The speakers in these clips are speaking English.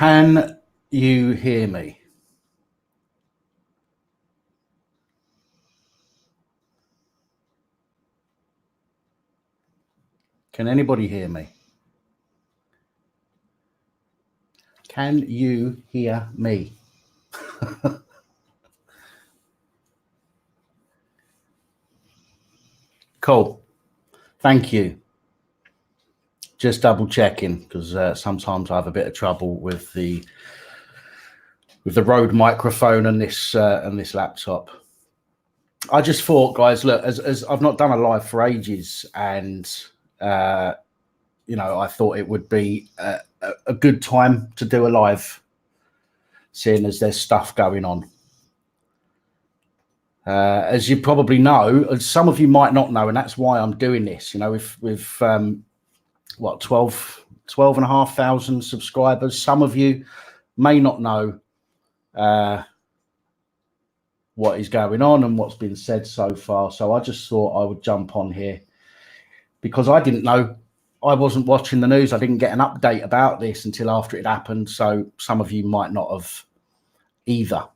Can you hear me? Can anybody hear me? Can you hear me? Cool. Thank you. Just double checking, because sometimes I have a bit of trouble with the Rode microphone and this laptop. I just thought, guys, look, as I've not done a live for ages, and you know, I thought it would be a good time to do a live, seeing as there's stuff going on. As you probably know, some of you might not know, and that's why I'm doing this. You know, with what, 12,500 subscribers. Some of you may not know what is going on and what's been said so far. So I just thought I would jump on here because I didn't know. I wasn't watching the news. I didn't get an update about this until after it happened. So some of you might not have either.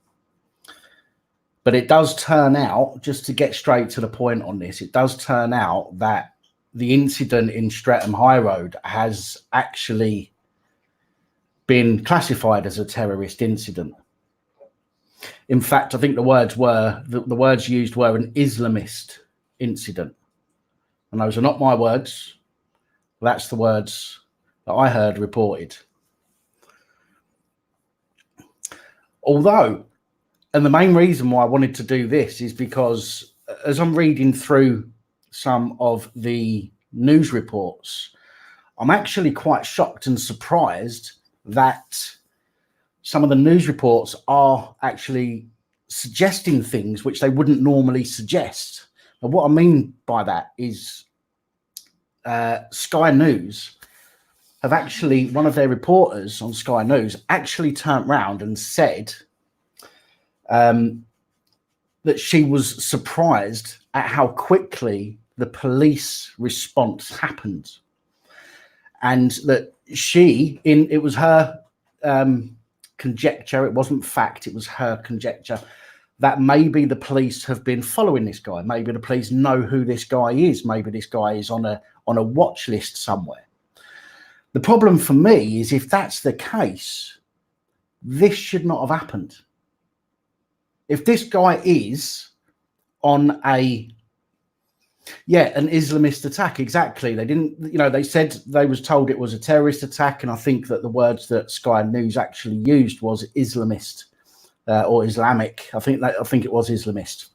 But it does turn out, just to get straight to the point on this, it does turn out that the incident in Stretham High Road has actually been classified as a terrorist incident. In fact, I think the words used were an Islamist incident. And those are not my words. That's the words that I heard reported. Although, and the main reason why I wanted to do this is because as I'm reading through some of the news reports, I'm actually quite shocked and surprised that some of the news reports are actually suggesting things which they wouldn't normally suggest. And what I mean by that is Sky News have actually, one of their reporters on Sky News actually turned around and said that she was surprised at how quickly the police response happened, and that it was her conjecture, it wasn't fact, it was her conjecture, that maybe the police have been following this guy. Maybe the police know who this guy is. Maybe this guy is on a watch list somewhere. The problem for me is, if that's the case, this should not have happened. If this guy is on an Islamist attack, exactly. They didn't, you know, they said they was told it was a terrorist attack, and I think that the words that Sky News actually used was Islamist or Islamic. I think it was Islamist.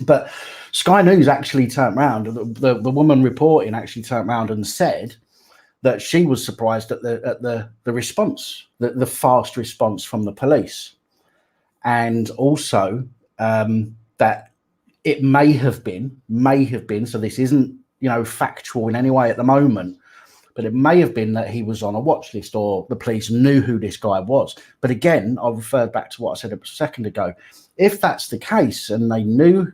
But Sky News actually turned around, the woman reporting actually turned around and said that she was surprised at the response, the fast response from the police, and also that it may have been, so this isn't, you know, factual in any way at the moment, but it may have been that he was on a watch list, or the police knew who this guy was. But again, I'll refer back to what I said a second ago. If that's the case and they knew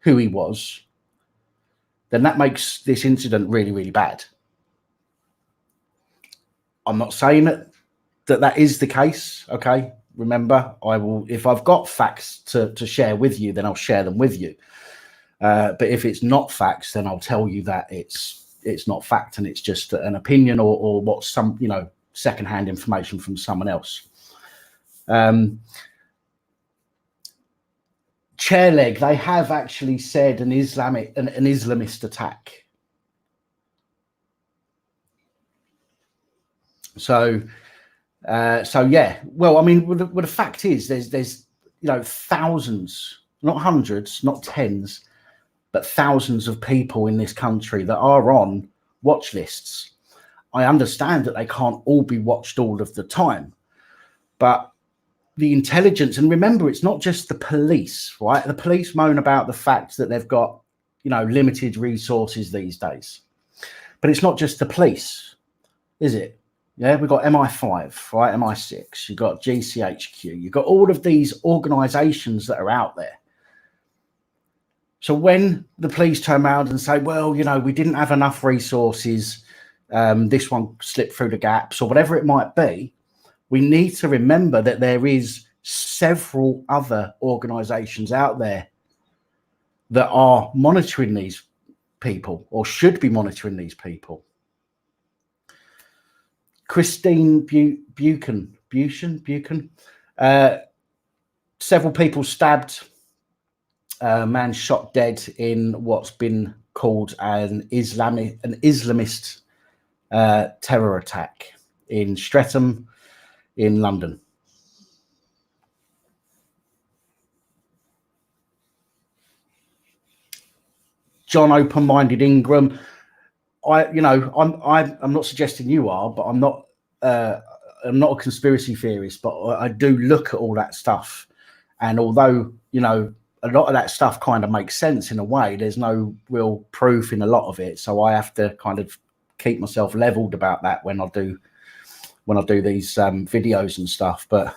who he was, then that makes this incident really, really bad. I'm not saying that is the case, okay? Remember, I will, if I've got facts to share with you, then I'll share them with you. But if it's not facts, then I'll tell you that it's not fact and it's just an opinion or what's some, you know, secondhand information from someone else. Chairleg, they have actually said an Islamist attack. So yeah, well, I mean, the fact is there's you know, thousands, not hundreds, not tens, but thousands of people in this country that are on watch lists. I understand that they can't all be watched all of the time, but the intelligence, and remember, it's not just the police, right? The police moan about the fact that they've got, you know, limited resources these days, but it's not just the police, is it? Yeah, we've got MI5, right? MI6, you've got GCHQ, you've got all of these organizations that are out there. So when the police turn around and say, well, you know, we didn't have enough resources, this one slipped through the gaps or whatever it might be, we need to remember that there is several other organisations out there that are monitoring these people or should be monitoring these people. Christine Buchan, several people stabbed, a man shot dead in what's been called an Islamist terror attack in Stretham in London. John Open-Minded Ingram, I'm not suggesting you are, but I'm not a conspiracy theorist, but I do look at all that stuff. And although, a lot of that stuff kind of makes sense in a way, there's no real proof in a lot of it. So I have to kind of keep myself leveled about that when I do these videos and stuff. But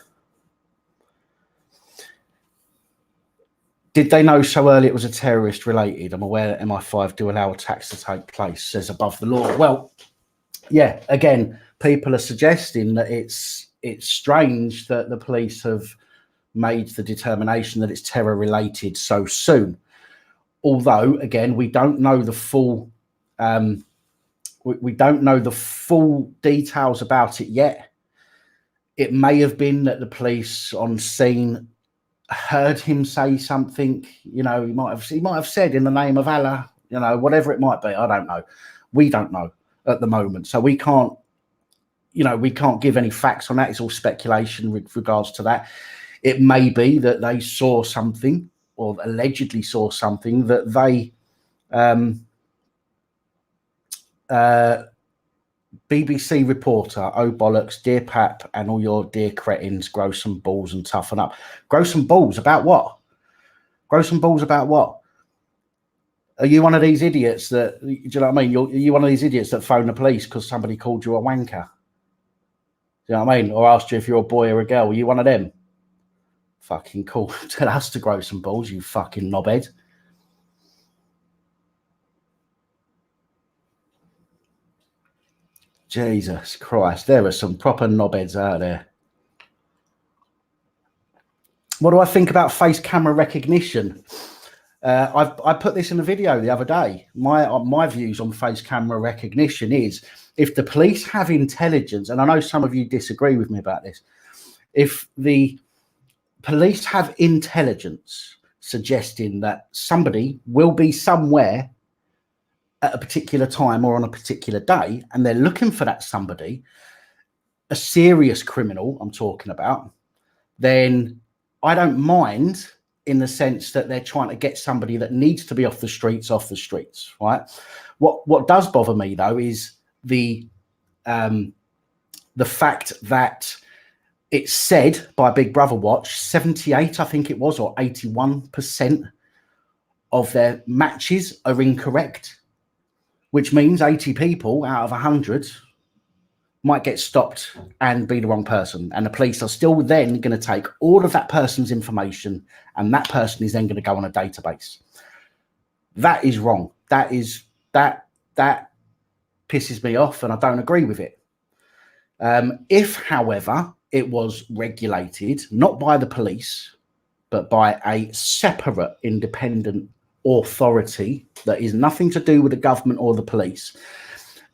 did they know so early it was a terrorist related? I'm aware that MI5 do allow attacks to take place, says above the law. Well, yeah, again, people are suggesting that it's strange that the police have made the determination that it's terror related so soon. Although, again, we don't know the full we don't know the full details about it yet. It may have been that the police on scene heard him say something, he might have said in the name of Allah, whatever it might be. I don't know. We don't know at the moment. So we can't give any facts on that. It's all speculation with regards to that. It may be that they saw something or allegedly saw something that they BBC reporter, oh bollocks, dear pap, and all your dear cretins, grow some balls and toughen up. Grow some balls about what? Grow some balls about what? Are you one of these idiots that, do you know what I mean? Are you one of these idiots that phone the police because somebody called you a wanker? Do you know what I mean? Or asked you if you're a boy or a girl? Are you one of them? Fucking cool. Tell us to grow some balls, you fucking knobhead. Jesus Christ, there are some proper knobheads out there. What do I think about face camera recognition? I put this in a video the other day. My views on face camera recognition is, if the police have intelligence, and I know some of you disagree with me about this, if the police have intelligence suggesting that somebody will be somewhere at a particular time or on a particular day, and they're looking for that somebody, a serious criminal I'm talking about, then I don't mind, in the sense that they're trying to get somebody that needs to be off the streets, right? What does bother me though is the fact that it's said by Big Brother Watch, 78, I think it was, or 81% of their matches are incorrect, which means 80 people out of 100 might get stopped and be the wrong person. And the police are still then going to take all of that person's information, and that person is then going to go on a database. That is wrong. That pisses me off, and I don't agree with it. If, however, it was regulated, not by the police, but by a separate independent authority that is nothing to do with the government or the police,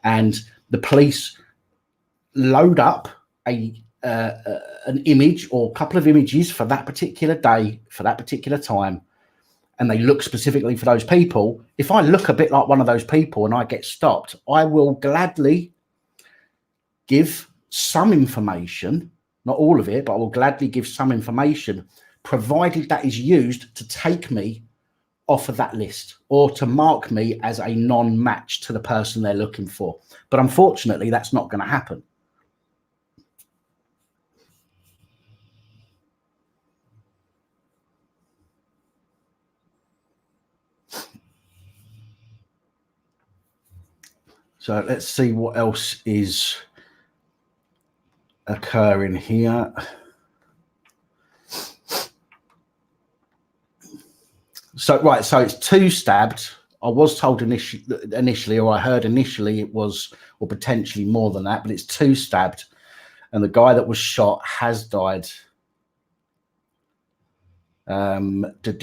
and the police load up an image or a couple of images for that particular day, for that particular time, and they look specifically for those people. If I look a bit like one of those people and I get stopped, I will gladly give some information, not all of it, but I will gladly give some information, provided that is used to take me off of that list or to mark me as a non-match to the person they're looking for. But unfortunately, that's not going to happen. So let's see what else is occurring here. So, right, so it's 2 stabbed. I was told initially, or I heard initially it was, or potentially more than that, but it's 2 stabbed. and the guy that was shot has died. Apparently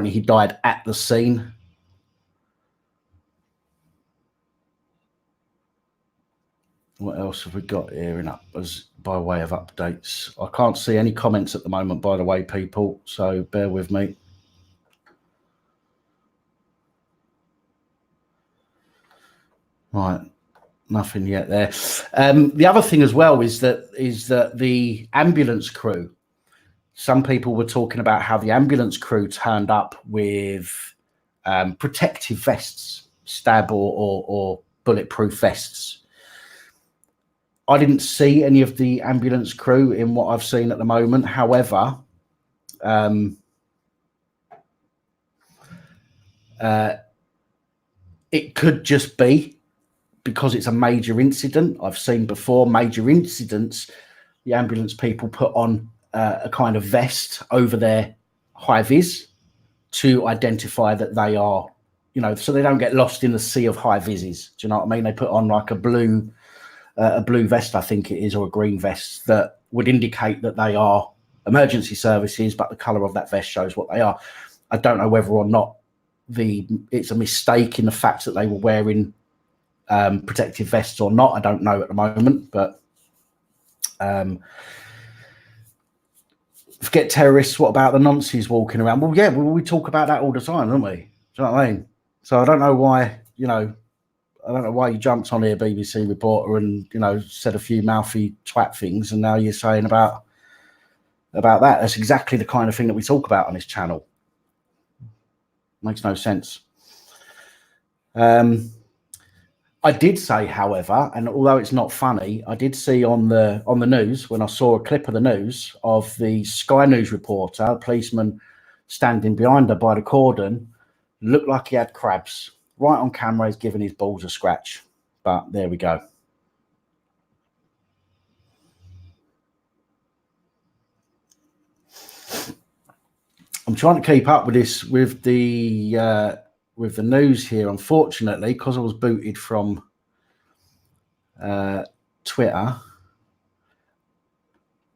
he died at the scene. What else have we got here by way of updates? I can't see any comments at the moment, by the way, people, so bear with me. Right, nothing yet there. The other thing as well is that the ambulance crew, some people were talking about how the ambulance crew turned up with protective vests, stab or bulletproof vests. I didn't see any of the ambulance crew in what I've seen at the moment. However, it could just be because it's a major incident. I've seen before major incidents, the ambulance people put on a kind of vest over their high vis to identify that they are, so they don't get lost in the sea of high vises. Do you know what I mean? They put on like a blue vest, I think it is, or a green vest that would indicate that they are emergency services, but the colour of that vest shows what they are. I don't know whether or not it's a mistake in the fact that they were wearing protective vests or not. I don't know at the moment, but forget terrorists. What about the nonces walking around? Well, yeah, we talk about that all the time, don't we? Do you know what I mean? So I don't know why, I don't know why you jumped on here, BBC reporter, and said a few mouthy twat things, and now you're saying about that. That's exactly the kind of thing that we talk about on this channel. Makes no sense. I did say, however, and although it's not funny, I did see on the news, when I saw a clip of the news of the Sky News reporter, a policeman standing behind her by the cordon, looked like he had crabs. Right on camera, he's giving his balls a scratch. But there we go. I'm trying to keep up with this with the news here. Unfortunately, because I was booted from Twitter,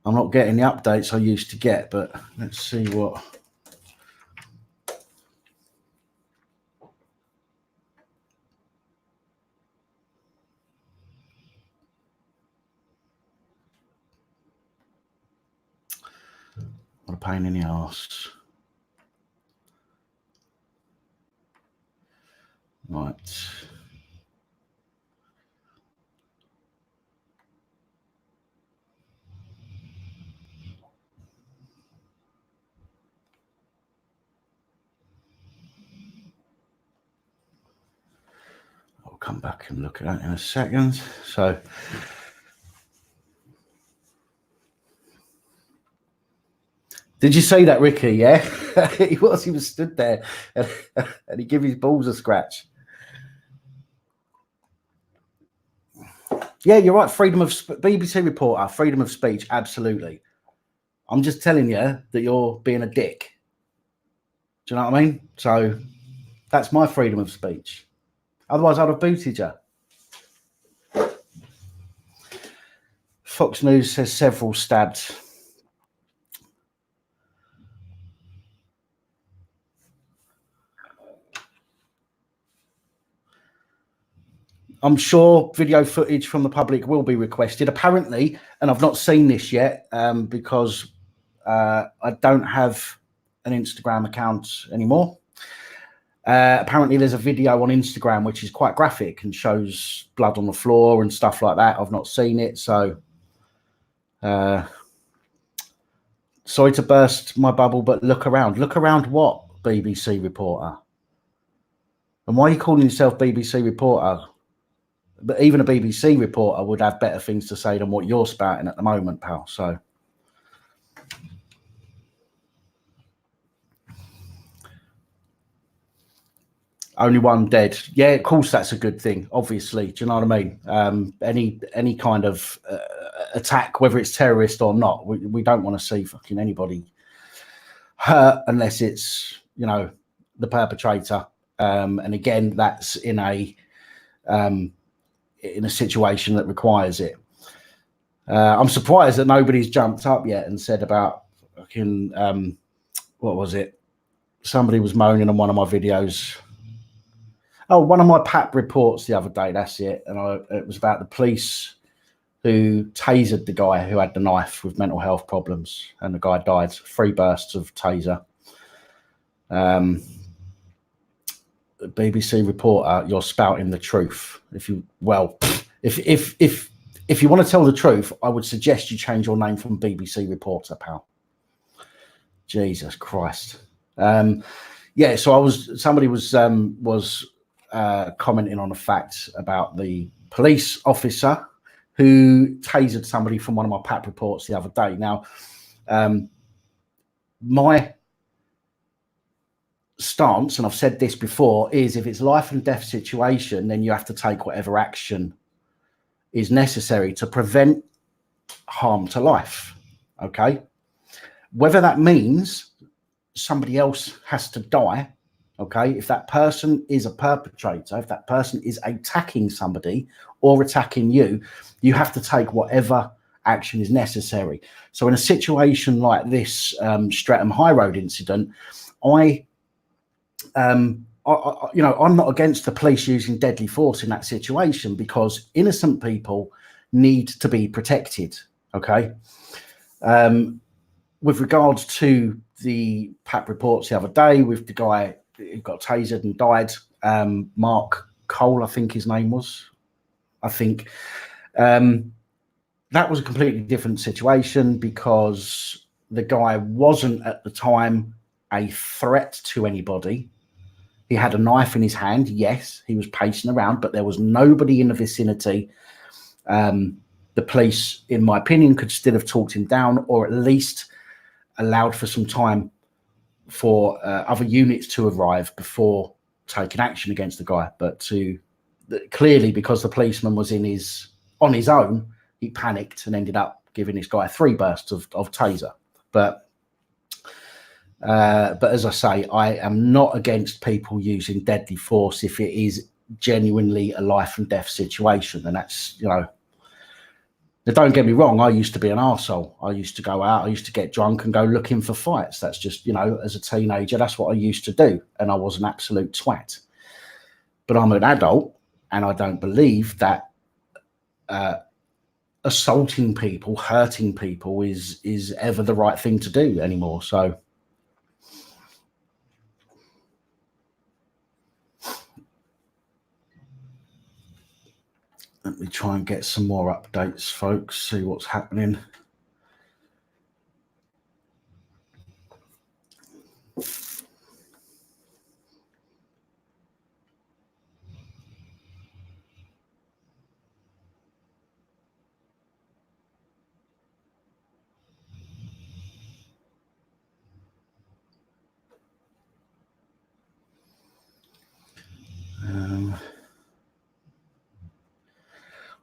I'm not getting the updates I used to get. But let's see what. What a pain in the arse. Right. I'll come back and look at that in a second. So. Did you see that, Ricky? Yeah, he was stood there and he gave his balls a scratch. Yeah, you're right. BBC reporter, freedom of speech, absolutely. I'm just telling you that you're being a dick. Do you know what I mean? So that's my freedom of speech. Otherwise, I'd have booted you. Fox News says several stabbed. I'm sure video footage from the public will be requested. Apparently, and I've not seen this yet because I don't have an Instagram account anymore. Apparently, there's a video on Instagram which is quite graphic and shows blood on the floor and stuff like that. I've not seen it, so sorry to burst my bubble, but look around. Look around what, BBC reporter? And why are you calling yourself BBC reporter? But even a BBC reporter would have better things to say than what you're spouting at the moment, pal. So. Only one dead. Yeah, of course, that's a good thing, obviously. Do you know what I mean? Any kind of attack, whether it's terrorist or not, we don't want to see fucking anybody hurt unless it's, the perpetrator. And again, that's in in a situation that requires it. I'm surprised that nobody's jumped up yet and said about fucking what was it? Somebody was moaning on one of my videos. Oh, one of my PAP reports the other day. That's it. And it was about the police who tasered the guy who had the knife with mental health problems, and the guy died. 3 bursts of taser. BBC reporter, you're spouting the truth. If you want to tell the truth, I would suggest you change your name from BBC reporter, pal. Jesus Christ. Yeah, so somebody was commenting on the fact about the police officer who tasered somebody from one of my PAP reports the other day. Now, my stance, and I've said this before, is if it's life and death situation, then you have to take whatever action is necessary to prevent harm to life. Okay, whether that means somebody else has to die, okay, if that person is a perpetrator, if that person is attacking somebody or attacking you, you have to take whatever action is necessary. So in a situation like this Stretham High Road incident, I'm not against the police using deadly force in that situation, because innocent people need to be protected. Okay. With regards to the PAP reports the other day with the guy who got tasered and died, Mark Cole, I think his name was. I think that was a completely different situation, because the guy wasn't at the time a threat to anybody. He had a knife in his hand. Yes, he was pacing around, but there was nobody in the vicinity. The police, in my opinion, could still have talked him down, or at least allowed for some time for other units to arrive before taking action against the guy. But clearly, because the policeman was on his own, he panicked and ended up giving this guy 3 bursts of taser. But as I say, I am not against people using deadly force if it is genuinely a life and death situation. And that's, don't get me wrong, I used to be an arsehole. I used to go out, I used to get drunk and go looking for fights. That's just, as a teenager, that's what I used to do. And I was an absolute twat. But I'm an adult, and I don't believe that assaulting people, hurting people is ever the right thing to do anymore. So let me try and get some more updates, folks, see what's happening.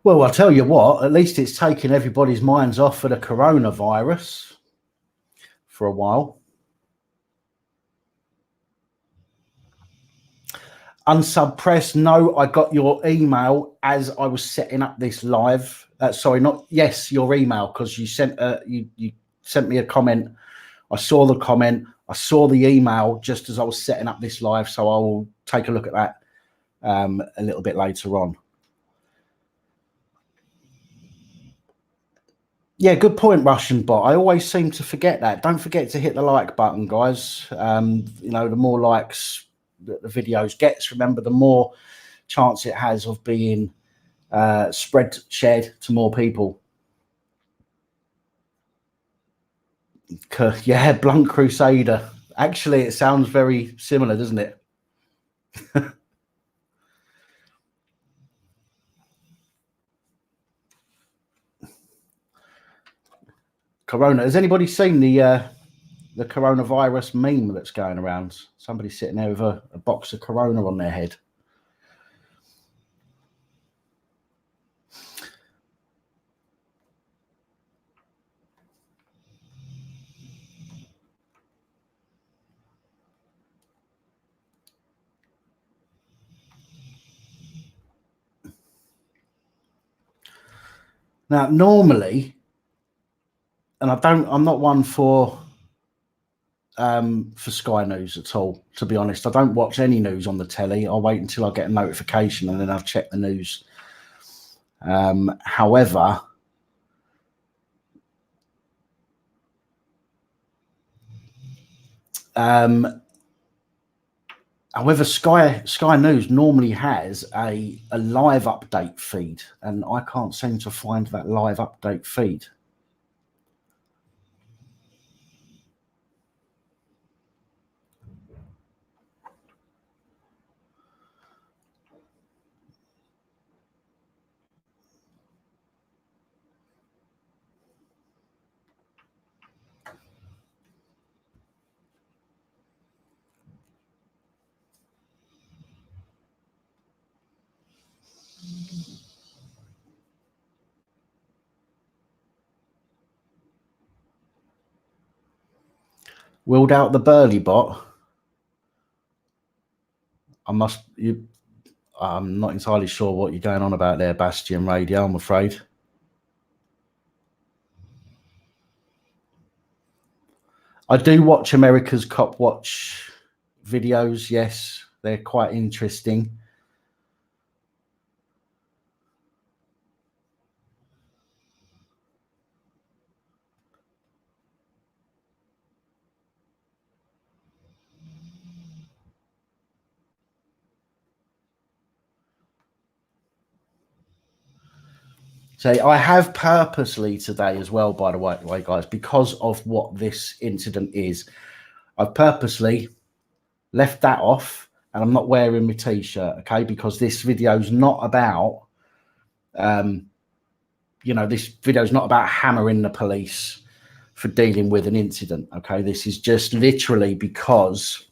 Well, I'll tell you what, at least it's taken everybody's minds off of the coronavirus for a while. Unsubpress, no, I got your email as I was setting up this live. Your email, because you sent you sent me a comment. I saw the comment, I saw the email just as I was setting up this live, so I will take a look at that a little bit later on. Yeah, good point, Russian bot. I always seem to forget that. Don't forget to hit the like button, guys. The more likes that the videos gets, remember, the more chance it has of being shared to more people. Yeah, Blunt Crusader. Actually, it sounds very similar, doesn't it? Corona. Has anybody seen the coronavirus meme that's going around? Somebody sitting there with a box of Corona on their head. Now, normally, and I'm not one for Sky News at all, to be honest. I don't watch any news on the telly. I'll wait until I get a notification and then I'll check the news. However, Sky News normally has a live update feed, and I can't seem to find that live update feed. Willed out the Burley bot. I'm not entirely sure what you're going on about there, Bastion Radio, I'm afraid. I do watch America's Cop Watch videos, yes. They're quite interesting. So I have purposely today as well, by the way, guys, because of what this incident is, I've purposely left that off and I'm not wearing my t-shirt, okay? Because this video is not about, this video is not about hammering the police for dealing with an incident, okay? This is just literally because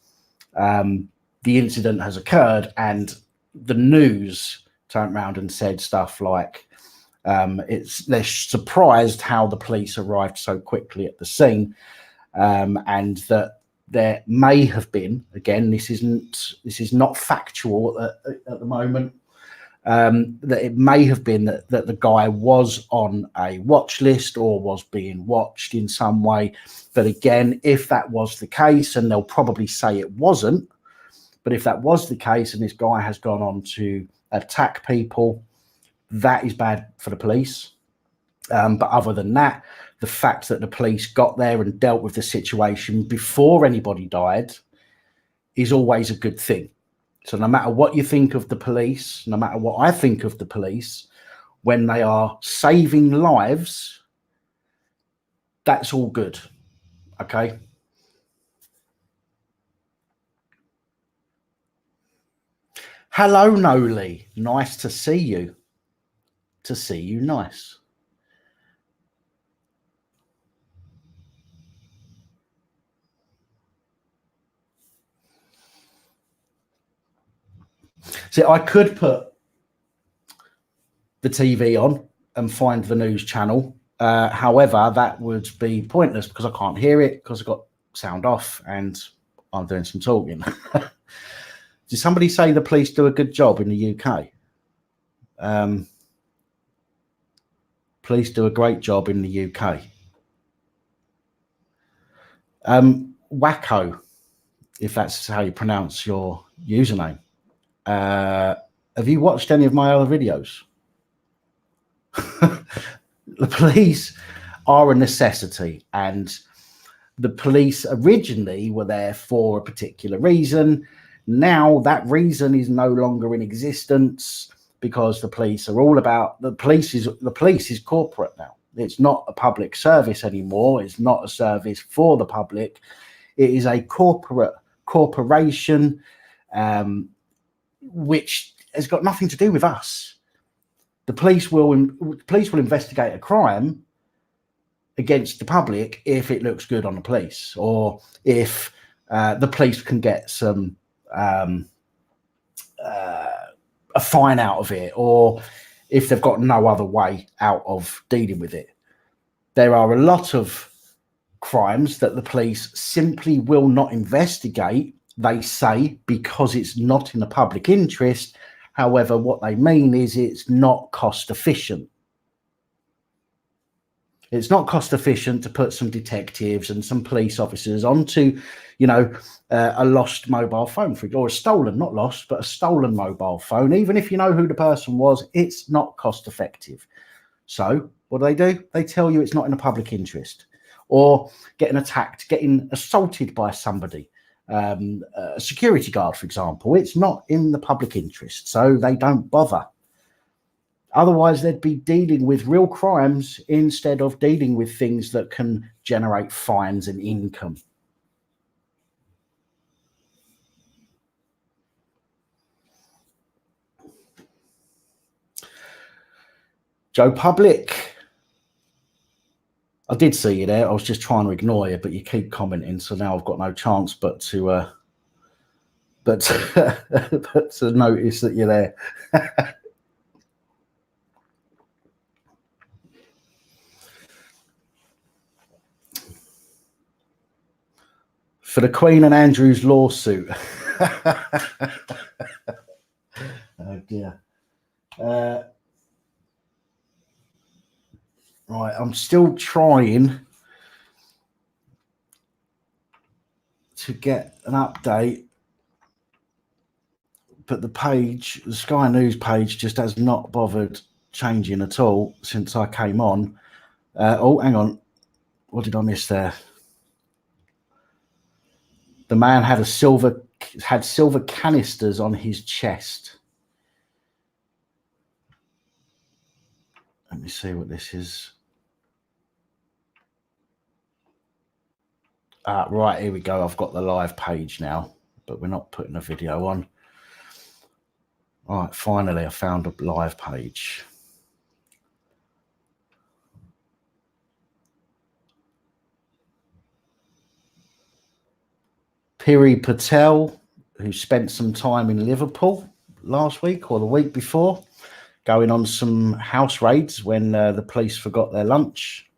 the incident has occurred and the news turned around and said stuff like, they're surprised how the police arrived so quickly at the scene, and that there may have been, again, this is not factual at the moment, that it may have been that the guy was on a watch list or was being watched in some way. But again, if that was the case, and they'll probably say it wasn't, but if that was the case and this guy has gone on to attack people, that is bad for the police. But other than that, the fact that the police got there and dealt with the situation before anybody died is always a good thing. So no matter what you think of the police, no matter what I think of the police, when they are saving lives, that's all good. Okay. Hello, Noli. Nice to see you. To see you, nice. See, I could put the TV on and find the news channel. However, that would be pointless because I can't hear it because I've got sound off and I'm doing some talking. Did somebody say the police do a good job in the UK? Police do a great job in the UK. Wacko, if that's how you pronounce your username. Have you watched any of my other videos? The police are a necessity, and the police originally were there for a particular reason. Now that reason is no longer in existence because the police are all about the police is corporate now. It's not a public service anymore. It's not a service for the public. It is a corporation, which has got nothing to do with us. The police will investigate a crime against the public if it looks good on the police, or if the police can get some a fine out of it, or if they've got no other way out of dealing with it. There are a lot of crimes that the police simply will not investigate, they say, because it's not in the public interest. However, what they mean is it's not cost efficient. It's not cost efficient to put some detectives and some police officers onto, you know, a lost mobile phone, or a stolen, not lost, but a stolen mobile phone. Even if you know who the person was, it's not cost effective. So what do? They tell you it's not in the public interest. Or getting attacked, getting assaulted by somebody, a security guard, for example. It's not in the public interest, so they don't bother. Otherwise, they'd be dealing with real crimes instead of dealing with things that can generate fines and income. Joe Public, I did see you there. I was just trying to ignore you, but you keep commenting, so now I've got no chance but to but to notice that you're there. For the Queen and Andrew's lawsuit. Oh dear. Right, I'm still trying to get an update, but the page, the Sky News page, just has not bothered changing at all since I came on. Oh, hang on. What did I miss there? The man had silver canisters on his chest. Let me see what this is. Right, here we go. I've got the live page now, but we're not putting a video on. All right, finally, I found a live page. Piri Patel, who spent some time in Liverpool last week or the week before, going on some house raids when the police forgot their lunch.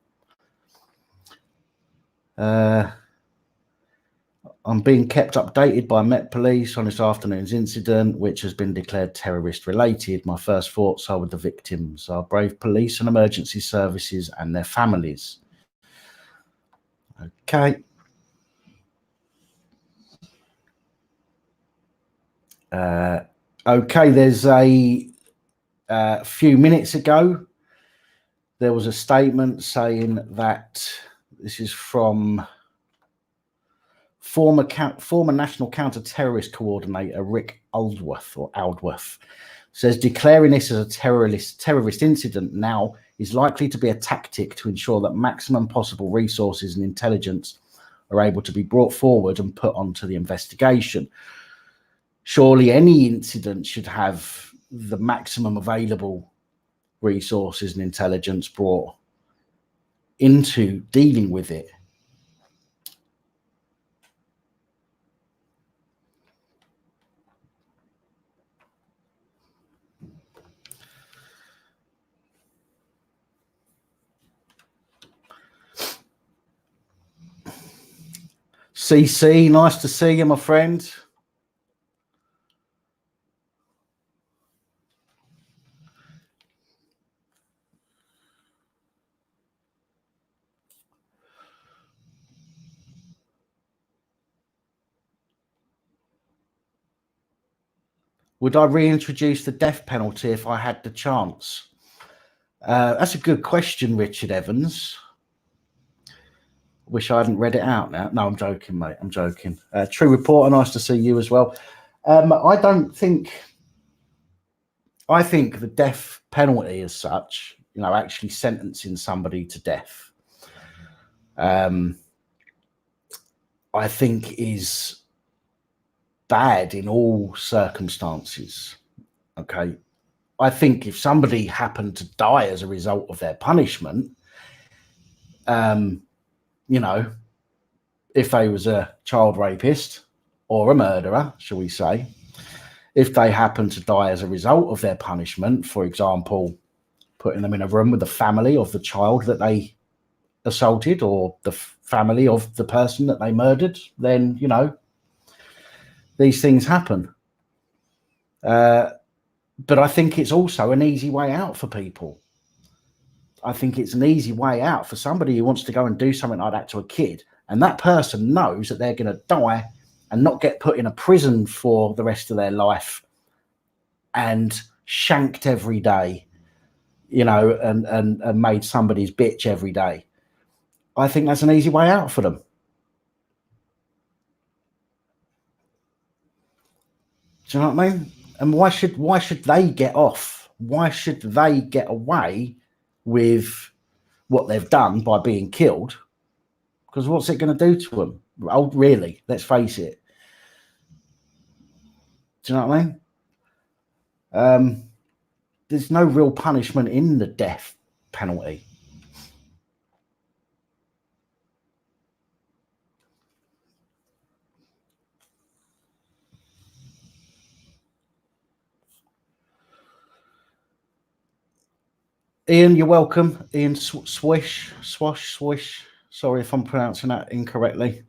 I'm being kept updated by Met Police on this afternoon's incident, which has been declared terrorist related. My first thoughts are with the victims, our brave police and emergency services and their families. Okay. Okay, there's a few minutes ago, there was a statement saying that this is from former National Counter-Terrorist Coordinator Rick Aldworth, says declaring this as a terrorist incident now is likely to be a tactic to ensure that maximum possible resources and intelligence are able to be brought forward and put onto the investigation. Surely any incident should have the maximum available resources and intelligence brought into dealing with it. CC, nice to see you, my friend. Would I reintroduce the death penalty if I had the chance? That's a good question, Richard Evans. Wish I hadn't read it out now. No, I'm joking, mate. I'm joking. True Reporter, nice to see you as well. I think the death penalty as such, you know, actually sentencing somebody to death, I think is bad in all circumstances. Okay. I think if somebody happened to die as a result of their punishment, you know, if they was a child rapist or a murderer, shall we say, if they happen to die as a result of their punishment, for example, putting them in a room with the family of the child that they assaulted or the family of the person that they murdered, then, you know, these things happen. But I think it's also an easy way out for people. I think it's an easy way out for somebody who wants to go and do something like that to a kid, and that person knows that they're going to die and not get put in a prison for the rest of their life and shanked every day, you know, and made somebody's bitch every day. I think that's an easy way out for them. Do you know what I mean? And why should they get off? Why should they get away with what they've done by being killed? Because what's it going to do to them? Oh, really? Let's face it. Do you know what I mean? There's no real punishment in the death penalty. Ian, you're welcome. Ian Swish. Sorry if I'm pronouncing that incorrectly.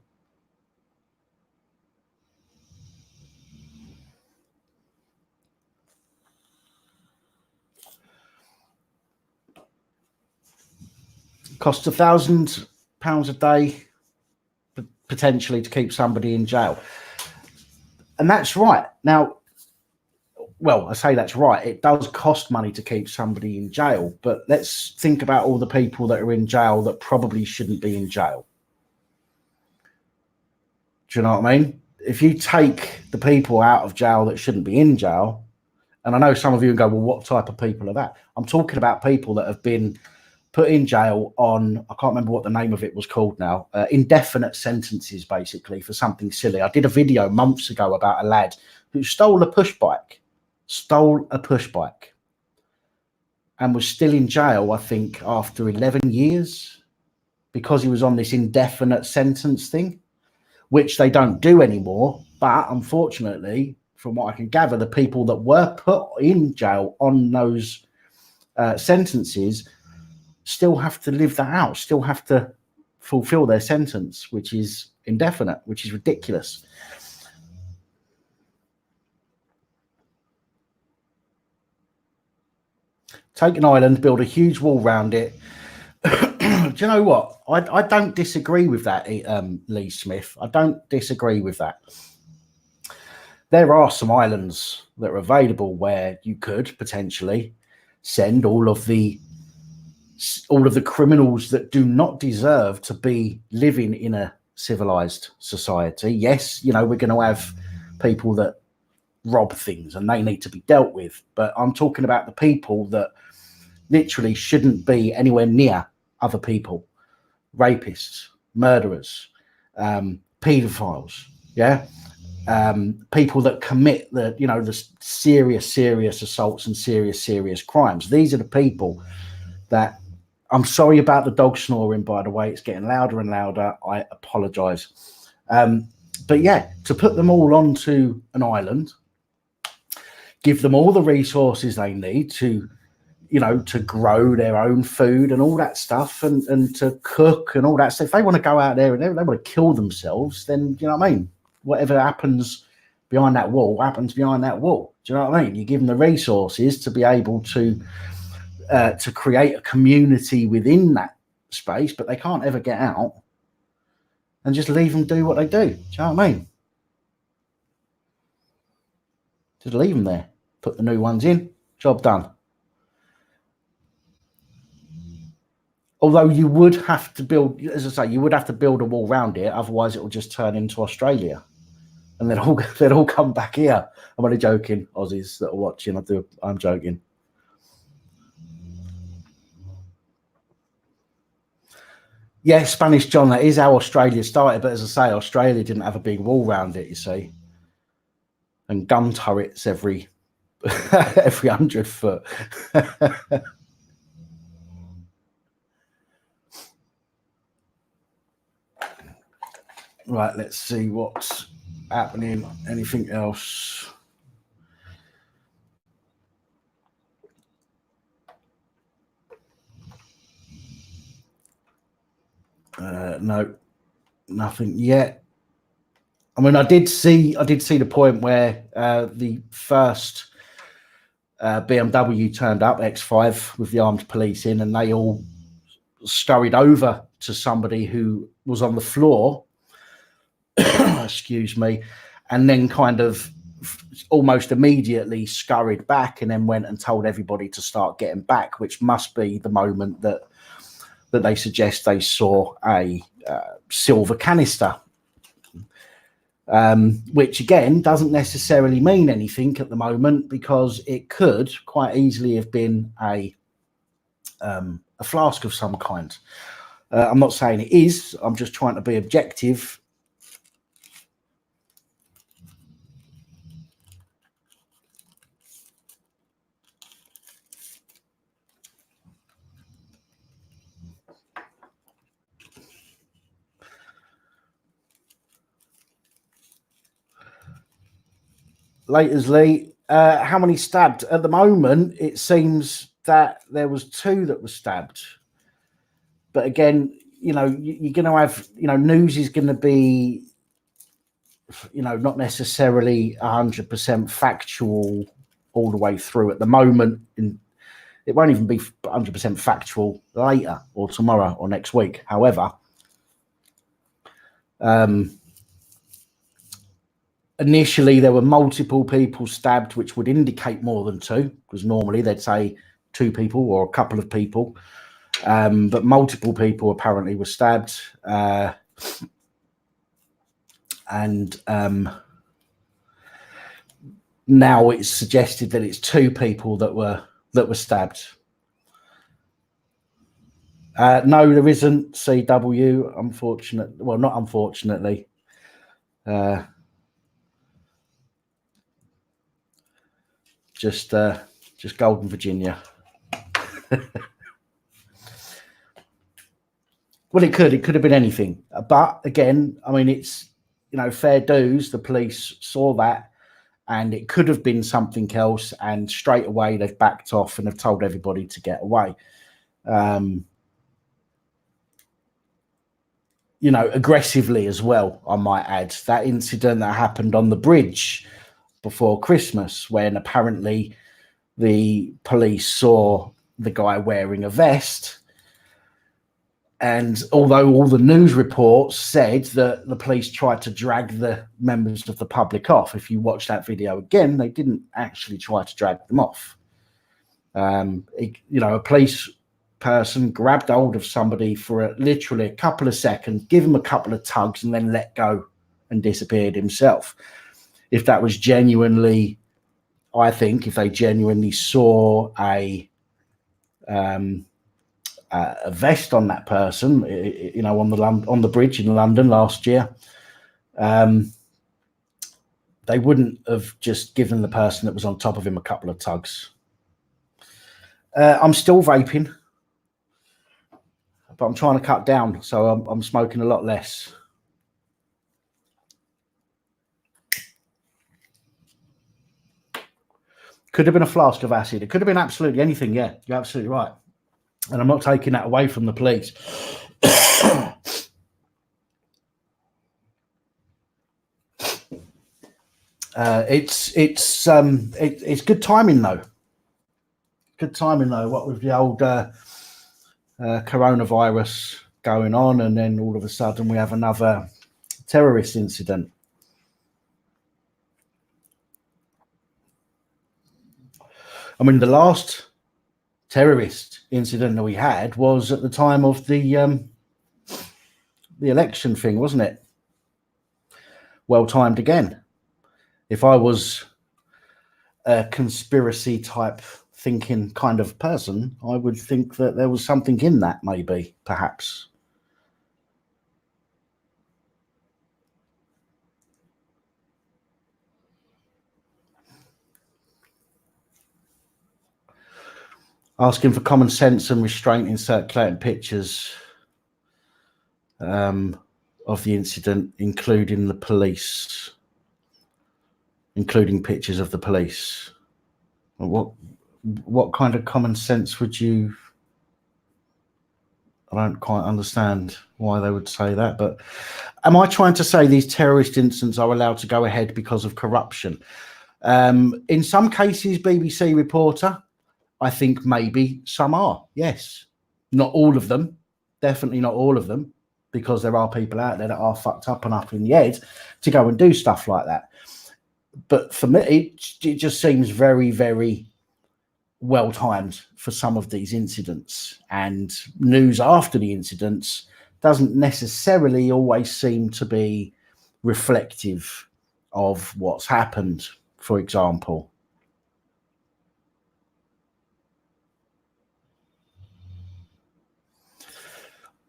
Costs £1,000 a day potentially to keep somebody in jail. And that's right. Now, well, I say that's right. It does cost money to keep somebody in jail, but let's think about all the people that are in jail that probably shouldn't be in jail. Do you know what I mean? If you take the people out of jail that shouldn't be in jail, and I know some of you go, well, what type of people are that? I'm talking about people that have been put in jail on, I can't remember what the name of it was called now, indefinite sentences, basically, for something silly. I did a video months ago about a lad who stole a push bike and was still in jail, I think, after 11 years because he was on this indefinite sentence thing, which they don't do anymore. But unfortunately, from what I can gather, the people that were put in jail on those sentences still have to live that out, still have to fulfill their sentence, which is indefinite, which is ridiculous. Take an island, build a huge wall around it. Do you know what? I don't disagree with that, Lee Smith. I don't disagree with that. There are some islands that are available where you could potentially send all of the criminals that do not deserve to be living in a civilized society. Yes, you know, we're going to have people that rob things and they need to be dealt with, but I'm talking about the people that literally shouldn't be anywhere near other people. Rapists, murderers, pedophiles, people that commit the serious assaults and serious crimes. These are the people that, I'm sorry about the dog snoring, by the way, it's getting louder and louder. I apologize. But yeah, to put them all onto an island, give them all the resources they need to, you know, to grow their own food and all that stuff, and to cook and all that stuff. If they want to go out there and they want to kill themselves, then, you know what I mean? Whatever happens behind that wall happens behind that wall. Do you know what I mean? You give them the resources to be able to create a community within that space, but they can't ever get out, and just leave them do what they do. Do you know what I mean? Just leave them there, put the new ones in, job done. Although you would have to build, as I say, you would have to build a wall around it, otherwise it will just turn into Australia, and they'll all come back here. I'm only joking, Aussies that are watching. I'm joking. Yeah, Spanish John, that is how Australia started. But as I say, Australia didn't have a big wall around it, you see, and gun turrets every 100 foot. Right, let's see what's happening. Anything else? No, nothing yet. I mean, I did see the point where the first BMW turned up, X5, with the armed police in, and they all scurried over to somebody who was on the floor, excuse me, and then kind of almost immediately scurried back and then went and told everybody to start getting back, which must be the moment that they suggest they saw a silver canister, which again doesn't necessarily mean anything at the moment, because it could quite easily have been a flask of some kind. I'm not saying it is, I'm just trying to be objective. Laters, Lee, how many stabbed? At the moment, it seems that there was 2 that were stabbed. But again, you know, you're going to have, you know, news is going to be, you know, not necessarily 100% factual all the way through at the moment. It won't even be 100% factual later or tomorrow or next week. However, initially there were multiple people stabbed, which would indicate more than 2, because normally they'd say 2 people or a couple of people. But multiple people apparently were stabbed, and now it's suggested that it's 2 people that were stabbed. No, there isn't, CW. Unfortunate. Well, not unfortunately. Just Golden Virginia. Well, it could have been anything, but again, I mean, it's, you know, fair dues. The police saw that, and it could have been something else, and straight away they've backed off and have told everybody to get away. You know, aggressively as well, I might add. That incident that happened on the bridge before Christmas, when apparently the police saw the guy wearing a vest. And although all the news reports said that the police tried to drag the members of the public off, if you watch that video again, they didn't actually try to drag them off. You know, a police person grabbed hold of somebody for literally a couple of seconds, give him a couple of tugs, and then let go and disappeared himself. If that was genuinely, I think, if they genuinely saw a vest on that person, you know, on the bridge in London last year, they wouldn't have just given the person that was on top of him a couple of tugs. I'm still vaping, but I'm trying to cut down, so I'm smoking a lot less. Could have been a flask of acid. It could have been absolutely anything. Yeah, you're absolutely right. And I'm not taking that away from the police. It's good timing though. Good timing though. What with the old coronavirus going on, and then all of a sudden we have another terrorist incident. I mean, the last terrorist incident that we had was at the time of the election thing, wasn't it? Well timed again. If I was a conspiracy type thinking kind of person, I would think that there was something in that, maybe, perhaps. Asking for common sense and restraint in circulating pictures of the incident, including the police, including pictures of the police. What kind of common sense would you? I don't quite understand why they would say that, but am I trying to say these terrorist incidents are allowed to go ahead because of corruption? In some cases, BBC reporter, I think maybe some are. Yes, not all of them. Definitely not all of them, because there are people out there that are fucked up and up in the head to go and do stuff like that. But for me, it just seems very, very well timed for some of these incidents, and news after the incidents doesn't necessarily always seem to be reflective of what's happened, for example.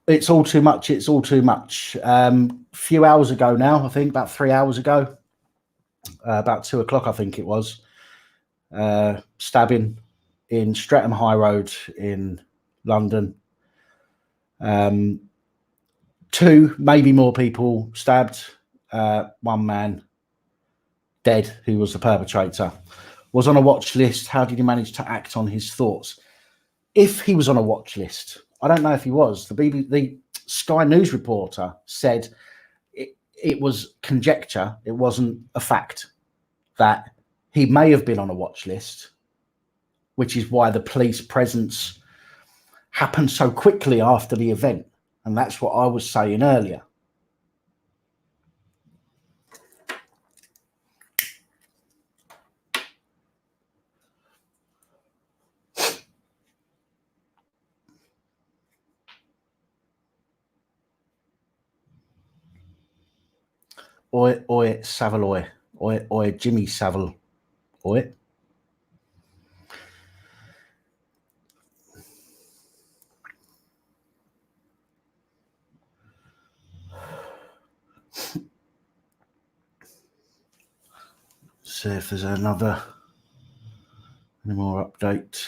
It's all too much. It's all too much. A few hours ago now, I think about 3 hours ago, about 2 o'clock, I think it was, stabbing in Stretham High Road in London. 2, maybe more people stabbed. 1 man dead, who was the perpetrator. Was on a watch list. How did he manage to act on his thoughts? If he was on a watch list, I don't know if he was. The Sky News reporter said it was conjecture. It wasn't a fact that he may have been on a watch list, which is why the police presence happened so quickly after the event. And that's what I was saying earlier. Oi, Savile, oi, Jimmy Savile, oi. See if there's any more update.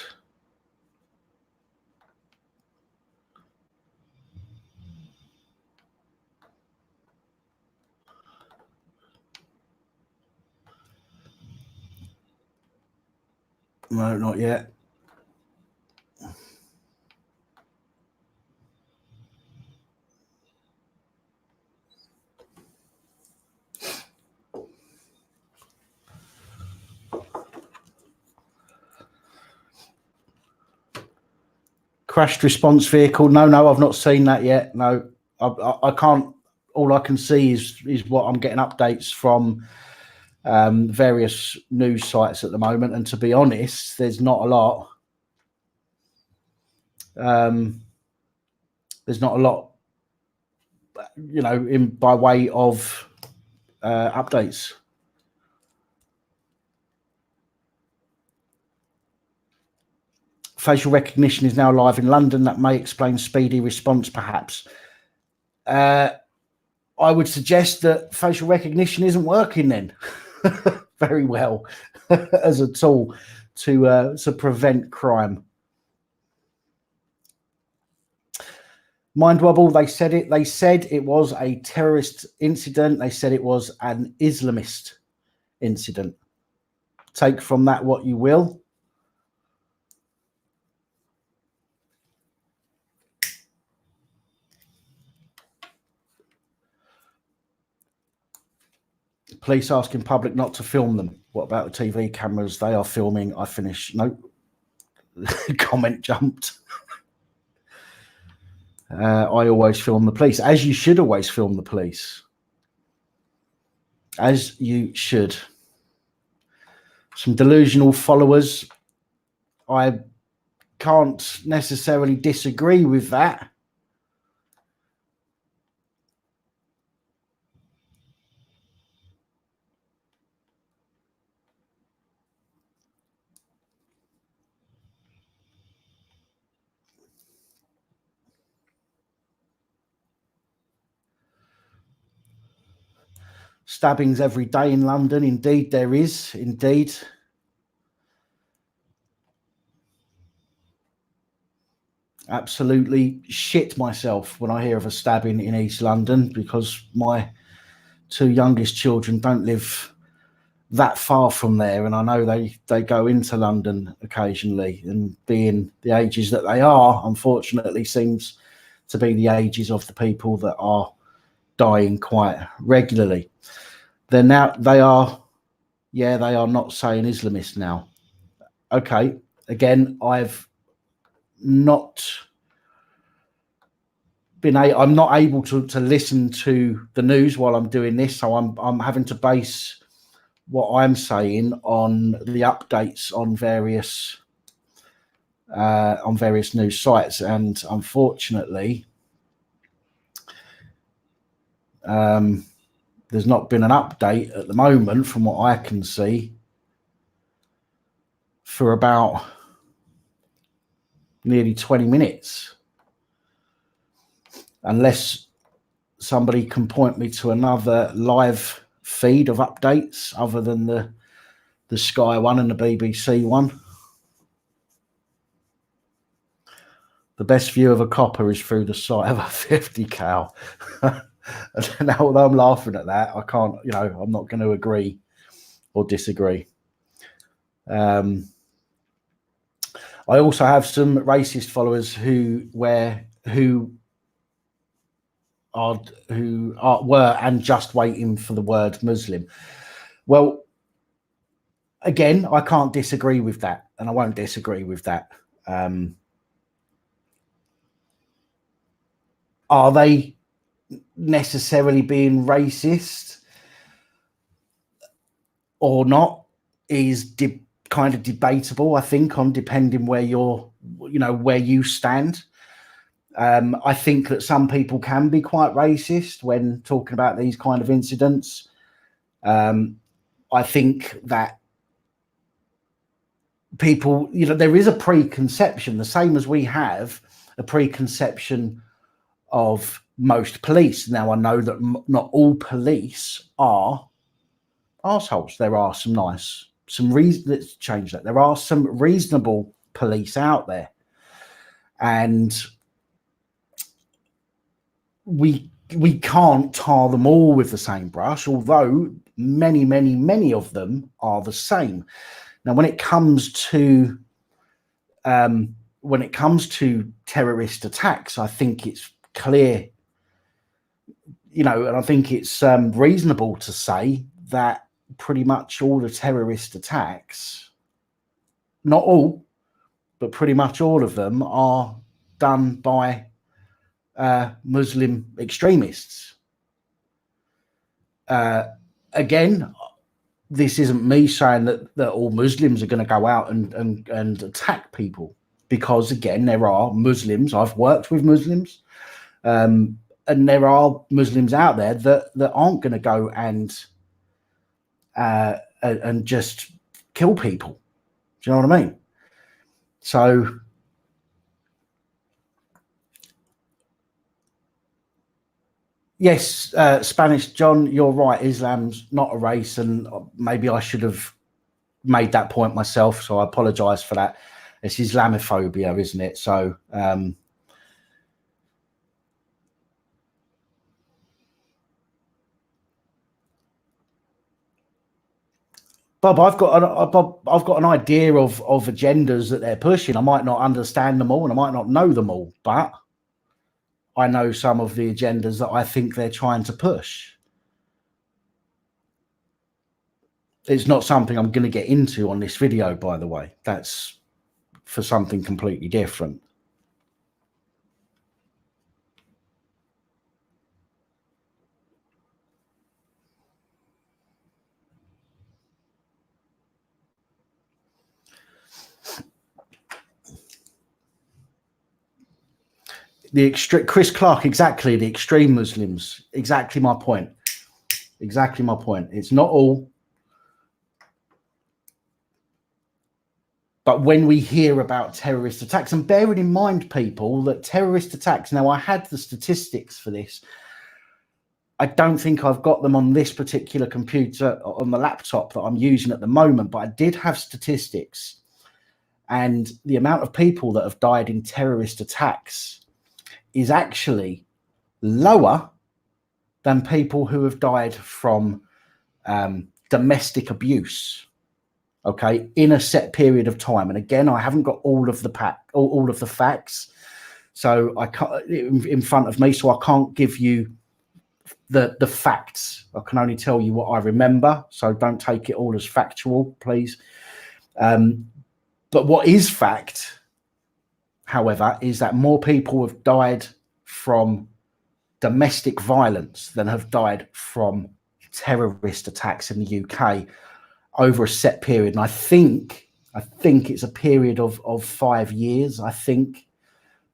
No, not yet. Crashed response vehicle. No, I've not seen that yet. No, I can't. All I can see is what I'm getting updates from various news sites at the moment. And to be honest, there's not a lot. There's not a lot, you know, by way of updates. Facial recognition is now live in London. That may explain speedy response, perhaps. I would suggest that facial recognition isn't working then very well as a tool to prevent crime. Mind wobble, they said it. They said it was a terrorist incident. They said it was an Islamist incident. Take from that what you will. Police asking public not to film them. What about the TV cameras? They are filming. I finish. Nope. Comment jumped. I always film the police, as you should always film the police. As you should. Some delusional followers. I can't necessarily disagree with that. Stabbings every day in London. Indeed, there is. Indeed. Absolutely shit myself when I hear of a stabbing in East London, because my 2 youngest children don't live that far from there, and I know they go into London occasionally, and being the ages that they are, unfortunately, seems to be the ages of the people that are dying quite regularly. They are Yeah, they are not saying Islamist now. Okay, again, I've not been I'm not able to listen to the news while I'm doing this, so I'm having to base what I'm saying on the updates on various news sites, and unfortunately, there's not been an update at the moment, from what I can see, for about nearly 20 minutes, unless somebody can point me to another live feed of updates other than the Sky one and the BBC one. The best view of a copper is through the sight of a 50 cal. Now, although I'm laughing at that, I can't, I'm not going to agree or disagree. I also have some racist followers who were and just waiting for the word Muslim. Well, again, I can't disagree with that, and I won't disagree with that. Are they necessarily being racist or not is kind of debatable, I think, on depending where where you stand. I think that some people can be quite racist when talking about these kind of incidents. I think that people, there is a preconception, the same as we have a preconception of most police. Now, I know that not all police are arseholes. There are let's change that. There are some reasonable police out there. And we can't tar them all with the same brush, although many, many, many of them are the same. Now, when it comes to terrorist attacks, I think it's clear, and I think it's reasonable to say that pretty much all the terrorist attacks, not all, but pretty much all of them, are done by Muslim extremists. Again, this isn't me saying that all Muslims are going to go out and attack people, because, again, there are Muslims. I've worked with Muslims, and there are Muslims out there that aren't going to go and just kill people. Do you know what I mean? So, yes, Spanish John, you're right. Islam's not a race, and maybe I should have made that point myself, so I apologise for that. It's Islamophobia, isn't it? So, Bob, I've got an idea of agendas that they're pushing. I might not understand them all, and I might not know them all, but I know some of the agendas that I think they're trying to push. It's not something I'm going to get into on this video, by the way. That's for something completely different. Chris Clark, exactly, the extreme Muslims. Exactly my point. Exactly my point. It's not all. But when we hear about terrorist attacks, and bearing in mind, people, that terrorist attacks, now I had the statistics for this. I don't think I've got them on this particular computer, on the laptop that I'm using at the moment, but I did have statistics. And the amount of people that have died in terrorist attacks is actually lower than people who have died from domestic abuse, okay, in a set period of time. And again, I haven't got all of the facts, so I can't in front of me, so I can't give you the facts. I can only tell you what I remember, so don't take it all as factual, please. But what is fact, however, is that more people have died from domestic violence than have died from terrorist attacks in the UK over a set period. And I think it's a period of 5 years, I think,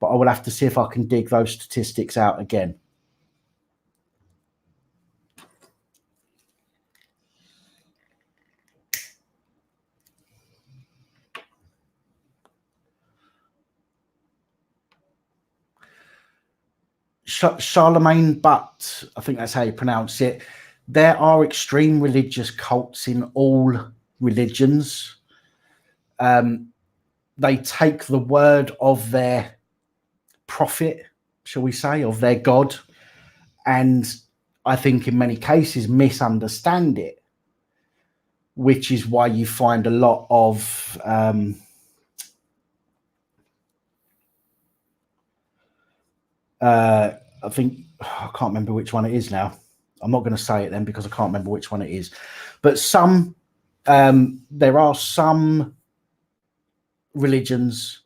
but I will have to see if I can dig those statistics out again. Charlemagne, but I think that's how you pronounce it. There are extreme religious cults in all religions. They take the word of their prophet, shall we say, of their God, and I think in many cases misunderstand it, which is why you find a lot of I think, I can't remember which one it is now. I'm not going to say it then because I can't remember which one it is. But there are some religions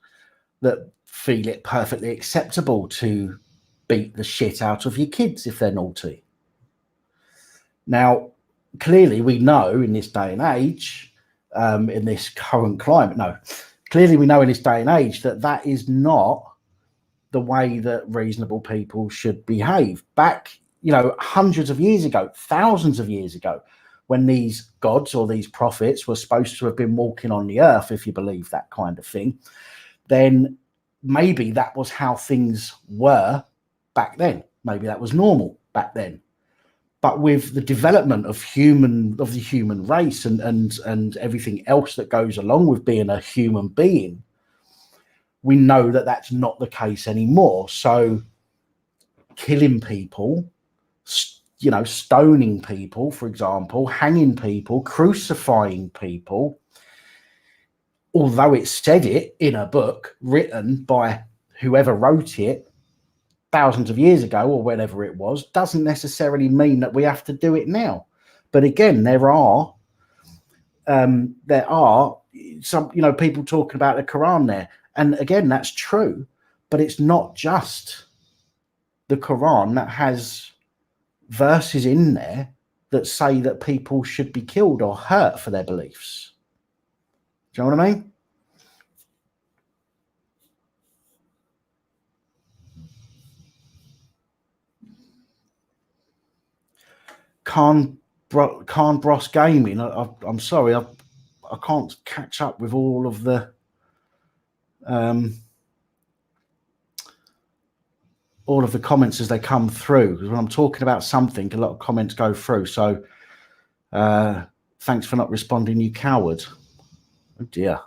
that feel it perfectly acceptable to beat the shit out of your kids if they're naughty. Now, clearly we know in this day and age, in this current climate, clearly we know in this day and age that that is not the way that reasonable people should behave. Back, hundreds of years ago, thousands of years ago, when these gods or these prophets were supposed to have been walking on the earth, if you believe that kind of thing, then maybe that was how things were back then. Maybe that was normal back then. But with the development of the human race and everything else that goes along with being a human being, we know that that's not the case anymore. So killing people, stoning people, for example, hanging people, crucifying people, although it said it in a book written by whoever wrote it thousands of years ago or whenever it was, doesn't necessarily mean that we have to do it now. But again, there are some, people talking about the Quran there. And again, that's true, but it's not just the Quran that has verses in there that say that people should be killed or hurt for their beliefs. Do you know what I mean? Khan Bros Gaming, I'm sorry, I can't catch up with all of the comments as they come through, because when I'm talking about something, a lot of comments go through. So thanks for not responding, you coward. Oh dear.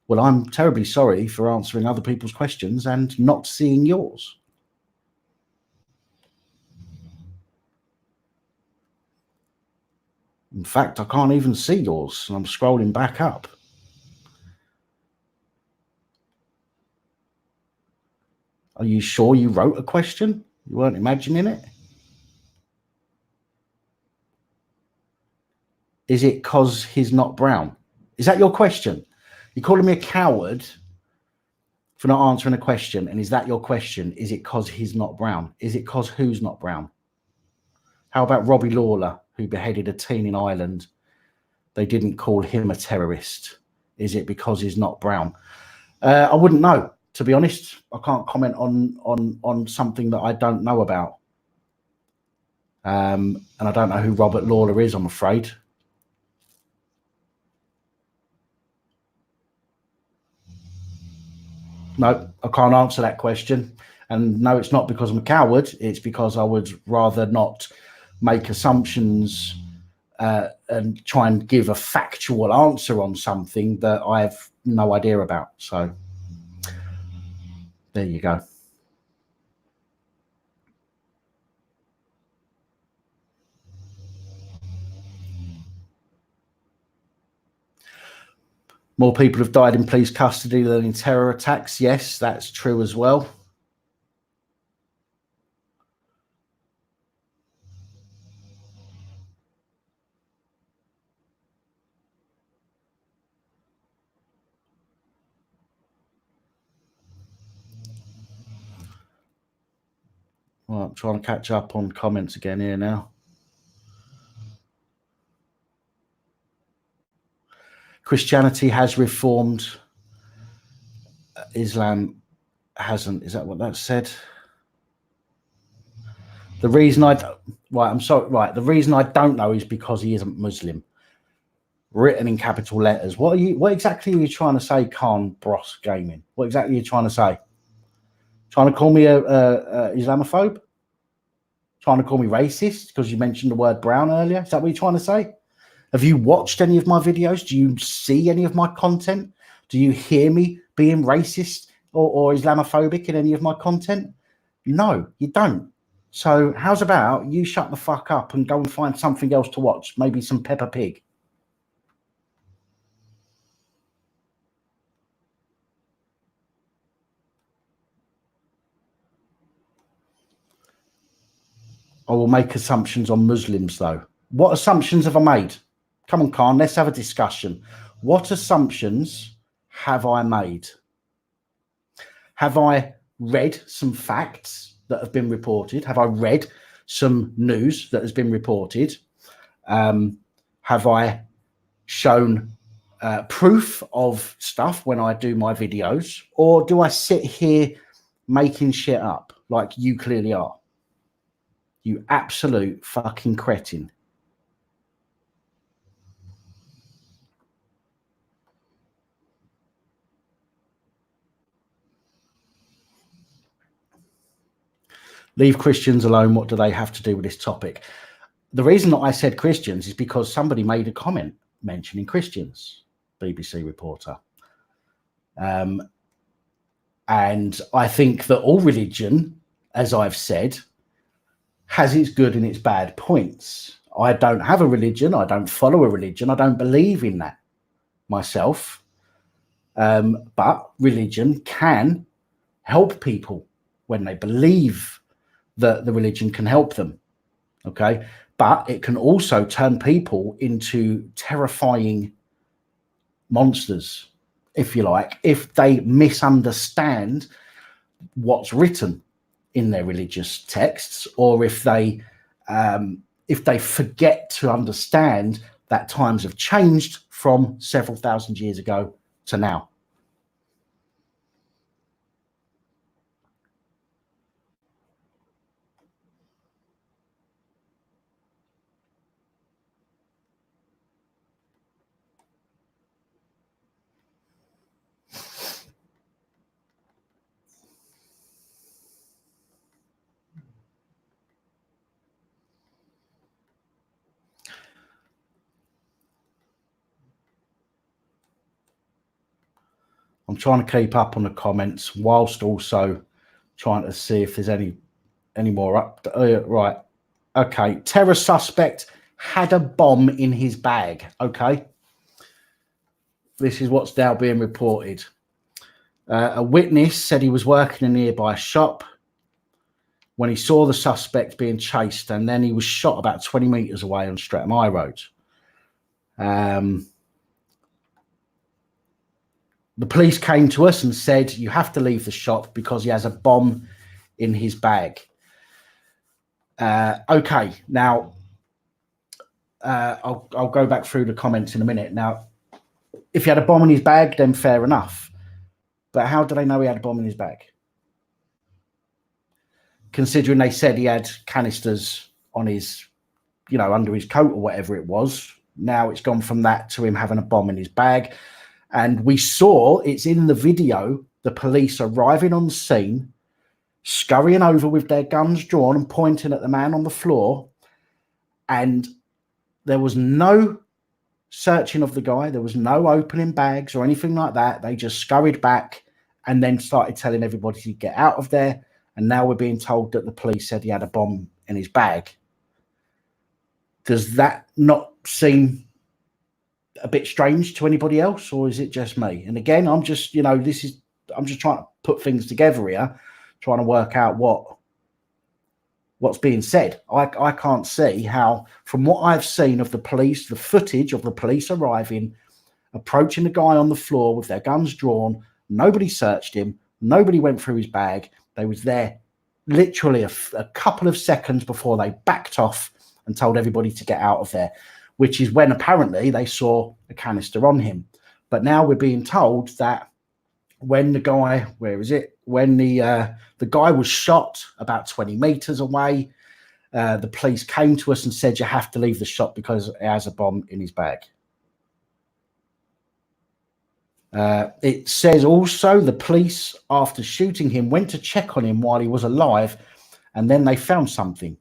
Well, I'm terribly sorry for answering other people's questions and not seeing yours. In fact, I can't even see yours, and I'm scrolling back up. Are you sure you wrote a question? You weren't imagining it? Is it because he's not brown? Is that your question? You're calling me a coward for not answering a question, and is that your question? Is it because he's not brown? Is it because who's not brown? How about Robbie Lawler, who beheaded a teen in Ireland? They didn't call him a terrorist. Is it because he's not brown? I wouldn't know, to be honest. I can't comment on something that I don't know about. And I don't know who Robert Lawler is, I'm afraid. No, I can't answer that question. And no, it's not because I'm a coward. It's because I would rather not make assumptions and try and give a factual answer on something that I have no idea about. So there you go. More people have died in police custody than in terror attacks. Yes, that's true as well. Well, I'm trying to catch up on comments again here now. Christianity has reformed. Islam hasn't. Is that what that said? The reason I'm sorry. Right. The reason I don't know is because he isn't Muslim. Written in capital letters. What exactly are you trying to say, Khan Bros Gaming? What exactly are you trying to say? Trying to call me a Islamophobe? Trying to call me racist because you mentioned the word brown earlier? Is that what you're trying to say? Have you watched any of my videos? Do you see any of my content? Do you hear me being racist or Islamophobic in any of my content? No, you don't. So how's about you shut the fuck up and go and find something else to watch? Maybe some Peppa Pig. I will make assumptions on Muslims, though. What assumptions have I made? Come on, Khan, let's have a discussion. What assumptions have I made? Have I read some facts that have been reported? Have I read some news that has been reported? Have I shown proof of stuff when I do my videos? Or do I sit here making shit up like you clearly are? You absolute fucking cretin. Leave Christians alone. What do they have to do with this topic? The reason that I said Christians is because somebody made a comment mentioning Christians, BBC reporter. And I think that all religion, as I've said, has its good and its bad points. I don't have a religion. I don't follow a religion. I don't believe in that myself. But religion can help people when they believe that the religion can help them. Okay. But it can also turn people into terrifying monsters, if you like, if they misunderstand what's written in their religious texts, or if they forget to understand that times have changed from several thousand years ago to now. I'm trying to keep up on the comments whilst also trying to see if there's any more up. Right. Okay. Terror suspect had a bomb in his bag. Okay. This is what's now being reported. A witness said he was working in a nearby shop when he saw the suspect being chased, and then he was shot about 20 meters away on Stretham High Road. The police came to us and said, you have to leave the shop because he has a bomb in his bag. Okay, now, I'll go back through the comments in a minute. Now, if he had a bomb in his bag, then fair enough. But how do they know he had a bomb in his bag? Considering they said he had canisters on his, under his coat or whatever it was. Now it's gone from that to him having a bomb in his bag. And we saw, it's in the video, the police arriving on the scene, scurrying over with their guns drawn and pointing at the man on the floor. And there was no searching of the guy. There was no opening bags or anything like that. They just scurried back and then started telling everybody to get out of there. And now we're being told that the police said he had a bomb in his bag. Does that not seem a bit strange to anybody else, or is it just me? And again, I'm just, I'm just trying to put things together here, trying to work out what's being said. I can't see how, from what I've seen of the police, the footage of the police arriving, approaching the guy on the floor with their guns drawn, nobody searched him, nobody went through his bag. They was there literally a couple of seconds before they backed off and told everybody to get out of there, which is when apparently they saw a canister on him. But now we're being told that when the guy, when the guy was shot about 20 meters away, the police came to us and said, you have to leave the shop because he has a bomb in his bag. It says also the police, after shooting him, went to check on him while he was alive, and then they found something.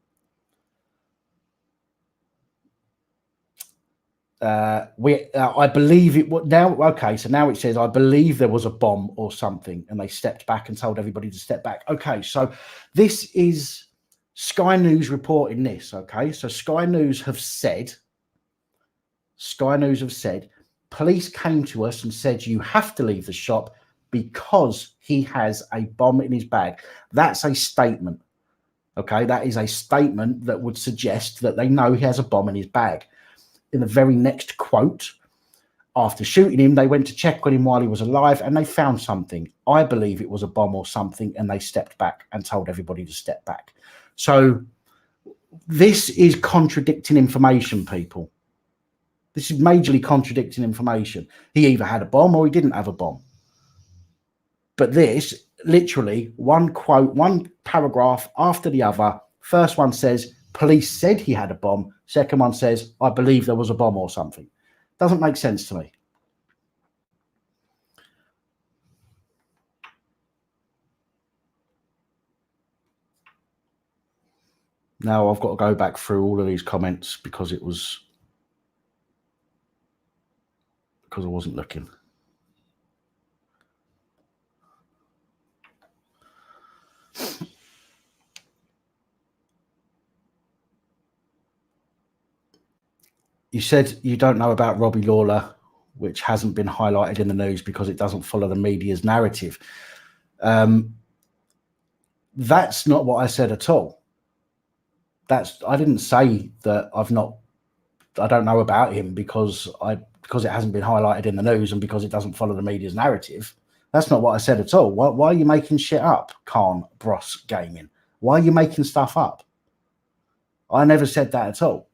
I believe it was now. Okay, so now it says, I believe there was a bomb or something, and they stepped back and told everybody to step back. Okay, so this is Sky News reporting this. Okay, so Sky News have said, police came to us and said, you have to leave the shop because he has a bomb in his bag. That's a statement. Okay, that is a statement that would suggest that they know he has a bomb in his bag. In the very next quote, after shooting him, they went to check on him while he was alive and they found something. I believe it was a bomb or something, and they stepped back and told everybody to step back. So this is contradicting information, people. This is majorly contradicting information. He either had a bomb or he didn't have a bomb. But this, literally, one quote, one paragraph after the other. First one says, police said he had a bomb. Second one says, I believe there was a bomb or something. Doesn't make sense to me. Now I've got to go back through all of these comments because I wasn't looking. You said you don't know about Robbie Lawler, which hasn't been highlighted in the news because it doesn't follow the media's narrative. That's not what I said at all. I didn't say that I don't know about him because it hasn't been highlighted in the news and because it doesn't follow the media's narrative. That's not what I said at all. Why are you making shit up, Khan Bros Gaming? Why are you making stuff up? I never said that at all.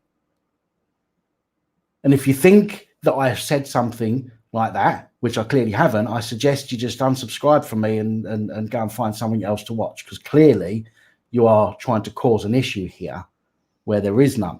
And if you think that I have said something like that, which I clearly haven't, I suggest you just unsubscribe from me and go and find something else to watch, because clearly you are trying to cause an issue here where there is none.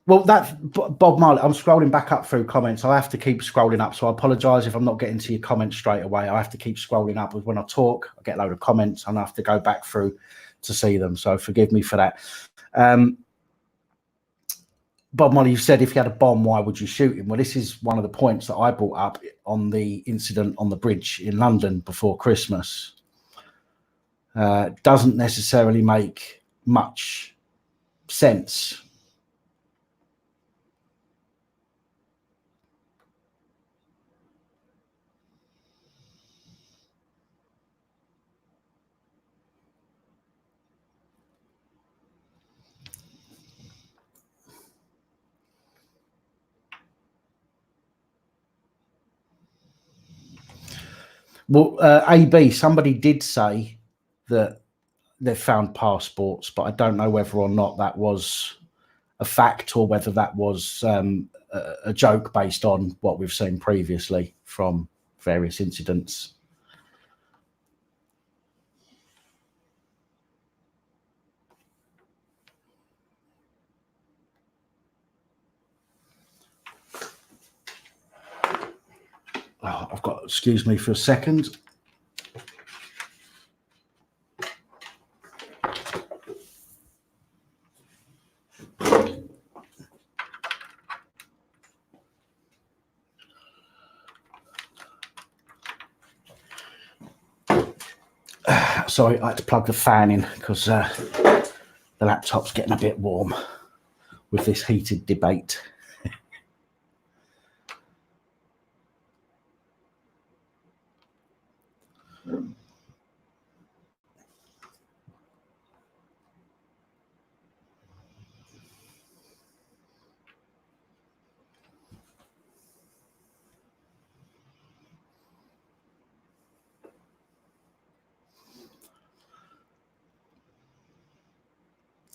Well, that's Bob Marley. I'm scrolling back up through comments. I have to keep scrolling up. So I apologise if I'm not getting to your comments straight away. I have to keep scrolling up. When I talk, I get a load of comments and I have to go back through to see them. So forgive me for that. Bob Marley, you said if you had a bomb, why would you shoot him? Well, this is one of the points that I brought up on the incident on the bridge in London before Christmas. Doesn't necessarily make much sense. Well, AB, somebody did say that they found passports, but I don't know whether or not that was a fact or whether that was a joke based on what we've seen previously from various incidents. I've got, excuse me for a second. Sorry, I had to plug the fan in because the laptop's getting a bit warm with this heated debate.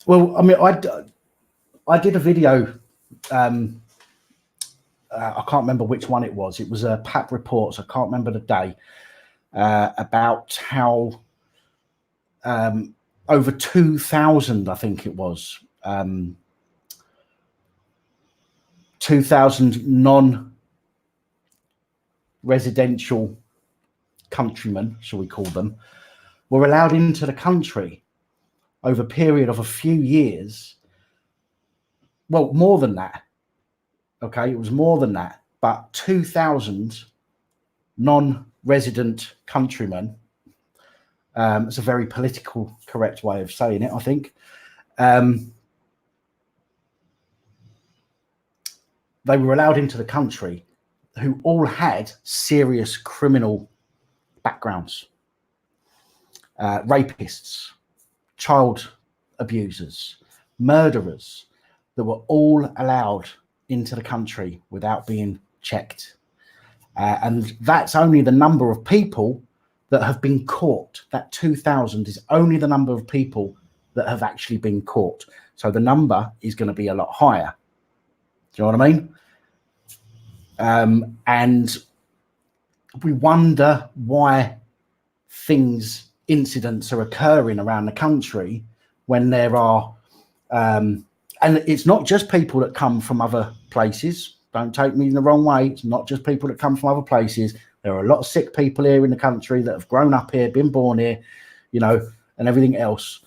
Well, I mean, I did a video. I can't remember which one it was. It was a PAP Reports. I can't remember the day. About how over 2,000, I think it was, 2,000 non-residential countrymen, shall we call them, were allowed into the country over a period of a few years. Well, more than that. Okay, it was more than that, but 2,000 non-resident countrymen. It's a very political correct way of saying it, I think. They were allowed into the country who all had serious criminal backgrounds, rapists, child abusers, murderers, that were all allowed into the country without being checked. And that's only the number of people that have been caught. That 2,000 is only the number of people that have actually been caught. So the number is going to be a lot higher. Do you know what I mean? And we wonder why incidents are occurring around the country when there are, and it's not just people that come from other places. Don't take me in the wrong way. It's not just people that come from other places. There are a lot of sick people here in the country that have grown up here, been born here, you know, and everything else.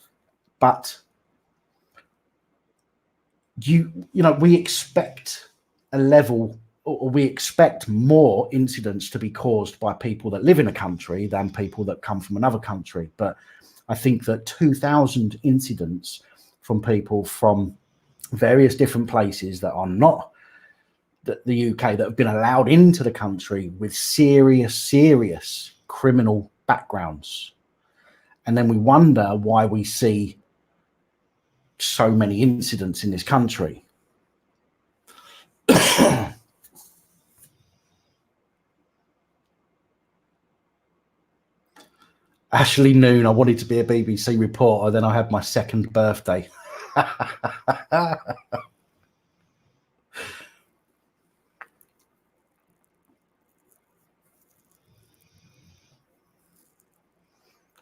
But you know, we expect a level, or we expect more incidents to be caused by people that live in a country than people that come from another country. But I think that 2,000 incidents from people from various different places that are not the UK, that have been allowed into the country with serious criminal backgrounds. And then we wonder why we see so many incidents in this country. Ashley Noon, I wanted to be a BBC reporter, then I had my second birthday.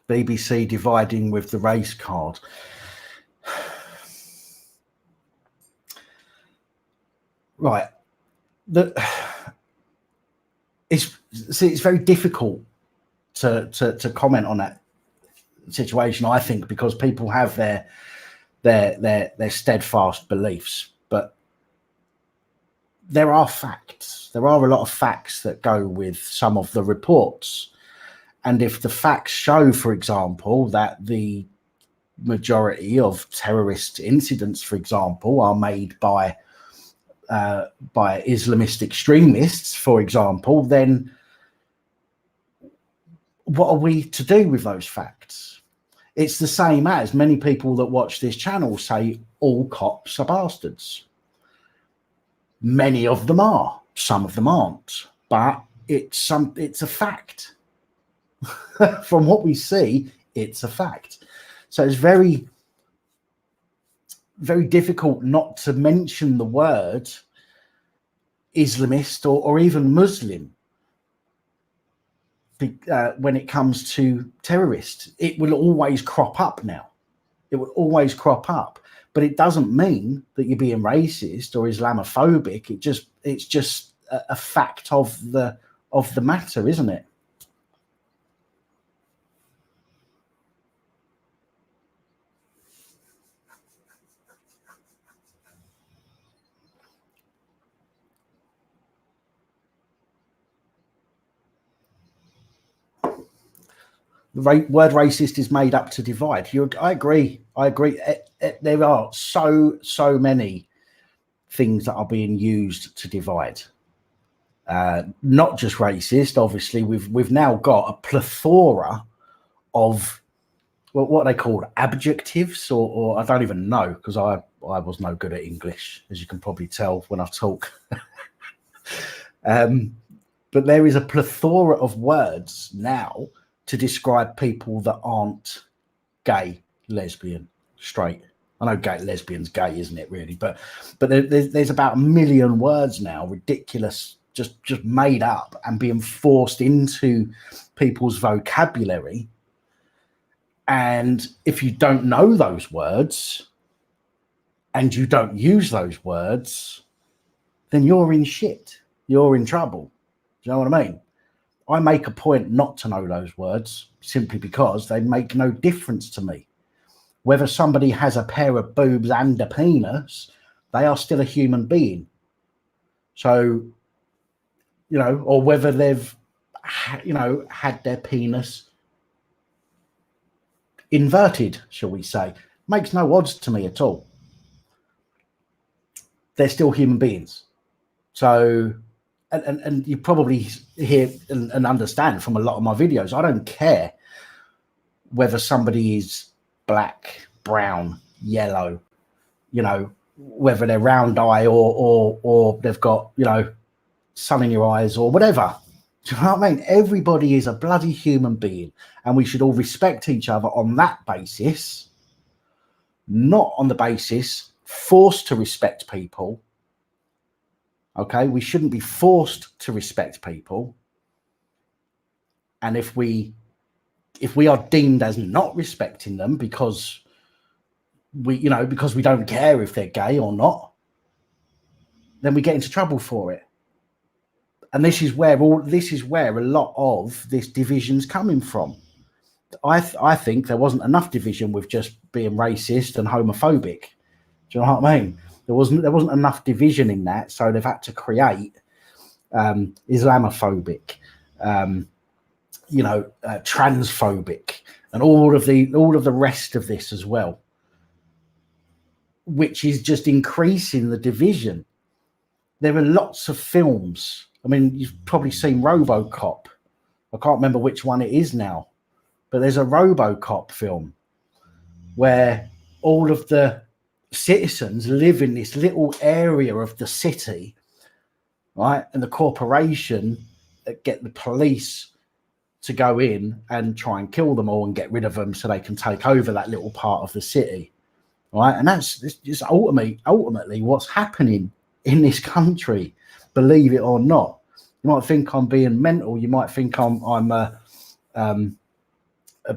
BBC dividing with the race card. Right. It's very difficult to comment on that situation, I think, because people have their steadfast beliefs. But there are facts. There are a lot of facts that go with some of the reports. And if the facts show, for example, that the majority of terrorist incidents, for example, are made by Islamist extremists, for example, then what are we to do with those facts? It's the same as many people that watch this channel say all cops are bastards. Many of them are, some of them aren't, but it's a fact. From what we see, it's a fact. So it's very, very difficult not to mention the word Islamist or even Muslim when it comes to terrorists. It will always crop up now. It will always crop up, but it doesn't mean that you're being racist or Islamophobic. It's just a fact of the of the matter, isn't it? The word racist is made up to divide. I agree. There are so many things that are being used to divide. Not just racist. Obviously, we've now got a plethora of what are they called, adjectives, or I don't even know, because I was no good at English, as you can probably tell when I talk. But there is a plethora of words now to describe people that aren't gay, lesbian, straight. I know gay, lesbian's gay, isn't it, really? But there's about 1 million words now, ridiculous, just made up and being forced into people's vocabulary. And if you don't know those words and you don't use those words, then you're in shit. You're in trouble. Do you know what I mean? I make a point not to know those words simply because they make no difference to me. Whether somebody has a pair of boobs and a penis, they are still a human being. So, you know, or whether they've, you know, had their penis inverted, shall we say, makes no odds to me at all. They're still human beings. So, and you probably hear and understand from a lot of my videos, I don't care whether somebody is black, brown, yellow, you know, whether they're round eye or they've got, you know, sun in your eyes or whatever. Do you know what I mean? Everybody is a bloody human being, and we should all respect each other on that basis, not on the basis forced to respect people. Okay, we shouldn't be forced to respect people. And if we are deemed as not respecting them because we don't care if they're gay or not, then we get into trouble for it. And this is where a lot of this division's coming from. I think there wasn't enough division with just being racist and homophobic. Do you know what I mean? There wasn't enough division in that, so they've had to create Islamophobic, transphobic, and all of the rest of this as well, which is just increasing the division. There are lots of films. I mean, you've probably seen RoboCop. I can't remember which one it is now, but there's a RoboCop film where all of the citizens live in this little area of the city, right? And the corporation get the police to go in and try and kill them all and get rid of them so they can take over that little part of the city, right? And that's just ultimately what's happening in this country, believe it or not. You might think I'm being mental. You might think I'm a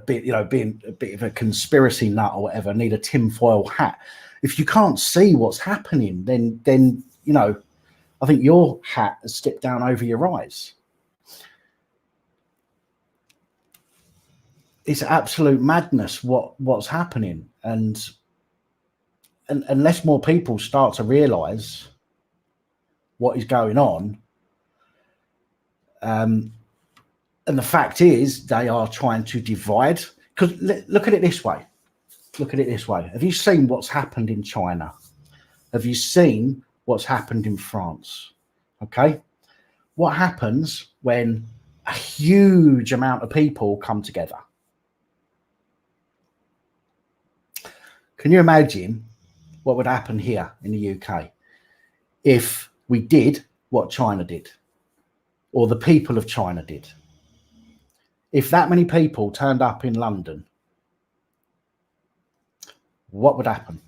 bit, being a bit of a conspiracy nut or whatever, need a tinfoil hat. If you can't see what's happening, then I think your hat has slipped down over your eyes. It's absolute madness what's happening, and unless more people start to realise what is going on, and the fact is they are trying to divide. Because look at it this way. Have you seen what's happened in China? Have you seen what's happened in France? Okay. What happens when a huge amount of people come together? Can you imagine what would happen here in the UK if we did what China did, or the people of China did? If that many people turned up in London, what would happen?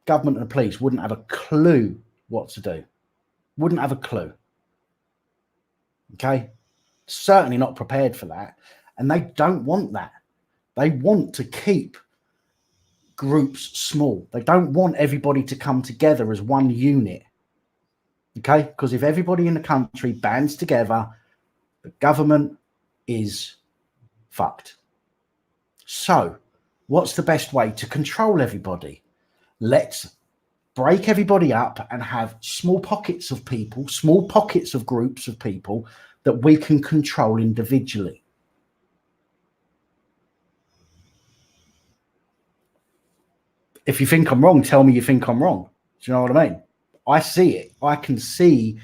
Government and the police wouldn't have a clue what to do. Wouldn't have a clue. Okay? Certainly not prepared for that. And they don't want that. They want to keep groups small. They don't want everybody to come together as one unit. Okay, because if everybody in the country bands together, the government is fucked. So, what's the best way to control everybody? Let's break everybody up and have small pockets of people, small pockets of groups of people that we can control individually. If you think I'm wrong, tell me you think I'm wrong. Do you know what I mean? I see it. I can see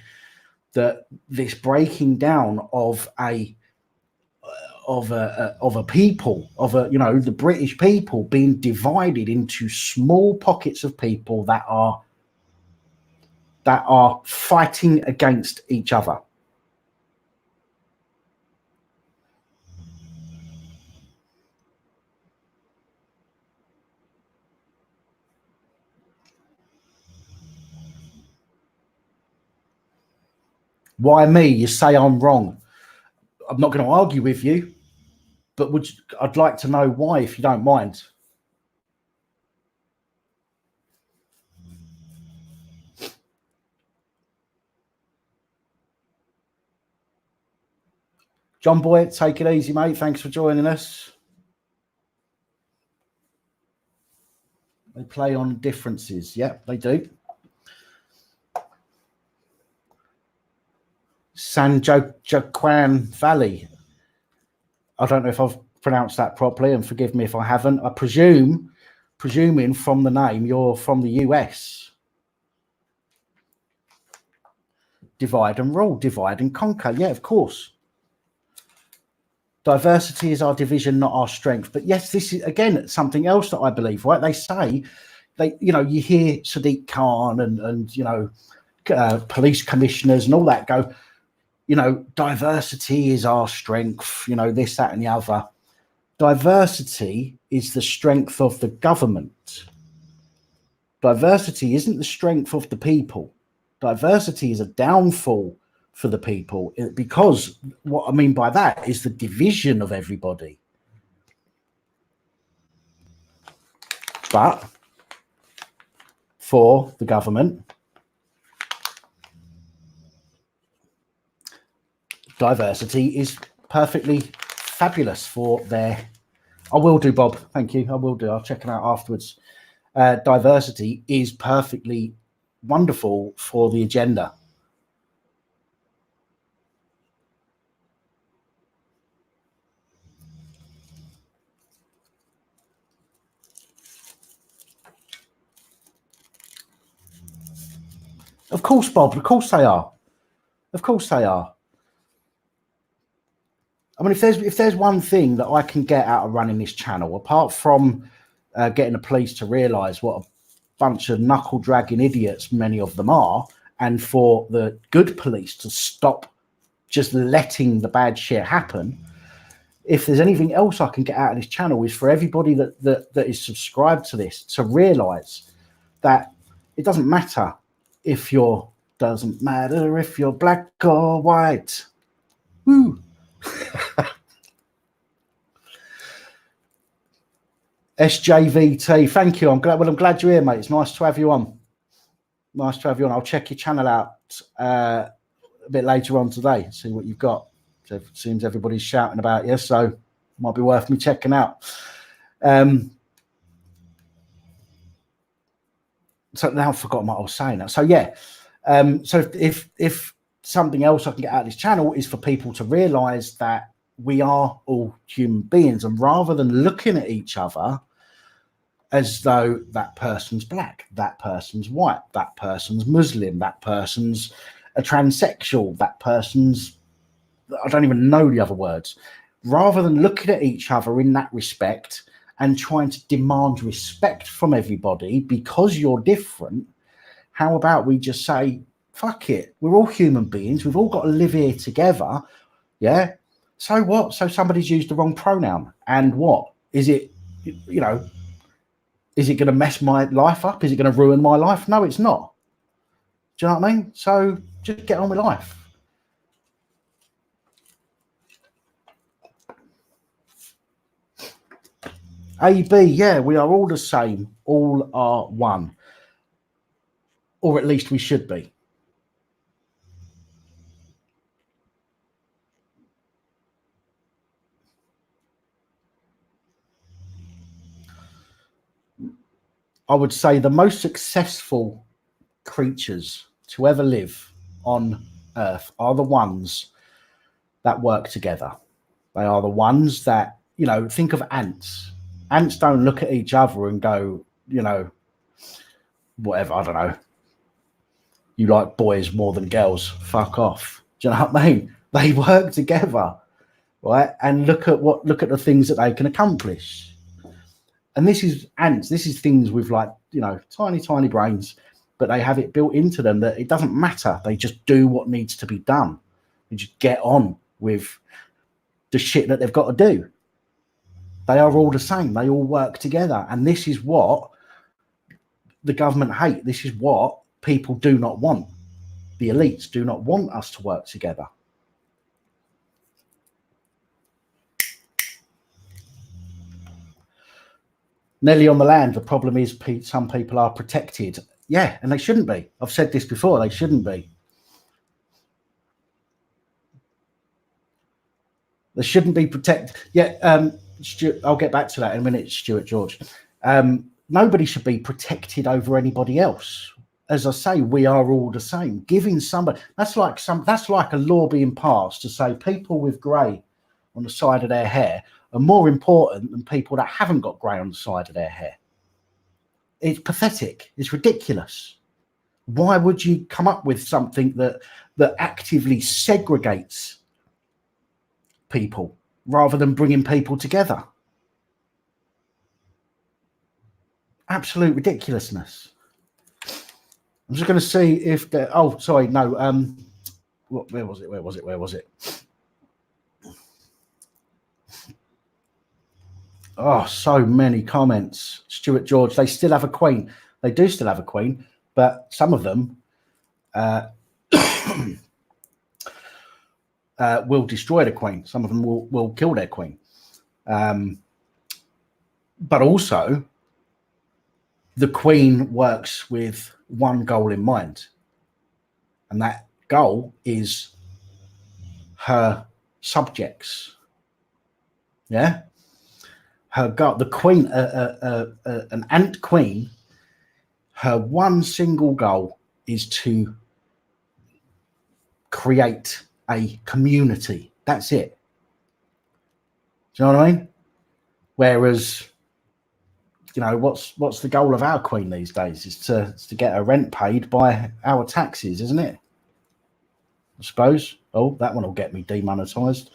that this breaking down of a people, the British people being divided into small pockets of people that are fighting against each other. Why me? You say I'm wrong. I'm not going to argue with you, but I'd like to know why, if you don't mind. John Boy, take it easy, mate. Thanks for joining us. They play on differences. Yep, they do. San Joaquin Valley. I don't know if I've pronounced that properly, and forgive me if I haven't. I presuming from the name, you're from the US. Divide and rule, divide and conquer. Yeah, of course. Diversity is our division, not our strength. But yes, this is again something else that I believe. Right? They say you hear Sadiq Khan and police commissioners and all that go, diversity is our strength. This, that, and the other. Diversity is the strength of the government. Diversity isn't the strength of the people. Diversity is a downfall for the people, because what I mean by that is the division of everybody. But for the government, diversity is perfectly fabulous for their... I will do, Bob. Thank you. I will do. I'll check it out afterwards. Diversity is perfectly wonderful for the agenda. Of course, Bob. Of course they are. Of course they are. I mean, if there's one thing that I can get out of running this channel, apart from getting the police to realise what a bunch of knuckle-dragging idiots many of them are, and for the good police to stop just letting the bad shit happen, if there's anything else I can get out of this channel, is for everybody that is subscribed to this to realise that it doesn't matter if you're black or white. Woo. SJVT, thank you. I'm glad you're here, mate. It's nice to have you on. Nice to have you on. I'll check your channel out a bit later on today, see what you've got. So it seems everybody's shouting about you, so it might be worth me checking out. So now I've forgotten what I was saying. So yeah, so if something else I can get out of this channel is for people to realise that we are all human beings, and rather than looking at each other as though that person's black, that person's white, that person's Muslim, that person's a transsexual, that person's, I don't even know the other words, rather than looking at each other in that respect and trying to demand respect from everybody because you're different, how about we just say, fuck it, we're all human beings, we've all got to live here together, yeah? So what? So somebody's used the wrong pronoun, and what? Is it, is it going to mess my life up? Is it going to ruin my life? No, it's not. Do you know what I mean? So just get on with life. AB, yeah, we are all the same. All are one. Or at least we should be. I would say the most successful creatures to ever live on Earth are the ones that work together. They are the ones that, you know, think of ants. Ants don't look at each other and go, you know, whatever, I don't know. You like boys more than girls, fuck off. Do you know what I mean? They work together, right? And look at the things that they can accomplish. And this is ants. This is things with, like, you know, tiny brains, but they have it built into them that it doesn't matter. They just do what needs to be done. They just get on with the shit that they've got to do. They are all the same. They all work together. And this is what the government hate. This is what people do not want. The elites do not want us to work together. Nelly on the land, the problem is some people are protected. Yeah, and they shouldn't be. I've said this before, they shouldn't be. They shouldn't be protected. Yeah, I'll get back to that in a minute, Stuart George. Nobody should be protected over anybody else. As I say, we are all the same. Giving somebody, that's like a law being passed to say people with grey on the side of their hair are more important than people that haven't got grey on the side of their hair. It's pathetic. It's ridiculous. Why would you come up with something that actively segregates people rather than bringing people together? Absolute ridiculousness. I'm just going to see if the. Oh, sorry, no. Where was it? Oh, so many comments. Stuart George, they still have a queen. They do still have a queen, but some of them will destroy the queen. Some of them will kill their queen. But also, the queen works with one goal in mind, and that goal is her subjects. Yeah, her goal. The queen, an ant queen, her one single goal is to create a community. That's it. Do you know what I mean? Whereas, you know, what's the goal of our queen these days? Is to get her rent paid by our taxes, isn't it? I suppose. Oh, that one will get me demonetized.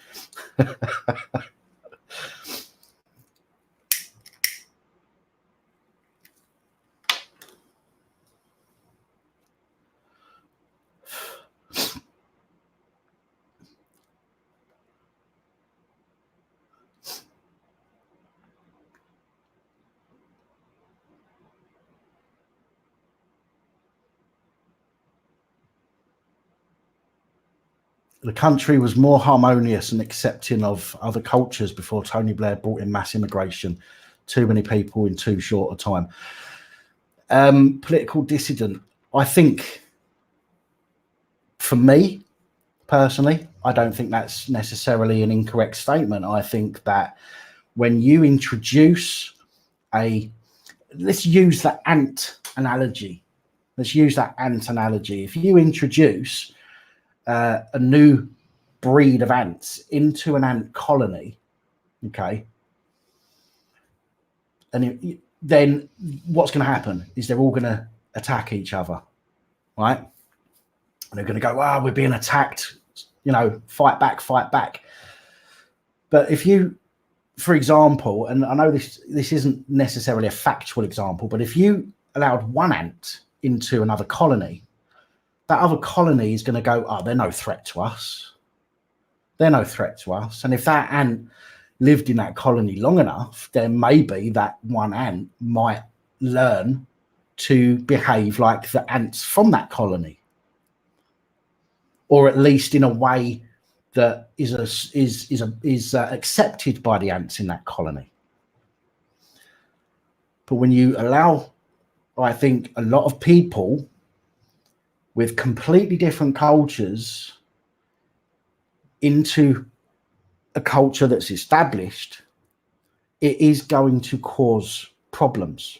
The country was more harmonious and accepting of other cultures before Tony Blair brought in mass immigration. Too many people in too short a time. Political dissident. I think, for me personally, I don't think that's necessarily an incorrect statement. I think that when you introduce let's use the ant analogy. If you introduce a new breed of ants into an ant colony, okay, and then what's going to happen is they're all going to attack each other, right? And they're going to go, "Ah, we're being attacked, you know, fight back." But if you, for example, and I know this isn't necessarily a factual example, but if you allowed one ant into another colony, that other colony is going to go, "Oh, they're no threat to us. And if that ant lived in that colony long enough, then maybe that one ant might learn to behave like the ants from that colony, or at least in a way that is accepted by the ants in that colony." But when you allow, I think, a lot of people with completely different cultures into a culture that's established, it is going to cause problems.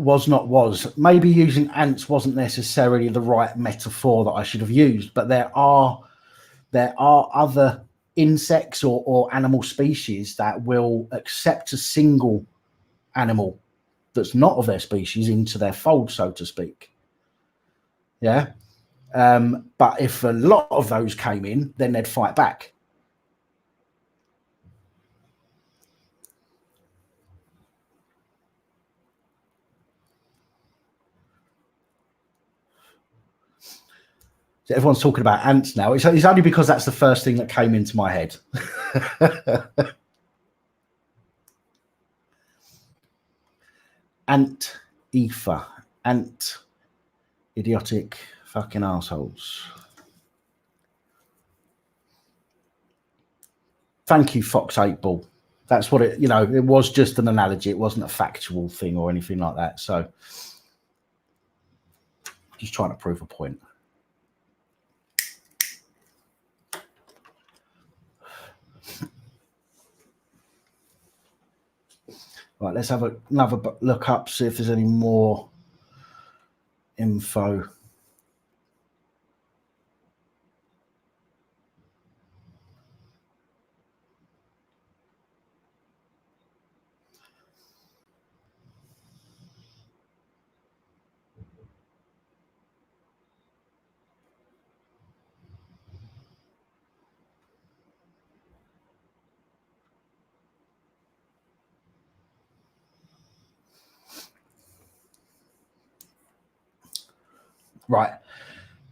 Was. Maybe using ants wasn't necessarily the right metaphor that I should have used, but there are other insects or animal species that will accept a single animal that's not of their species into their fold, so to speak. Yeah. But if a lot of those came in, then they'd fight back. So everyone's talking about ants now. It's only because that's the first thing that came into my head. Ant ether. Ant idiotic fucking assholes. Thank you, Fox 8 Ball. That's what it, it was just an analogy. It wasn't a factual thing or anything like that. So just trying to prove a point. Right, let's have another look up, see if there's any more info. Right.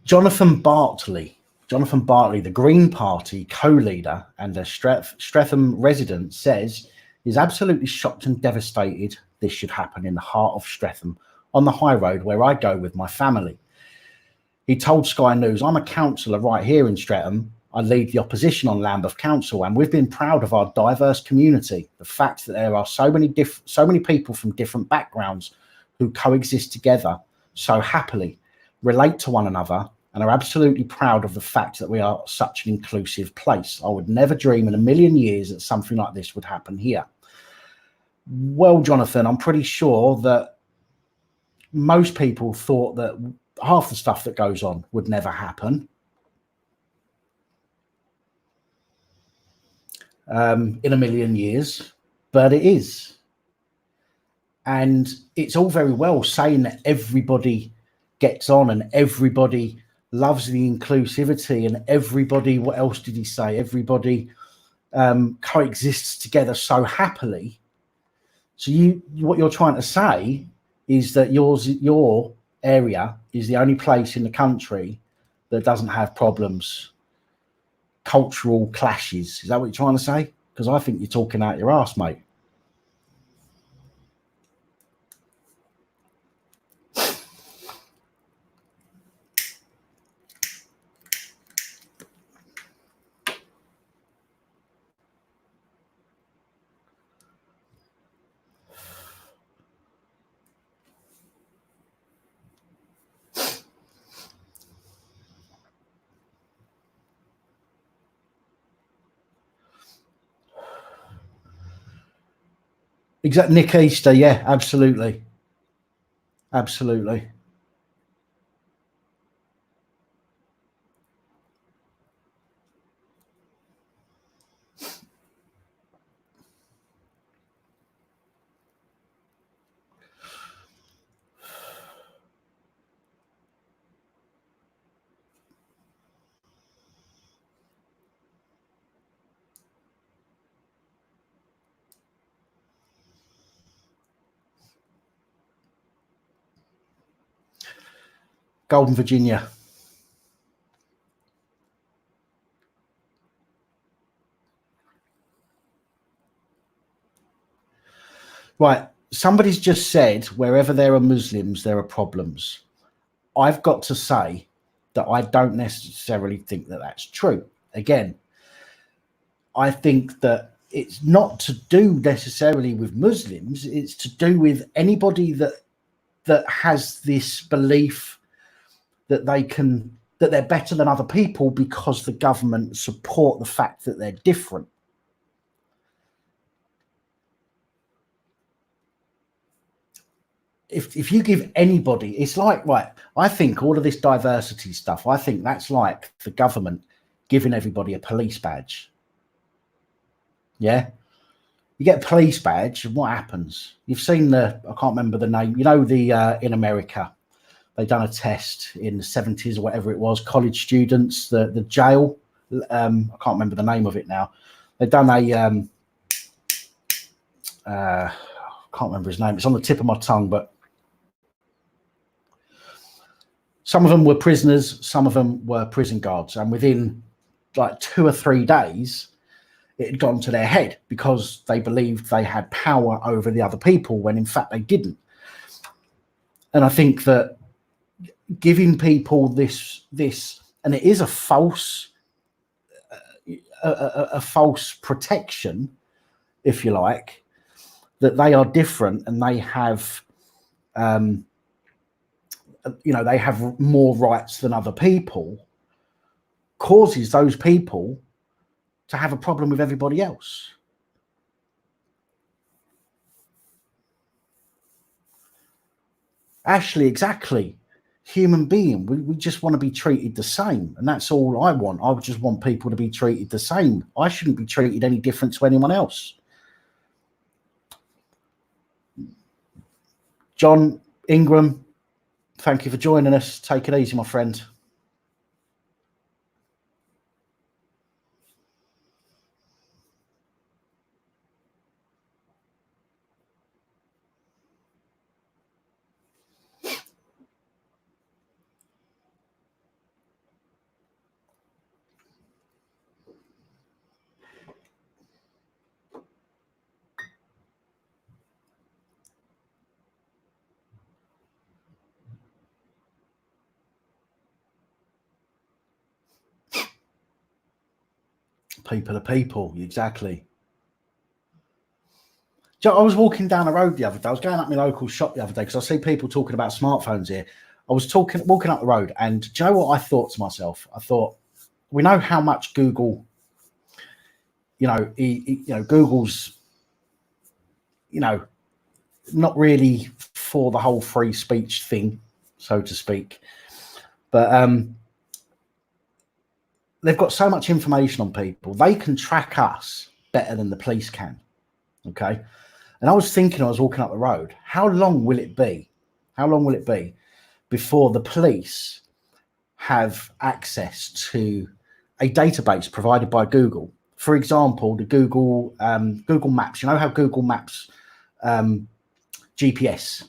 Jonathan Bartley, the Green Party co-leader and a Stretham resident, says he's absolutely shocked and devastated this should happen in the heart of Stretham, on the high road where I go with my family. He told Sky News, "I'm a councillor right here in Stretham. I lead the opposition on Lambeth Council, and we've been proud of our diverse community. The fact that there are so many people from different backgrounds who coexist together so happily, relate to one another, and are absolutely proud of the fact that we are such an inclusive place. I would never dream in a million years that something like this would happen here." Well, Jonathan, I'm pretty sure that most people thought that half the stuff that goes on would never happen. In a million years, but it is. And it's all very well saying that everybody gets on and everybody loves the inclusivity and everybody, what else did he say? Everybody coexists together so happily. So what you're trying to say is that your area is the only place in the country that doesn't have problems, cultural clashes. Is that what you're trying to say? Because I think you're talking out your ass, mate. Exactly, Nick Easter. Yeah, absolutely. Absolutely. Golden Virginia. Right. Somebody's just said wherever there are Muslims, there are problems. I've got to say that I don't necessarily think that that's true. Again, I think that it's not to do necessarily with Muslims. It's to do with anybody that has this belief that they're better than other people because the government support the fact that they're different. if you give anybody, it's like, right, I think all of this diversity stuff, I think that's like the government giving everybody a police badge. Yeah. You get a police badge, and what happens? You've seen I can't remember the name, in America, they done a test in the 70s or whatever it was, college students, the jail, I can't remember the name of it now. They've done a, I can't remember his name. It's on the tip of my tongue, but some of them were prisoners, some of them were prison guards. And within like 2 or 3 days, it had gone to their head because they believed they had power over the other people when in fact they didn't. And I think that giving people this, and it is a false protection, if you like, that they are different and they have, they have more rights than other people, causes those people to have a problem with everybody else. Ashley, exactly. Human being, we just want to be treated the same, and that's all I want. I just want people to be treated the same. I shouldn't be treated any different to anyone else. John Ingram, thank you for joining us. Take it easy, my friend. People are people, exactly. I was walking down the road the other day. I was going up my local shop the other day because I see people talking about smartphones here. I was walking up the road, and do you know what I thought to myself? I thought, we know how much Google, Google's, not really for the whole free speech thing, so to speak. But they've got so much information on people. They can track us better than the police can. Okay. And I was thinking, I was walking up the road, how long will it be? How long will it be before the police have access to a database provided by Google? For example, the Google Maps. You know how Google Maps GPS?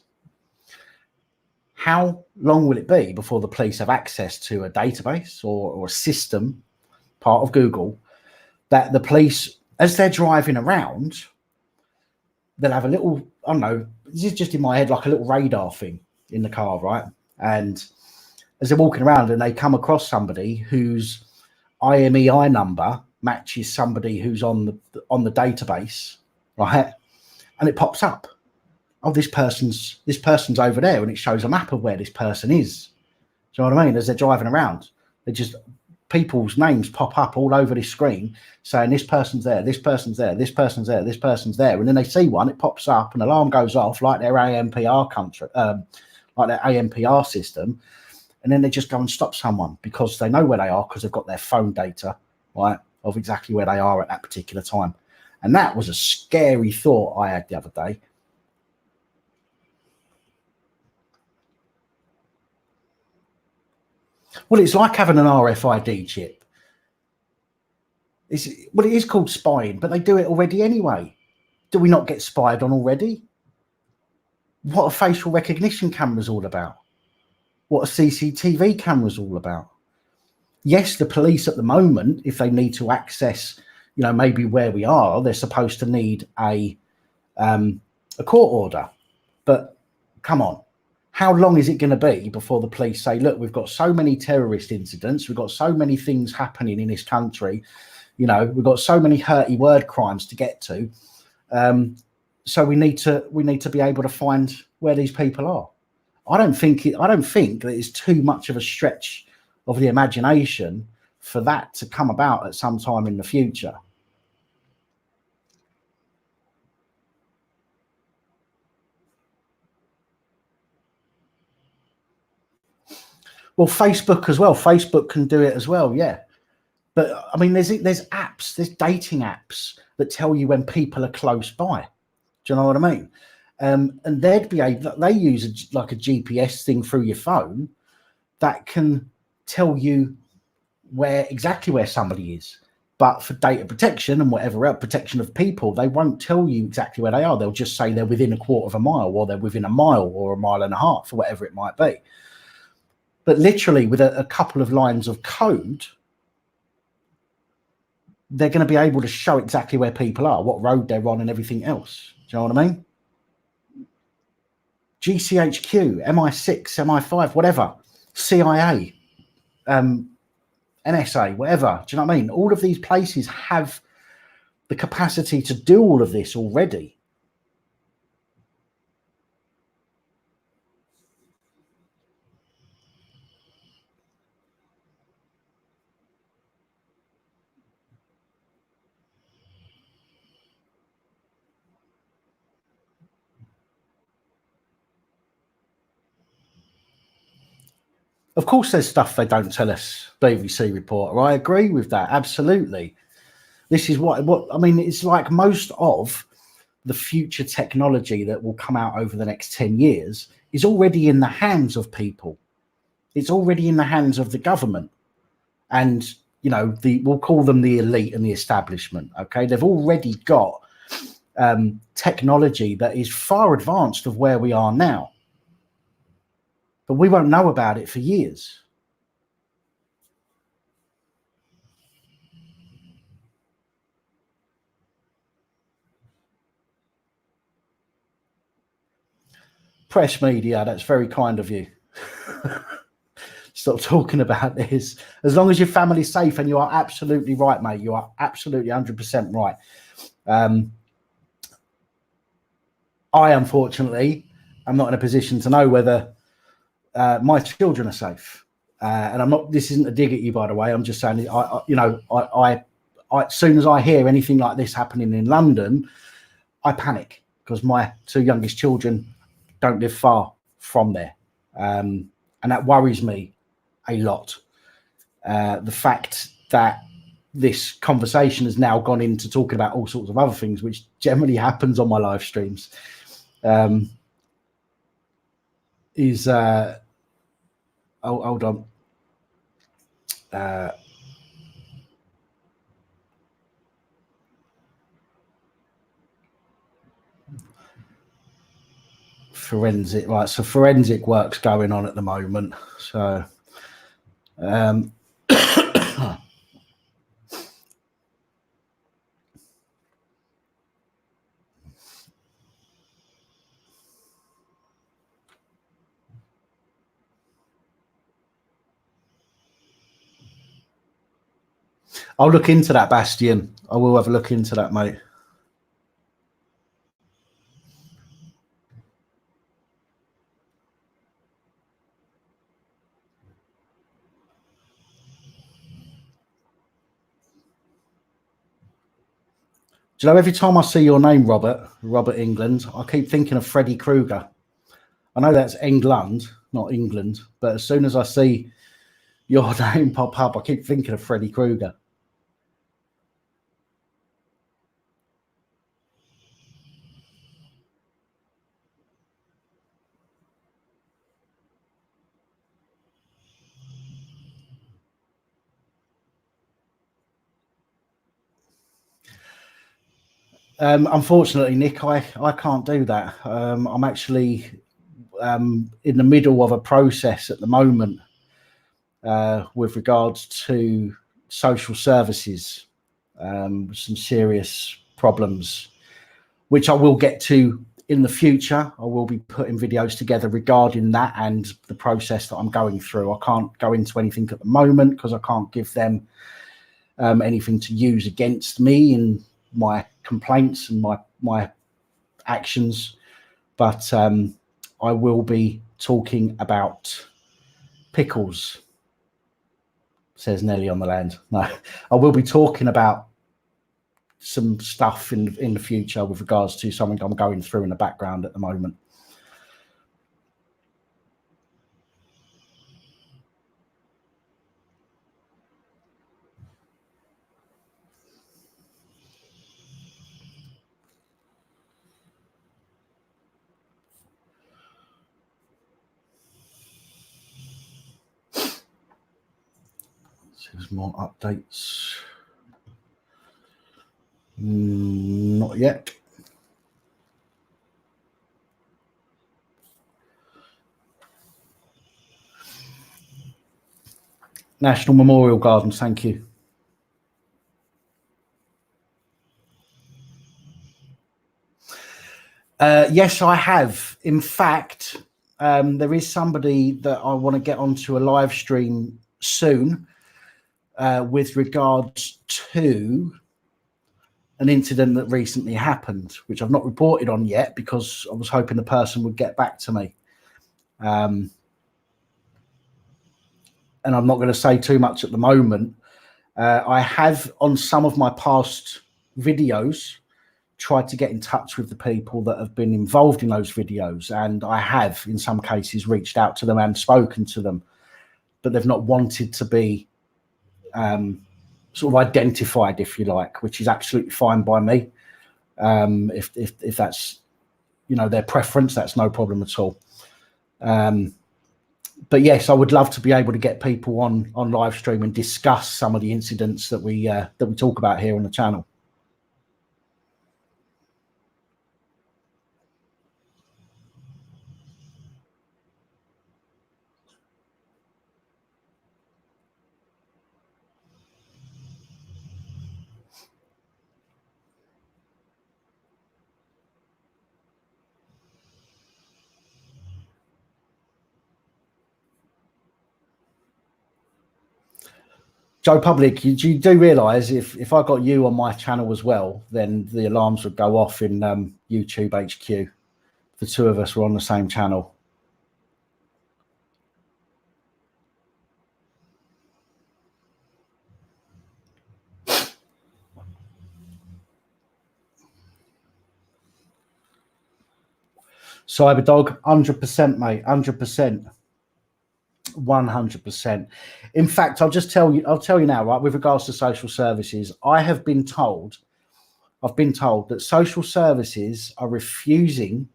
How long will it be before the police have access to a database or a system, part of Google, that the police, as they're driving around, they'll have a little, I don't know, this is just in my head, like a little radar thing in the car, right? And as they're walking around and they come across somebody whose IMEI number matches somebody who's on the database, right? And it pops up. Oh, this person's over there, and it shows a map of where this person is. Do you know what I mean? As they're driving around, people's names pop up all over this screen saying this person's there, this person's there, this person's there, this person's there. And then they see one, it pops up, an alarm goes off like their AMPR system. And then they just go and stop someone because they know where they are because they've got their phone data, right, of exactly where they are at that particular time. And that was a scary thought I had the other day. Well, it's like having an RFID chip. It is called spying, but they do it already anyway. Do we not get spied on already? What are facial recognition cameras all about? What are CCTV cameras all about? Yes, the police at the moment, if they need to access, maybe where we are, they're supposed to need a court order. But come on. How long is it going to be before the police say, look, we've got so many terrorist incidents, we've got so many things happening in this country, we've got so many hurty word crimes to get to, so we need to be able to find where these people are. I don't think that it's too much of a stretch of the imagination for that to come about at some time in the future. Well, Facebook as well. Facebook can do it as well, yeah. But I mean, there's apps, there's dating apps that tell you when people are close by. Do you know what I mean? And they use like a GPS thing through your phone that can tell you exactly where somebody is. But for data protection and whatever else, protection of people, they won't tell you exactly where they are. They'll just say they're within a quarter of a mile, or they're within a mile or a mile and a half, or whatever it might be. But literally, with a couple of lines of code, they're going to be able to show exactly where people are, what road they're on, and everything else. Do you know what I mean? GCHQ, MI6, MI5, whatever, CIA, NSA, whatever. Do you know what I mean? All of these places have the capacity to do all of this already. Of course, there's stuff they don't tell us, BBC reporter. I agree with that. Absolutely. This is what I mean. It's like most of the future technology that will come out over the next 10 years is already in the hands of people. It's already in the hands of the government. And, you know, we'll call them the elite and the establishment. Okay. They've already got technology that is far advanced of where we are now. But we won't know about it for years. Press media, that's very kind of you. Stop talking about this. As long as your family's safe, and you are absolutely right, mate. You are absolutely 100% right. I, unfortunately, am not in a position to know whether my children are safe. And I'm not. This isn't a dig at you, by the way. I'm just saying. I as soon as I hear anything like this happening in London, I panic, because my two youngest children don't live far from there, and that worries me a lot. The fact that this conversation has now gone into talking about all sorts of other things, which generally happens on my live streams, is hold on. Forensic, right? So forensic work's going on at the moment. So, I'll look into that, Bastian. I will have a look into that, mate. Do you know, every time I see your name, Robert England, I keep thinking of Freddy Krueger. I know that's England, not England, but as soon as I see your name pop up, I keep thinking of Freddy Krueger. Unfortunately, Nick, I can't do that. I'm actually in the middle of a process at the moment with regards to social services, some serious problems, which I will get to in the future. I will be putting videos together regarding that and the process that I'm going through. I can't go into anything at the moment because I can't give them anything to use against me in my complaints and my actions. But I will be talking about pickles, says Nelly on the land. No, I will be talking about some stuff in the future with regards to something I'm going through in the background at the moment. There's more updates. Not yet. National Memorial Gardens, thank you. Yes, I have. In fact, there is somebody that I want to get onto a live stream soon with regards to an incident that recently happened, which I've not reported on yet because I was hoping the person would get back to me. And I'm not going to say too much at the moment. I have, on some of my past videos, tried to get in touch with the people that have been involved in those videos, and I have, in some cases, reached out to them and spoken to them, but they've not wanted to be sort of identified, if you like, which is absolutely fine by me. If that's, you know, their preference, that's no problem at all. But yes, I would love to be able to get people on live stream and discuss some of the incidents that we talk about here on the channel. Joe Public, you do realise if I got you on my channel as well, then the alarms would go off in YouTube HQ. The two of us were on the same channel. Cyberdog, 100%, mate, 100%. 100%. In fact, I'll tell you now, right, with regards to social services, I've been told that social services are refusing,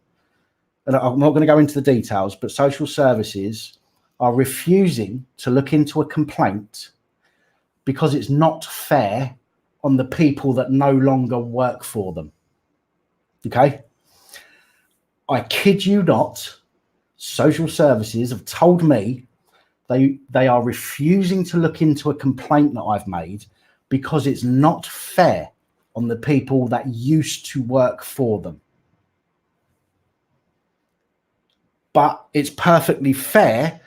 and I'm not going to go into the details, but social services are refusing to look into a complaint because it's not fair on the people that no longer work for them. Okay? I kid you not, social services have told me they are refusing to look into a complaint that I've made because it's not fair on the people that used to work for them. But it's perfectly fair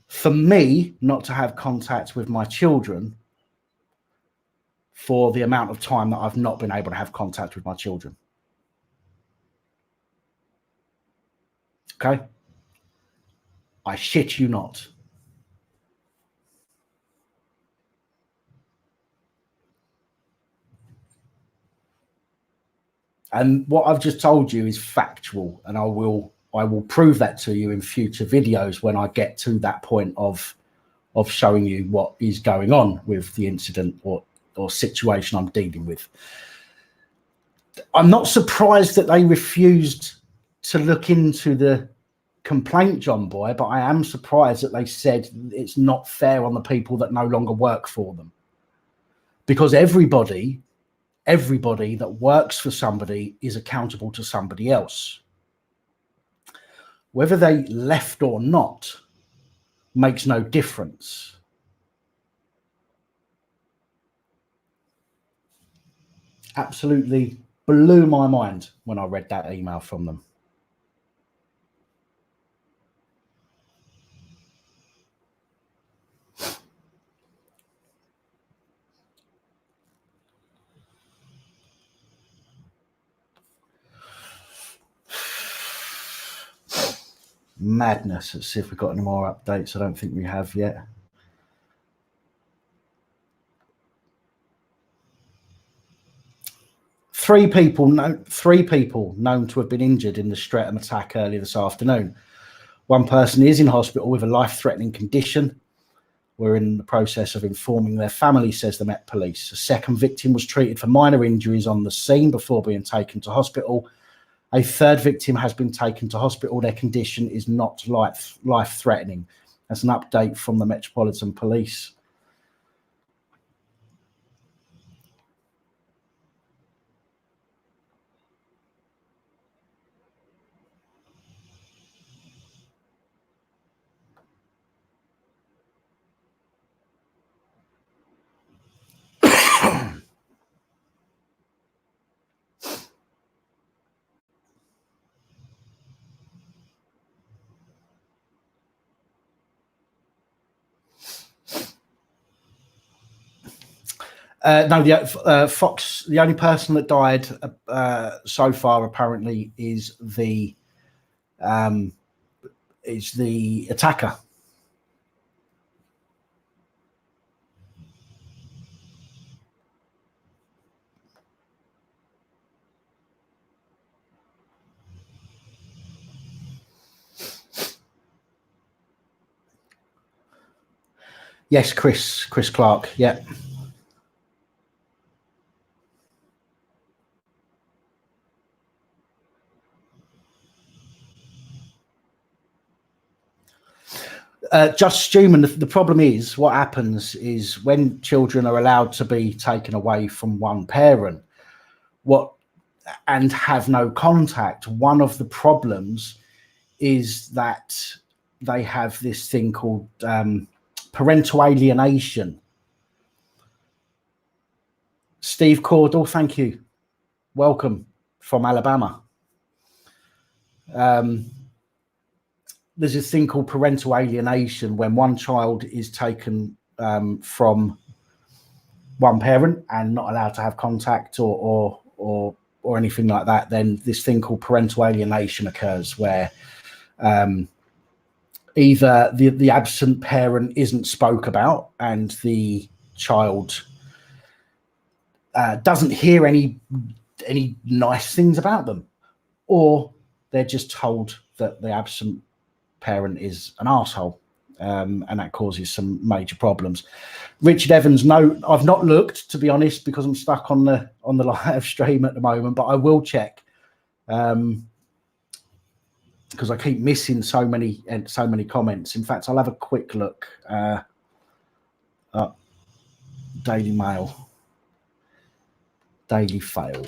for me not to have contact with my children for the amount of time that I've not been able to have contact with my children. Okay? I shit you not. And what I've just told you is factual, and I will prove that to you in future videos when I get to that point of showing you what is going on with the incident or situation I'm dealing with. I'm not surprised that they refused to look into the complaint, John Boy, but I am surprised that they said it's not fair on the people that no longer work for them, because everybody that works for somebody is accountable to somebody else. Whether they left or not makes no difference. Absolutely blew my mind when I read that email from them. Madness. Let's see if we've got any more updates. I don't think we have yet. Three people known to have been injured in the Stretham attack earlier this afternoon. One person is in hospital with a life-threatening condition. We're in the process of informing their family, says the Met Police. A second victim was treated for minor injuries on the scene before being taken to hospital. A third victim has been taken to hospital. Their condition is not life-threatening. That's an update from the Metropolitan Police. No, the Fox. The only person that died so far apparently is the attacker. Yes, Chris Clark. Yeah. Just human. The problem is, what happens is when children are allowed to be taken away from one parent, and have no contact. One of the problems is that they have this thing called parental alienation. Steve Cordell, thank you. Welcome from Alabama. There's this thing called parental alienation when one child is taken from one parent and not allowed to have contact or anything like that. Then this thing called parental alienation occurs, where either the absent parent isn't spoke about and the child doesn't hear any nice things about them, or they're just told that the absent parent is an arsehole, and that causes some major problems. Richard Evans, no, I've not looked, to be honest, because I'm stuck on the live stream at the moment, but I will check, because I keep missing so many comments. In fact, I'll have a quick look. Daily Mail, Daily Fail.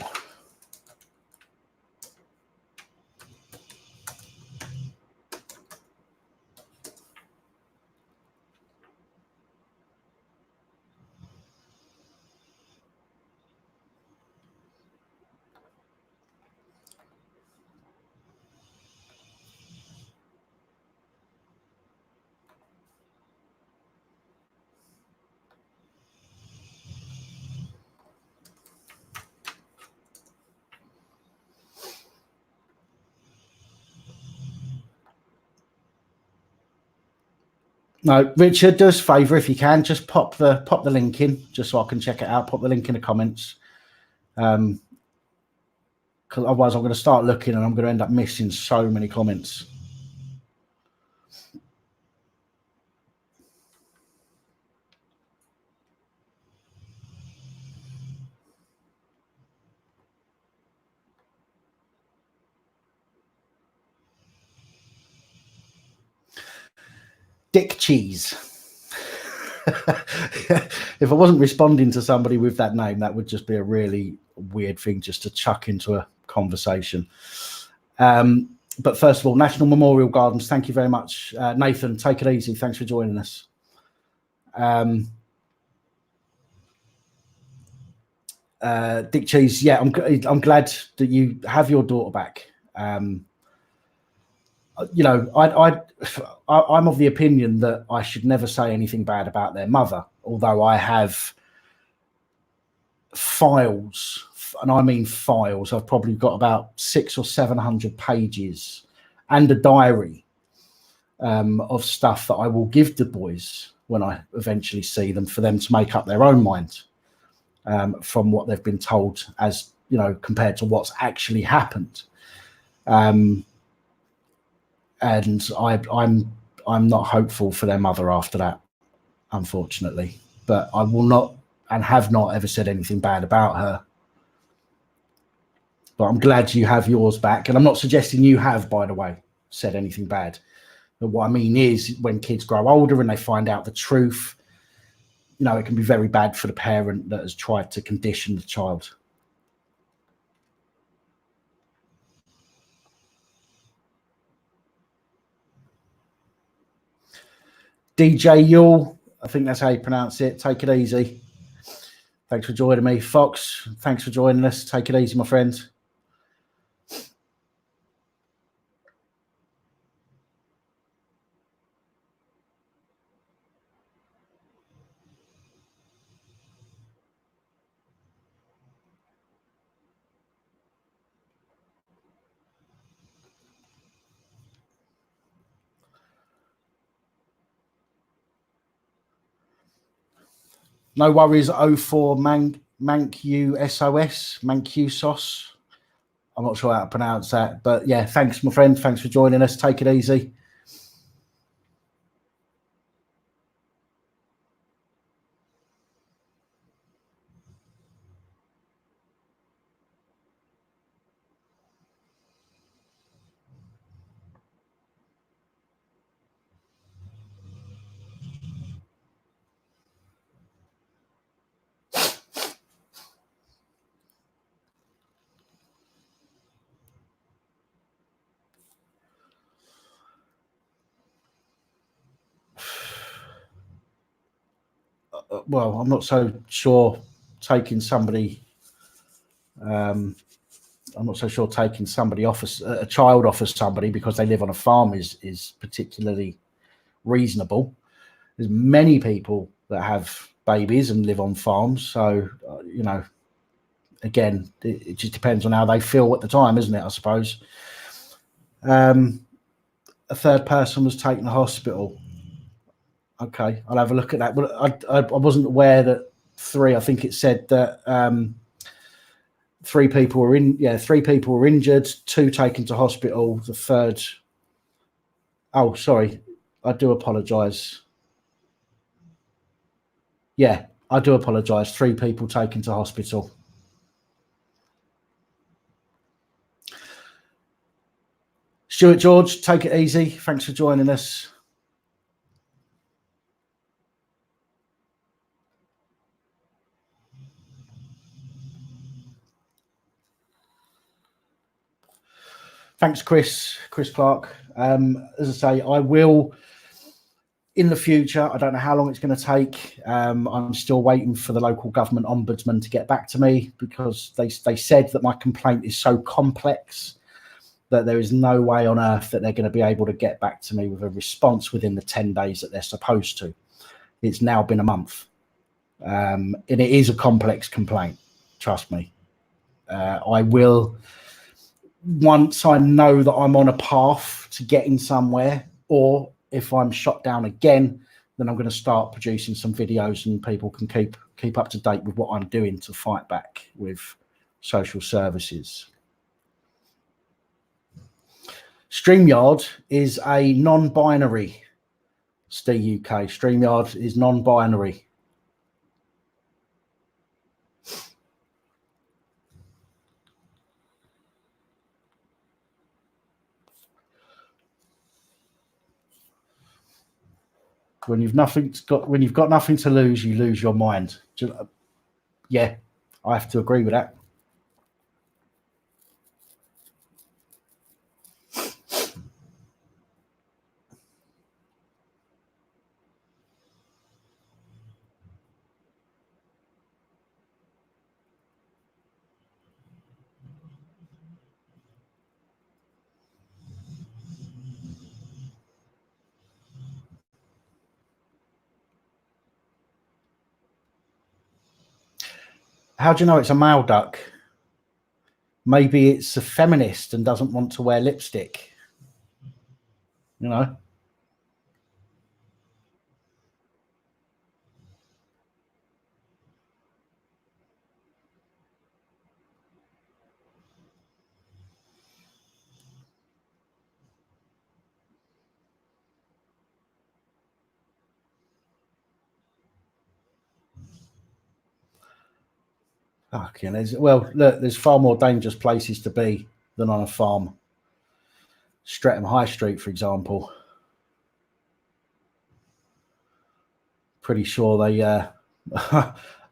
No, Richard, do us a favour if you can, just pop the link in, just so I can check it out. Pop the link in the comments, because otherwise I'm going to start looking and I'm going to end up missing so many comments. Dick Cheese. If I wasn't responding to somebody with that name, that would just be a really weird thing just to chuck into a conversation. But first of all, National Memorial Gardens, thank you very much. Nathan, take it easy. Thanks for joining us. Dick Cheese, yeah, I'm glad that you have your daughter back. You know, I'm of the opinion that I should never say anything bad about their mother, although I have files, and I mean files. I've probably got about 600 or 700 pages and a diary of stuff that I will give the boys when I eventually see them, for them to make up their own mind from what they've been told, as you know, compared to what's actually happened. And I'm not hopeful for their mother after that, unfortunately. But I will not, and have not ever said anything bad about her. But I'm glad you have yours back, and I'm not suggesting you have, by the way, said anything bad. But what I mean is, when kids grow older and they find out the truth, you know, it can be very bad for the parent that has tried to condition the child. DJ Yule, I think that's how you pronounce it. Take it easy. Thanks for joining me. Fox, thanks for joining us. Take it easy, my friend. No worries. 04 Mancusos. I'm not sure how to pronounce that, but yeah, thanks, my friend. Thanks for joining us. Take it easy. Well, I'm not so sure taking somebody. I'm not so sure taking somebody off a child off of somebody because they live on a farm is particularly reasonable. There's many people that have babies and live on farms, so you know, again, it just depends on how they feel at the time, isn't it? I suppose. A third person was taken to hospital. Okay, I'll have a look at that. But I wasn't aware that three. I think it said that three people were in. Yeah, three people were injured. Two taken to hospital. The third. Oh, sorry. I do apologise. Yeah, I do apologise. Three people taken to hospital. Stuart George, take it easy. Thanks for joining us. Thanks, Chris Clark. As I say, I will in the future. I don't know how long it's going to take. I'm still waiting for the local government ombudsman to get back to me because they said that my complaint is so complex that there is no way on earth that they're going to be able to get back to me with a response within the 10 days that they're supposed to. It's now been a month. And it is a complex complaint, trust me. I will, once I know that I'm on a path to getting somewhere, or if I'm shot down again, then I'm going to start producing some videos and people can keep up to date with what I'm doing to fight back with social services. StreamYard is a non-binary, Steve UK. StreamYard is non-binary. When you've got nothing to lose, you lose your mind. Yeah, I have to agree with that. How do you know it's a male duck? Maybe it's a feminist and doesn't want to wear lipstick. You know. Fucking, look, there's far more dangerous places to be than on a farm. Streatham High Street, for example. Pretty sure they.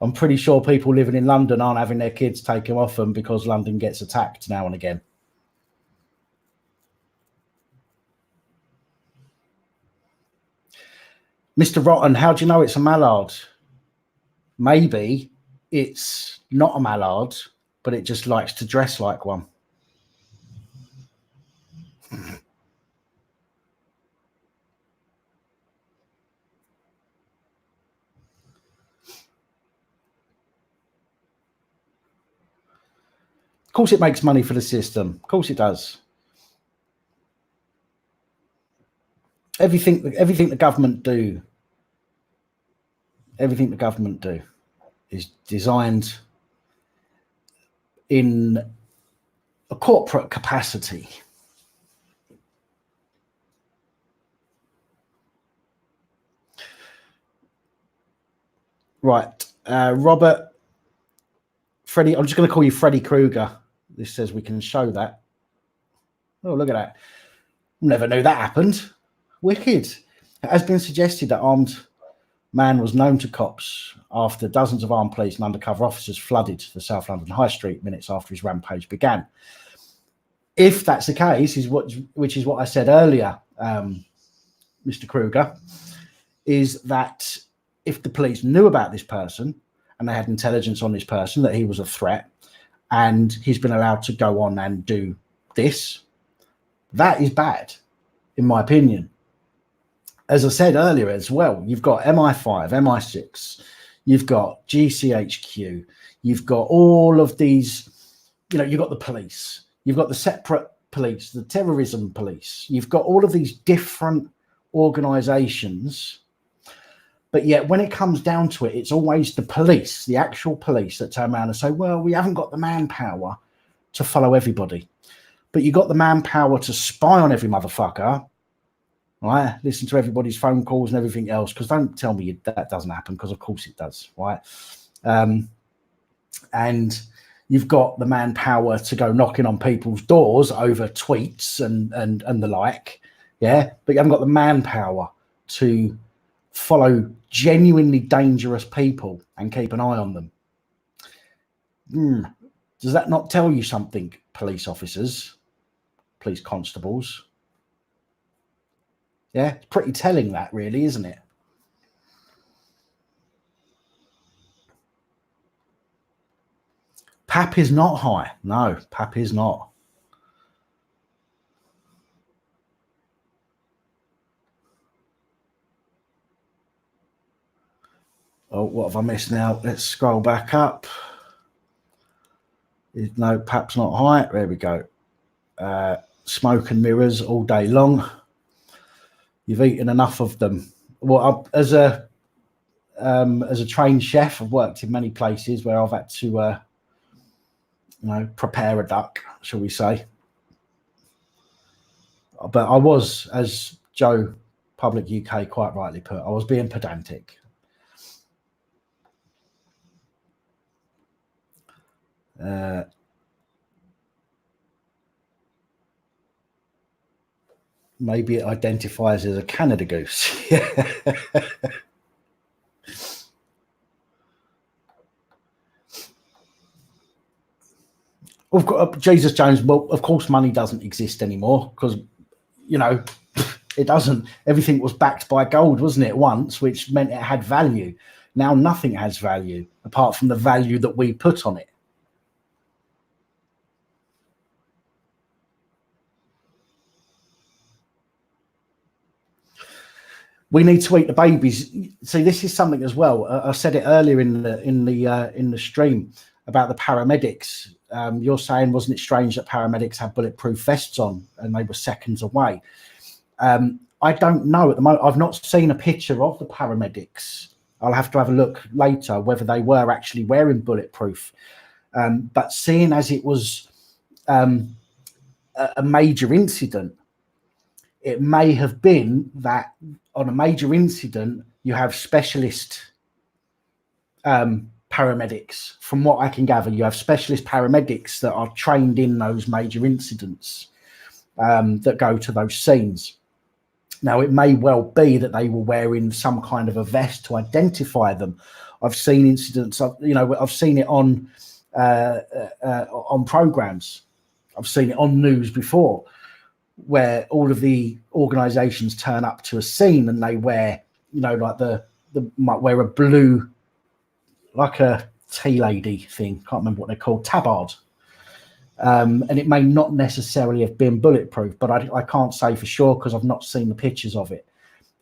I'm pretty sure people living in London aren't having their kids taken off them because London gets attacked now and again. Mr. Rotten, how do you know it's a mallard? Maybe it's not a mallard, but it just likes to dress like one. Of course it makes money for the system. Of course it does. Everything the government do, everything the government do is designed in a corporate capacity. Right, Robert, Freddie, I'm just going to call you Freddy Krueger. This says we can show that. Oh, look at that. Never knew that happened. Wicked. It has been suggested that armed man was known to cops after dozens of armed police and undercover officers flooded the South London High Street minutes after his rampage began. If that's the case, which is what I said earlier, Mr. Kruger, is that if the police knew about this person and they had intelligence on this person that he was a threat and he's been allowed to go on and do this, that is bad, in my opinion. As I said earlier as well, you've got MI5, MI6, you've got GCHQ, you've got all of these, you've got the police, you've got the separate police, the terrorism police, you've got all of these different organizations. But yet when it comes down to it, it's always the police, the actual police, that turn around and say, well, we haven't got the manpower to follow everybody. But you got the manpower to spy on every motherfucker, right? Listen to everybody's phone calls and everything else, because don't tell me that doesn't happen, because of course it does, right? And you've got the manpower to go knocking on people's doors over tweets and the like, yeah? But you haven't got the manpower to follow genuinely dangerous people and keep an eye on them. Does that not tell you something, police officers, police constables? Yeah, it's pretty telling, that, really, isn't it? PAP is not high. No, PAP is not. Oh, what have I missed now? Let's scroll back up. No, PAP's not high. There we go. Smoke and mirrors all day long. You've eaten enough of them. Well, as a trained chef, I've worked in many places where I've had to, prepare a duck, shall we say. But I was, as Joe Public UK quite rightly put, I was being pedantic. Maybe it identifies as a Canada goose. Jesus Jones, well, of course money doesn't exist anymore, because, it doesn't. Everything was backed by gold, wasn't it, once, which meant it had value. Now nothing has value apart from the value that we put on it. We need to eat the babies. See, this is something as well. I said it earlier in the stream about the paramedics. You're saying, wasn't it strange that paramedics had bulletproof vests on and they were seconds away? I don't know at the moment. I've not seen a picture of the paramedics. I'll have to have a look later whether they were actually wearing bulletproof. But seeing as it was a major incident, it may have been that on a major incident, you have specialist paramedics. From what I can gather, you have specialist paramedics that are trained in those major incidents that go to those scenes. Now, it may well be that they were wearing some kind of a vest to identify them. I've seen incidents, I've seen it on programs. I've seen it on news before, where all of the organizations turn up to a scene and they wear, like might wear a blue, like a tea lady thing. Can't remember what they're called, tabard. And it may not necessarily have been bulletproof, but I can't say for sure because I've not seen the pictures of it.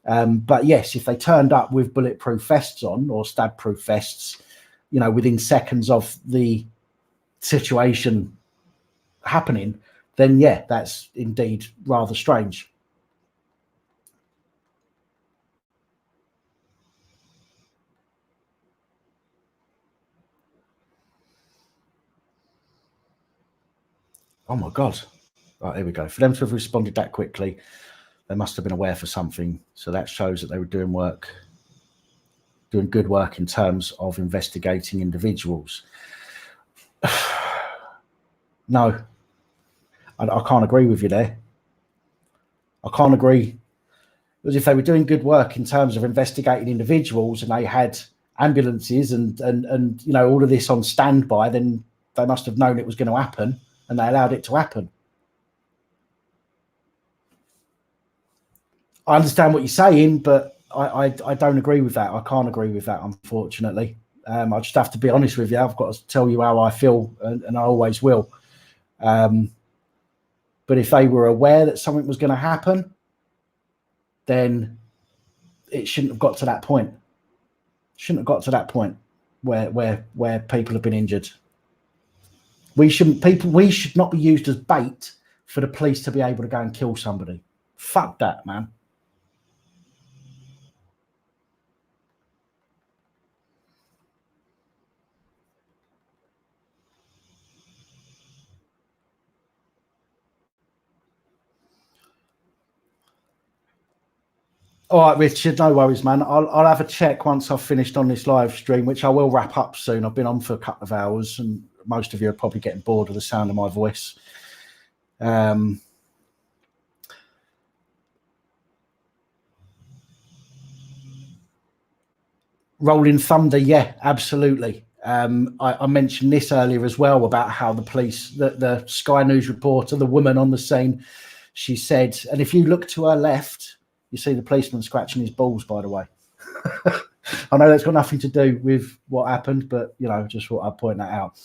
But yes, if they turned up with bulletproof vests on or stab-proof vests, within seconds of the situation happening, then yeah, that's indeed rather strange. Oh my God. Right, here we go. For them to have responded that quickly, they must have been aware for something. So that shows that they were doing good work in terms of investigating individuals. No, I can't agree with you there. I can't agree. Because if they were doing good work in terms of investigating individuals and they had ambulances and all of this on standby, then they must have known it was going to happen and they allowed it to happen. I understand what you're saying, but I don't agree with that. I can't agree with that, unfortunately. I just have to be honest with you. I've got to tell you how I feel, and I always will. But if they were aware that something was going to happen, then it shouldn't have got to that point. Shouldn't have got to that point where people have been injured. We should not be used as bait for the police to be able to go and kill somebody. Fuck that, man. All right, Richard, no worries, man. I'll have a check once I've finished on this live stream, which I will wrap up soon. I've been on for a couple of hours, and most of you are probably getting bored of the sound of my voice. Rolling Thunder, yeah, absolutely. I mentioned this earlier as well about how the police, the Sky News reporter, the woman on the scene, she said, and if you look to her left, you see the policeman scratching his balls, by the way. I know that's got nothing to do with what happened, but, just thought I'd point that out.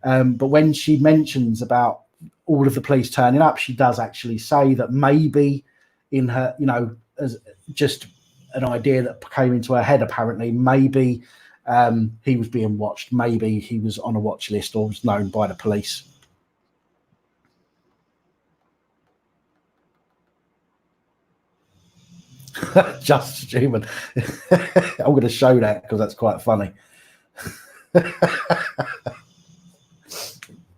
But when she mentions about all of the police turning up, she does actually say that maybe in her, as just an idea that came into her head, apparently, maybe he was being watched. Maybe he was on a watch list or was known by the police. Just human. I'm going to show that because that's quite funny.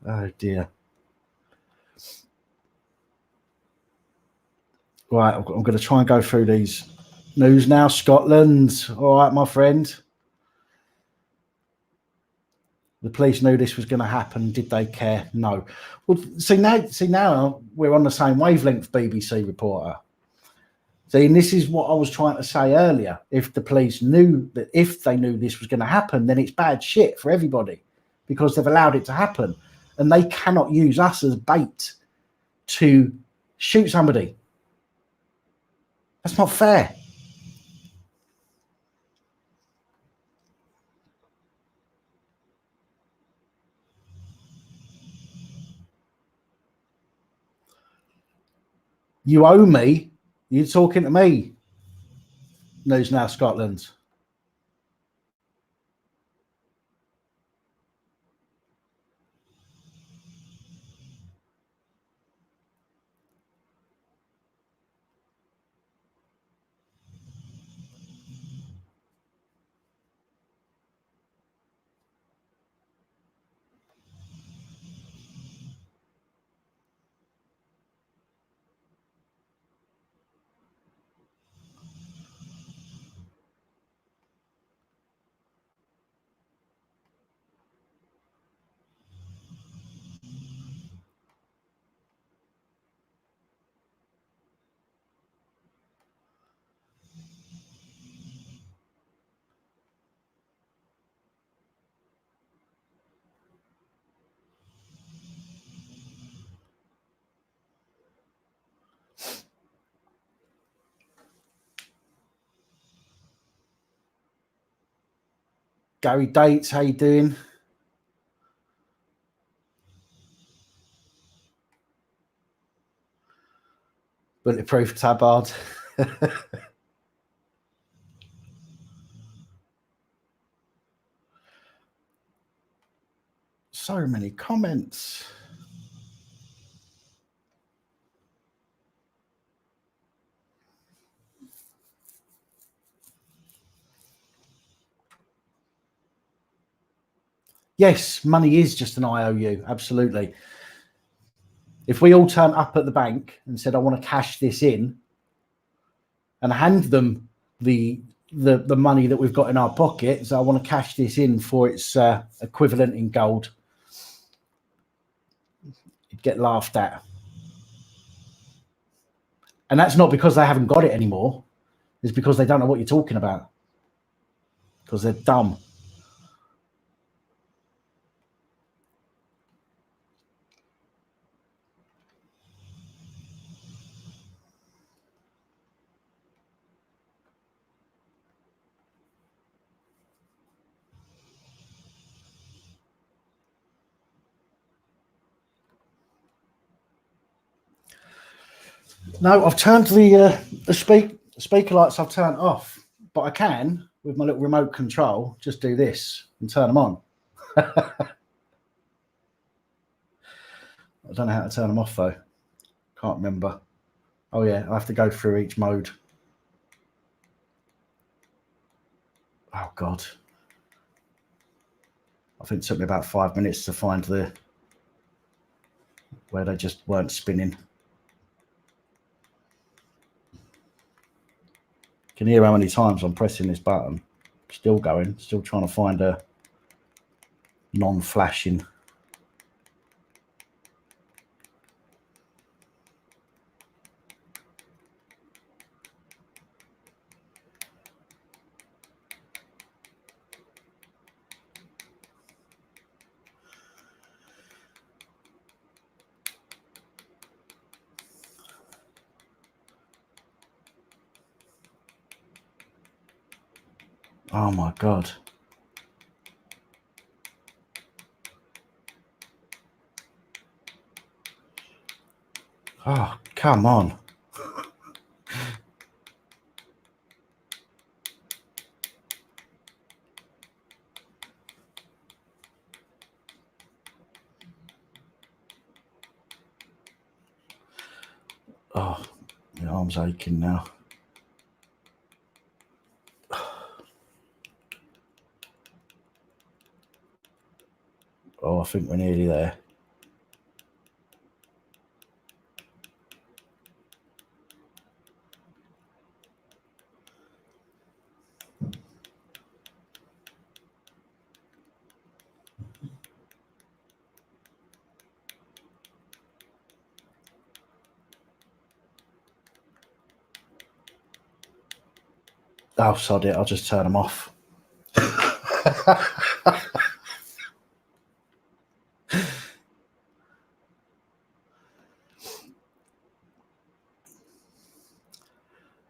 Oh dear. Right, I'm going to try and go through these news now. Scotland. All right, my friend. The police knew this was going to happen. Did they care? No. Well, see now we're on the same wavelength, BBC reporter. See, and this is what I was trying to say earlier. If the police knew that, if they knew this was going to happen, then it's bad shit for everybody because they've allowed it to happen, and they cannot use us as bait to shoot somebody. That's not fair. You owe me. You're talking to me. News Now Scotland. Gary Dates, how you doing? Bulletproof Tabard. So many comments. Yes, money is just an IOU. Absolutely. If we all turn up at the bank and said, I want to cash this in, and hand them the money that we've got in our pocket, so I want to cash this in for its equivalent in gold, you'd get laughed at. And that's not because they haven't got it anymore. It's because they don't know what you're talking about. Because they're dumb. No, I've turned the speaker lights. I've turned off, but I can with my little remote control just do this and turn them on. I don't know how to turn them off though. Can't remember. Oh yeah, I have to go through each mode. Oh God. I think it took me about 5 minutes to find where they just weren't spinning. Can you hear how many times I'm pressing this button? Still going, still trying to find a non-flashing. Oh my God. Oh, come on. Oh, my arm's aching now. Oh, I think we're nearly there. Oh, sod it. I'll just turn them off.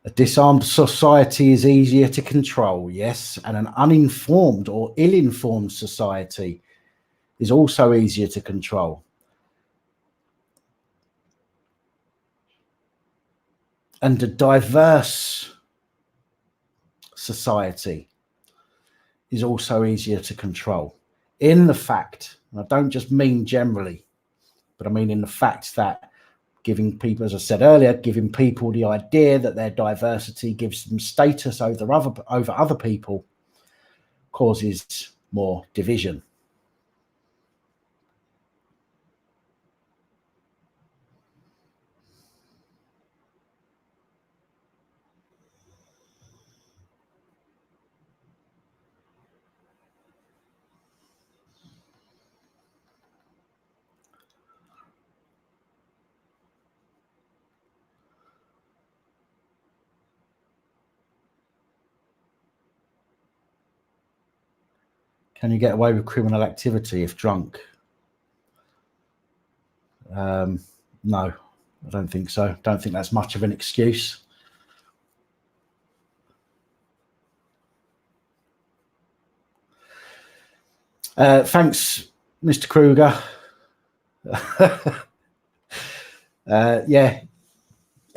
A disarmed society is easier to control, yes, and an uninformed or ill-informed society is also easier to control. And a diverse society is also easier to control. In the fact, and I don't just mean generally, but I mean in the fact that giving people, as I said earlier, giving people the idea that their diversity gives them status over other people causes more division. Can you get away with criminal activity if drunk? No, I don't think so. Don't think that's much of an excuse. Thanks, Mr. Kruger. Yeah,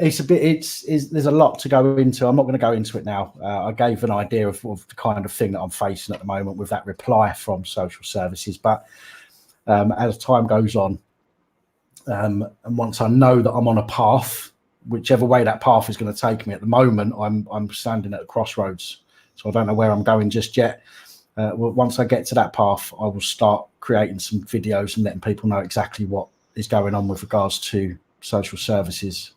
it's a bit. There's a lot to go into. I'm not going to go into it now. I gave an idea of the kind of thing that I'm facing at the moment with that reply from social services. But as time goes on, and once I know that I'm on a path, whichever way that path is going to take me, at the moment I'm standing at a crossroads, so I don't know where I'm going just yet. Once I get to that path, I will start creating some videos and letting people know exactly what is going on with regards to social services.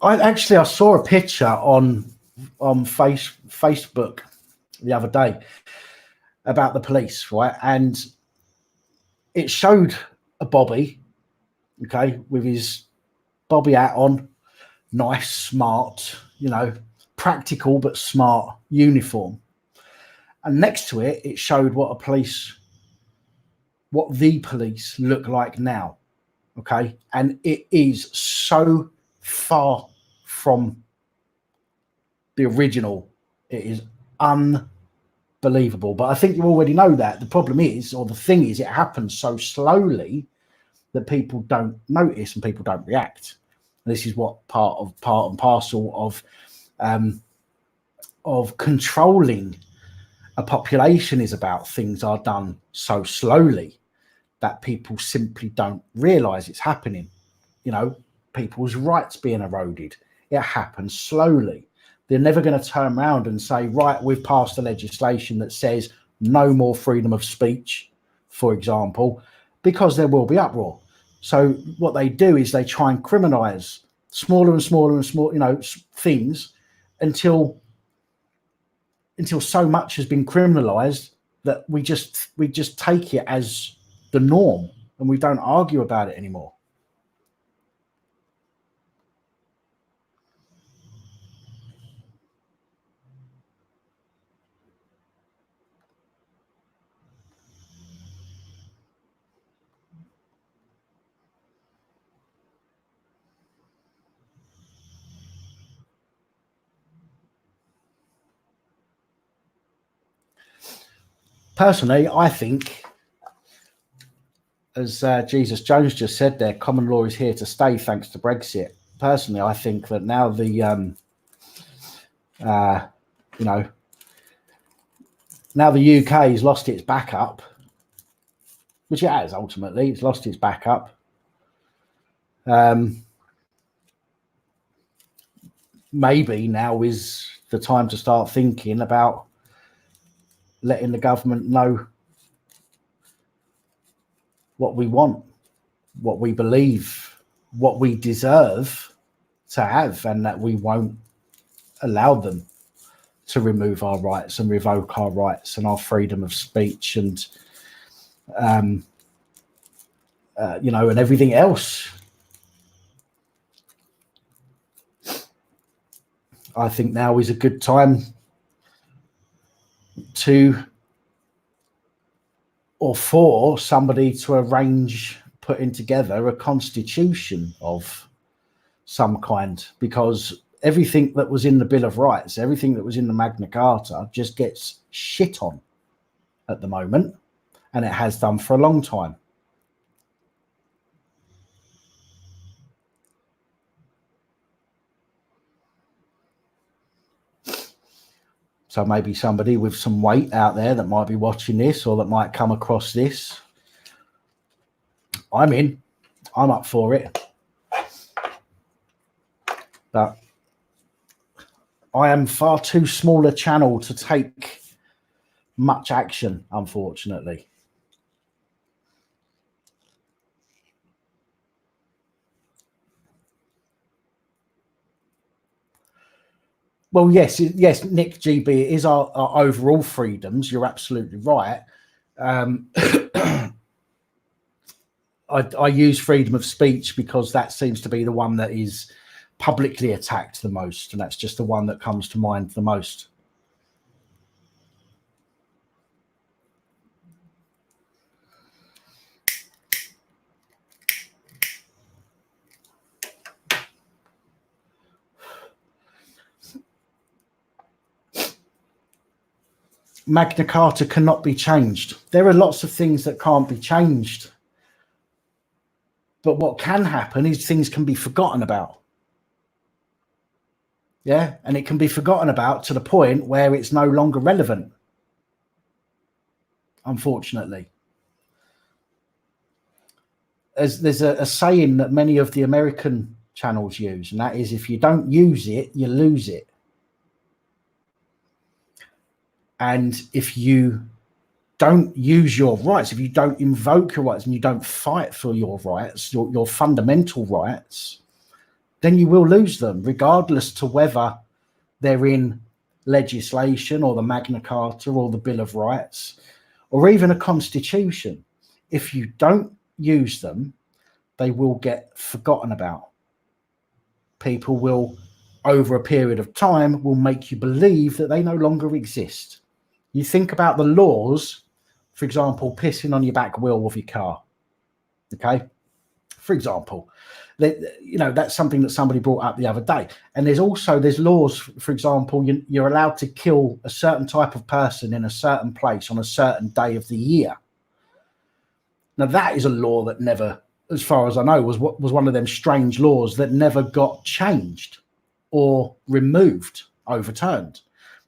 I saw a picture on Facebook the other day about the police, right? And it showed a Bobby, okay, with his Bobby hat on, nice, smart, practical but smart uniform. And next to it, it showed what the police look like now, okay? And it is so far from the original. It is unbelievable. But I think you already know that. The problem is, or the thing is, it happens so slowly that people don't notice and people don't react. And this is what part and parcel of controlling a population is about. Things are done so slowly that people simply don't realize it's happening. People's rights being eroded. It happens slowly. They're never going to turn around and say, right, we've passed a legislation that says no more freedom of speech, for example, because there will be uproar. So what they do is they try and criminalize smaller and smaller and smaller, things until so much has been criminalized that we just take it as the norm and we don't argue about it anymore. Personally, I think, as Jesus Jones just said there, common law is here to stay thanks to Brexit. Personally, I think that now now the UK has lost its backup, which it has ultimately. It's lost its backup. Maybe now is the time to start thinking about letting the government know what we want, what we believe, what we deserve to have, and that we won't allow them to remove our rights and revoke our rights and our freedom of speech and and everything else. I think now is a good time for somebody to arrange putting together a constitution of some kind, because everything that was in the Bill of Rights, everything that was in the Magna Carta just gets shit on at the moment, and it has done for a long time. So maybe somebody with some weight out there that might be watching this or that might come across this, I'm up for it. But I am far too small a channel to take much action, unfortunately. Well, yes, Nick GB, it is our overall freedoms. You're absolutely right. I use freedom of speech because that seems to be the one that is publicly attacked the most, and that's just the one that comes to mind the most. Magna Carta cannot be changed. There are lots of things that can't be changed. But what can happen is things can be forgotten about. Yeah, and it can be forgotten about to the point where it's no longer relevant, unfortunately. There's a saying that many of the American channels use, and that is, if you don't use it, you lose it. And if you don't use your rights, if you don't invoke your rights and you don't fight for your rights, your fundamental rights, then you will lose them, regardless to whether they're in legislation or the Magna Carta or the Bill of Rights or even a constitution. If you don't use them, they will get forgotten about. People will, over a period of time, will make you believe that they no longer exist. You think about the laws, for example, pissing on your back wheel of your car. Okay, for example, that's something that somebody brought up the other day. And there's laws, for example, you're allowed to kill a certain type of person in a certain place on a certain day of the year. Now that is a law that never, as far as I know, was one of them strange laws that never got changed or removed, overturned.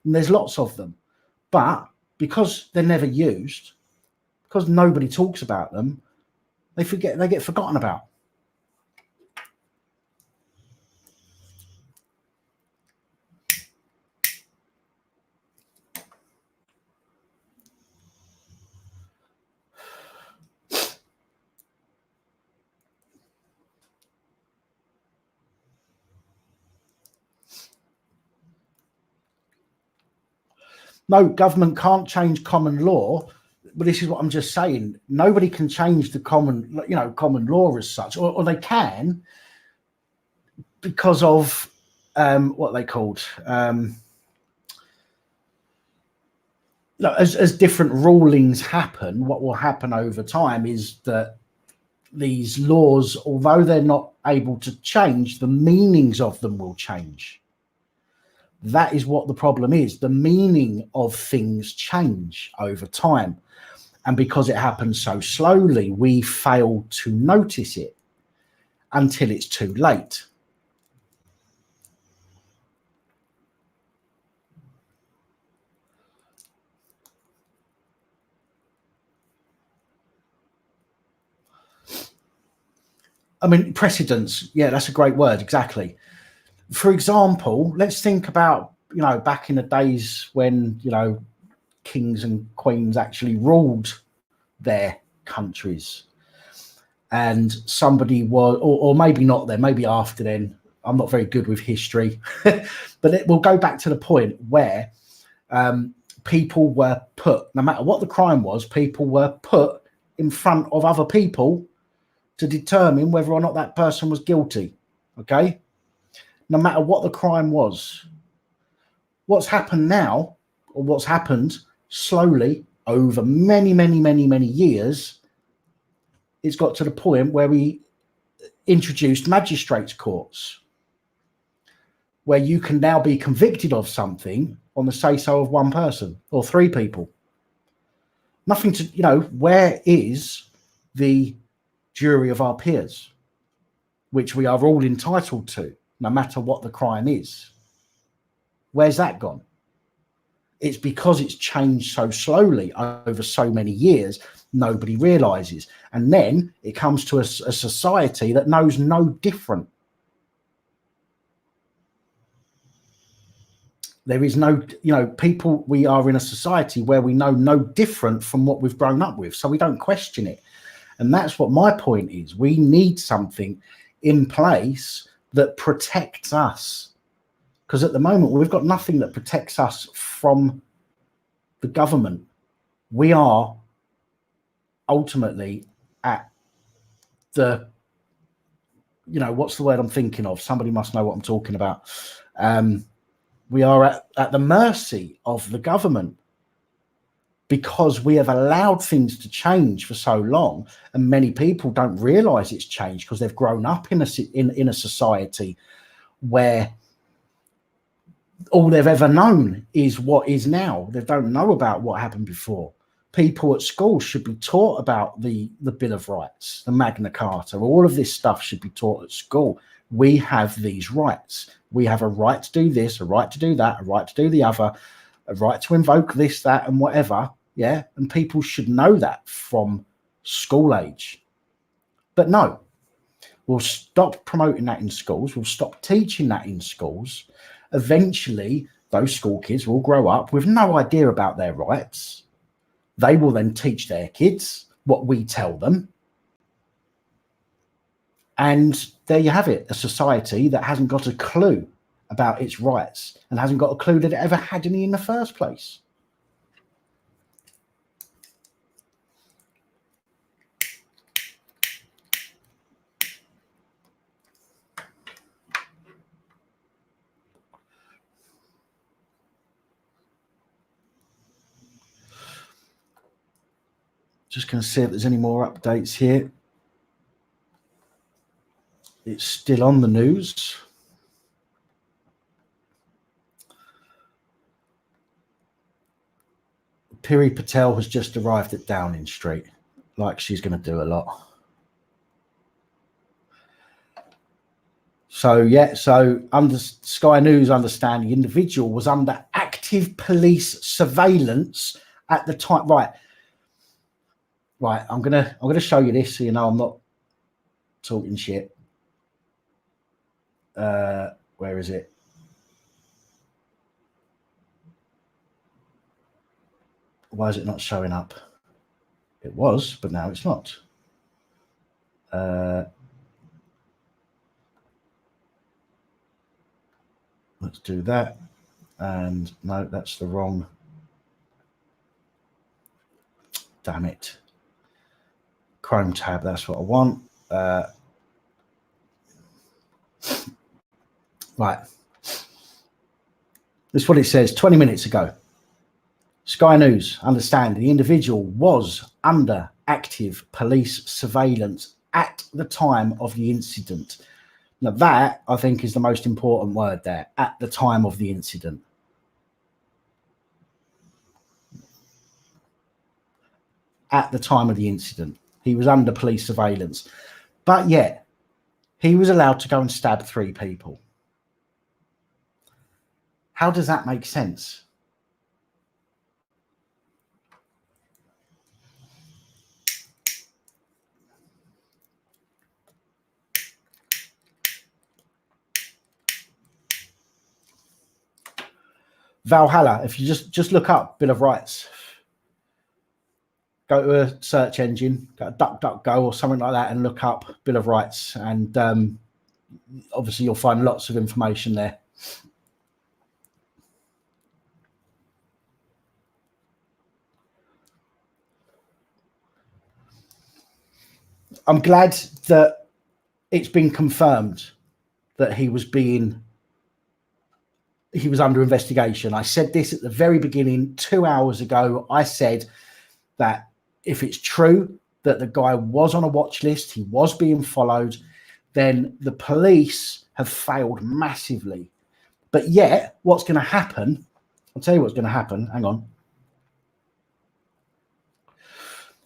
And there's lots of them, but because they're never used, because nobody talks about them, they get forgotten about. No, government can't change common law, but this is what I'm just saying. Nobody can change the common law as such, or they can because of what they called as different rulings happen. What will happen over time is that these laws, although they're not able to change, the meanings of them will change. That is what the problem is. The meaning of things change over time. And because it happens so slowly, we fail to notice it until it's too late. I mean, precedents. Yeah, that's a great word. Exactly. For example, let's think about, back in the days when, kings and queens actually ruled their countries, and somebody was, or maybe not then, maybe after then. I'm not very good with history, but it will go back to the point where people were put, no matter what the crime was, people were put in front of other people to determine whether or not that person was guilty. Okay, no matter what the crime was. What's happened now, or what's happened slowly over many, many, many, many years, it's got to the point where we introduced magistrates' courts, where you can now be convicted of something on the say-so of one person or three people. Nothing to, where is the jury of our peers, which we are all entitled to, no matter what the crime is? Where's that gone? It's because it's changed so slowly over so many years, nobody realizes. And then it comes to a society that knows no different. There is no, people, we are in a society where we know no different from what we've grown up with, so we don't question it. And that's what my point is. We need something in place that protects us. Because at the moment, we've got nothing that protects us from the government. We are ultimately at the, what's the word I'm thinking of? Somebody must know what I'm talking about. We are at the mercy of the government because we have allowed things to change for so long, and many people don't realize it's changed because they've grown up in a society where all they've ever known is what is now. They don't know about what happened before. People at school should be taught about the Bill of Rights, the Magna Carta. All of this stuff should be taught at school. We have these rights. We have a right to do this, a right to do that, a right to do the other, a right to invoke this, that, and whatever. Yeah. And people should know that from school age. But no, we'll stop promoting that in schools. We'll stop teaching that in schools. Eventually, those school kids will grow up with no idea about their rights. They will then teach their kids what we tell them. And there you have it, a society that hasn't got a clue about its rights and hasn't got a clue that it ever had any in the first place. Just going to see if there's any more updates here. It's still on the news. Piri Patel has just arrived at Downing Street, like she's going to do a lot. So, yeah, so under Sky News understand the individual was under active police surveillance at the time. Right, I'm gonna show you this so you know I'm not talking shit. Where is it? Why is it not showing up? It was, but now it's not. Let's do that. And no, that's the wrong. Damn it. Chrome tab, that's what I want. Right. This is what it says 20 minutes ago. Sky News understand the individual was under active police surveillance at the time of the incident. Now that, I think, is the most important word there, at the time of the incident. At the time of the incident, he was under police surveillance, but yet he was allowed to go and stab 3 people. How does that make sense? Valhalla, if you just look up Bill of Rights, go to a search engine, go to DuckDuckGo or something like that and look up Bill of Rights, and obviously you'll find lots of information there. I'm glad that it's been confirmed that he was under investigation. I said this at the very beginning 2 hours ago. I said that if it's true that the guy was on a watch list, he was being followed, then the police have failed massively. But yet, what's going to happen? I'll tell you what's going to happen. Hang on.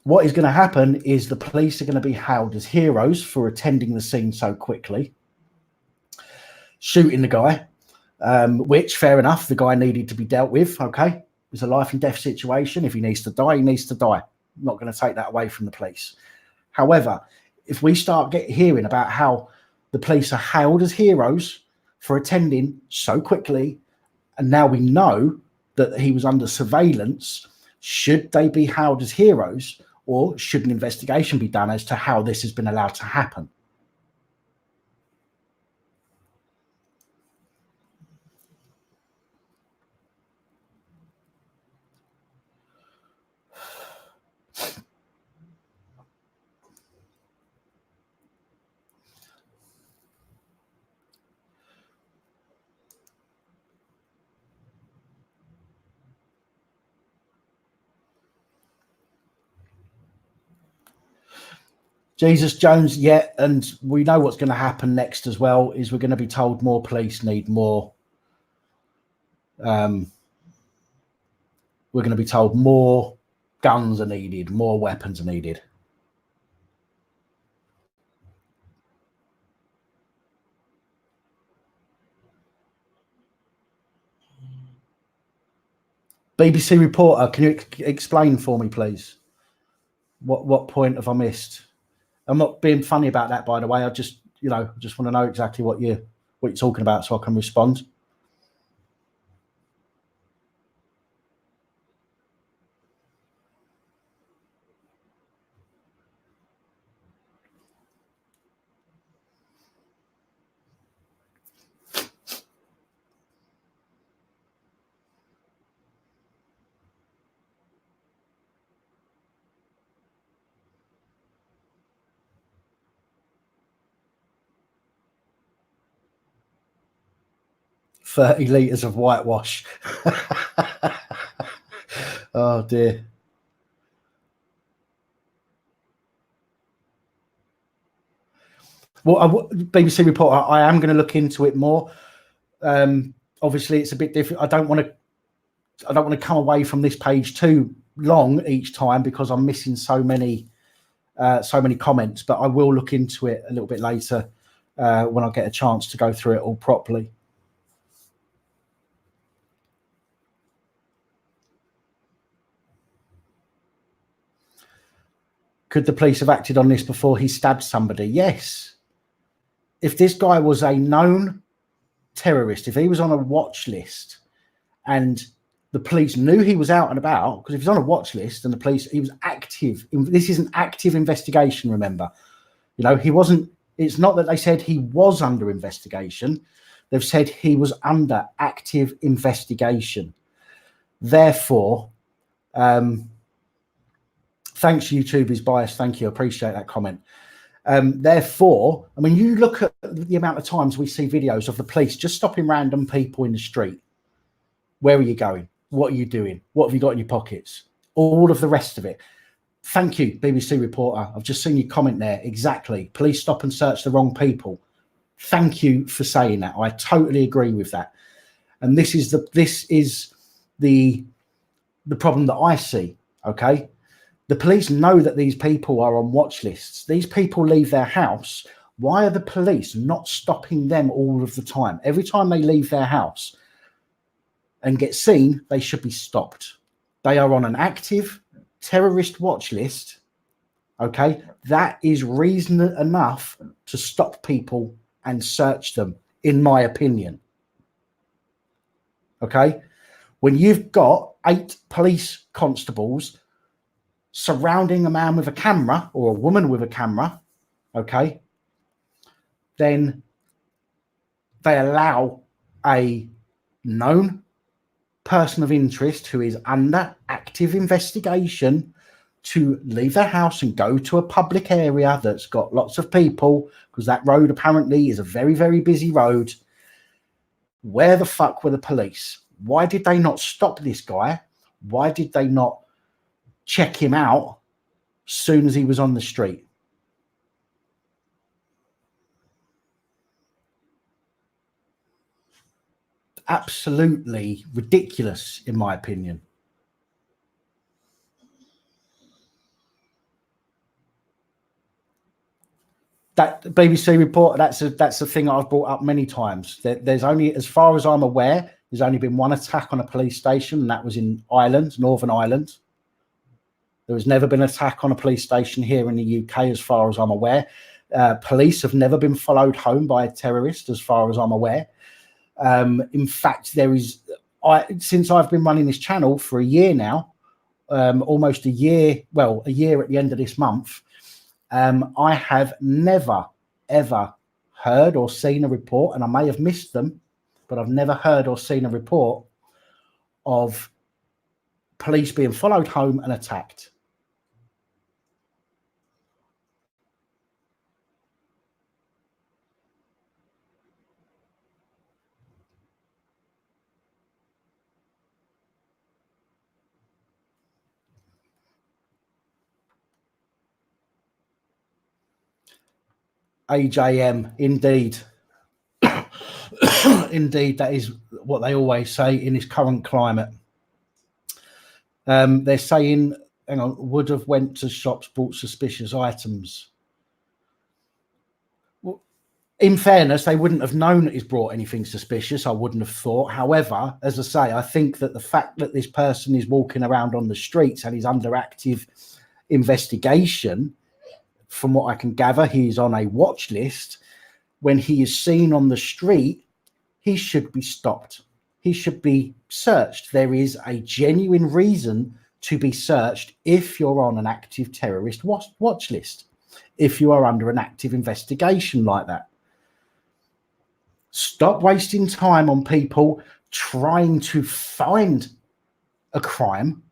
What is going to happen is the police are going to be hailed as heroes for attending the scene so quickly, shooting the guy, which, fair enough, the guy needed to be dealt with. Okay, it's a life and death situation. If he needs to die, he needs to die. I'm not going to take that away from the police. However, if we start hearing about how the police are hailed as heroes for attending so quickly, and now we know that he was under surveillance, should they be hailed as heroes, or should an investigation be done as to how this has been allowed to happen? Jesus Jones, yeah, and we know what's going to happen next as well, is we're going to be told more police need more. We're going to be told more guns are needed, more weapons are needed. BBC reporter, can you explain for me, please? What point have I missed? I'm not being funny about that, by the way. I just, just want to know exactly what you're talking about so I can respond. "30 litres of whitewash." Oh dear. Well, BBC reporter, I am going to look into it more. Obviously, it's a bit different. I don't want to come away from this page too long each time because I'm missing so many comments. But I will look into it a little bit later when I get a chance to go through it all properly. Could the police have acted on this before he stabbed somebody? Yes. If this guy was a known terrorist, if he was on a watch list and the police knew he was out and about, because if he's on a watch list and the police, he was active. This is an active investigation, remember. He wasn't, it's not that they said he was under investigation. They've said he was under active investigation. Therefore, thanks, YouTube is biased. Thank you. I appreciate that comment. Therefore, I mean, you look at the amount of times we see videos of the police just stopping random people in the street. Where are you going? What are you doing? What have you got in your pockets? All of the rest of it. Thank you, BBC reporter. I've just seen your comment there. Exactly. Police stop and search the wrong people. Thank you for saying that. I totally agree with that. And this is the problem that I see. Okay. The police know that these people are on watch lists. These people leave their house. Why are the police not stopping them all of the time? Every time they leave their house and get seen, they should be stopped. They are on an active terrorist watch list. Okay, that is reason enough to stop people and search them, in my opinion. Okay, when you've got 8 police constables surrounding a man with a camera or a woman with a camera, okay, then they allow a known person of interest who is under active investigation to leave their house and go to a public area that's got lots of people, because that road apparently is a very, very busy road. Where the fuck were the police? Why did they not stop this guy? Why did they not check him out as soon as he was on the street? Absolutely ridiculous, in my opinion. That BBC report, that's a thing I've brought up many times. There's only, as far as I'm aware, there's only been one attack on a police station, and that was in Ireland, Northern Ireland. There has never been an attack on a police station here in the UK, as far as I'm aware. Police have never been followed home by a terrorist, as far as I'm aware. In fact, since I've been running this channel for a year now, almost a year, well, a year at the end of this month, I have never, ever heard or seen a report, and I may have missed them, but I've never heard or seen a report of police being followed home and attacked. AJM, indeed. Indeed, that is what they always say in this current climate. They're saying, hang on, would have went to shops, bought suspicious items. Well, In fairness, they wouldn't have known that he's brought anything suspicious, I wouldn't have thought. However, as I say, I think that the fact that this person is walking around on the streets and he's under active investigation, from what I can gather, he's on a watch list. When he is seen on the street, he should be stopped. He should be searched. There is a genuine reason to be searched if you're on an active terrorist watch list, if you are under an active investigation like that. Stop wasting time on people trying to find a crime,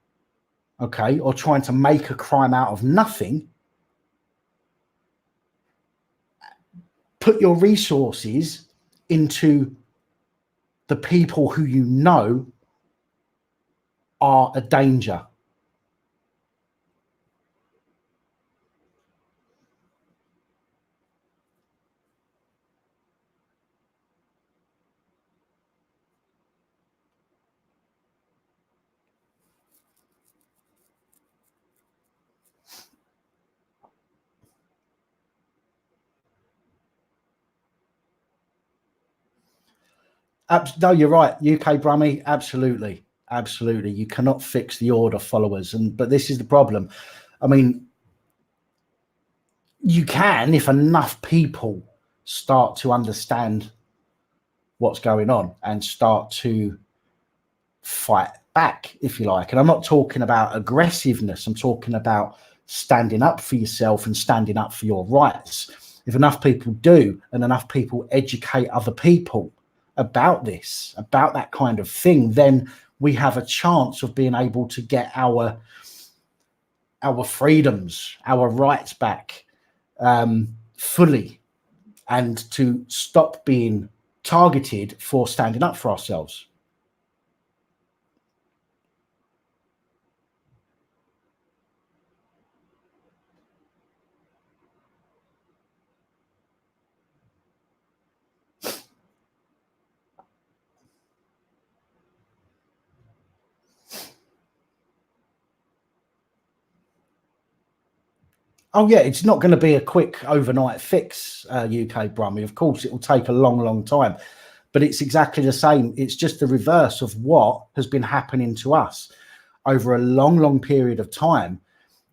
okay, or trying to make a crime out of nothing. Put your resources into the people who you know are a danger. No, you're right. UK Brummy, absolutely. Absolutely. You cannot fix the order followers. But this is the problem. I mean, you can if enough people start to understand what's going on and start to fight back, if you like. And I'm not talking about aggressiveness. I'm talking about standing up for yourself and standing up for your rights. If enough people do and enough people educate other people about this, about that kind of thing, then we have a chance of being able to get our freedoms, our rights back fully, and to stop being targeted for standing up for ourselves. Oh yeah, it's not going to be a quick overnight fix, UK Brummy. Of course, it will take a long, long time, but it's exactly the same. It's just the reverse of what has been happening to us over a long, long period of time.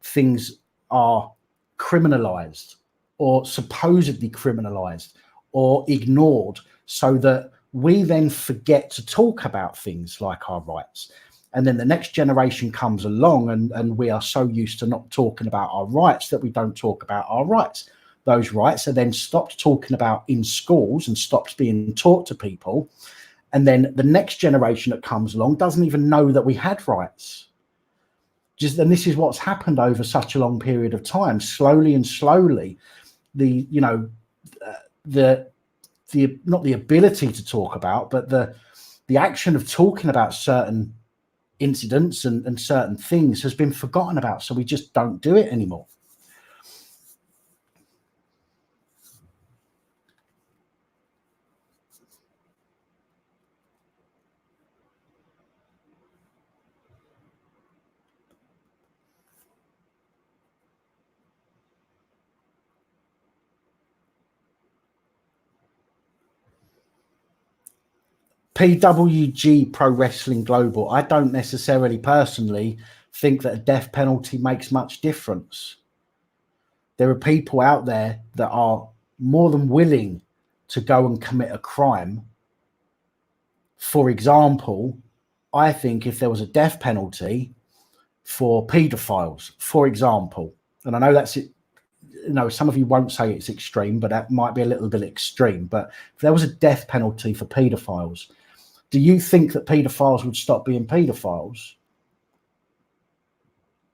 Things are criminalized or supposedly criminalized or ignored so that we then forget to talk about things like our rights. And then the next generation comes along and we are so used to not talking about our rights that we don't talk about our rights. Those rights are then stopped talking about in schools and stopped being taught to people. And then the next generation that comes along doesn't even know that we had rights. And this is what's happened over such a long period of time. Slowly and slowly, the not the ability to talk about, but the action of talking about certain incidents and certain things has been forgotten about. So we just don't do it anymore. PWG Pro Wrestling Global. I don't necessarily personally think that a death penalty makes much difference. There are people out there that are more than willing to go and commit a crime. For example, I think if there was a death penalty for paedophiles, for example, and I know that's it, you know, some of you won't say it's extreme, but that might be a little bit extreme. But if there was a death penalty for paedophiles, do you think that paedophiles would stop being paedophiles?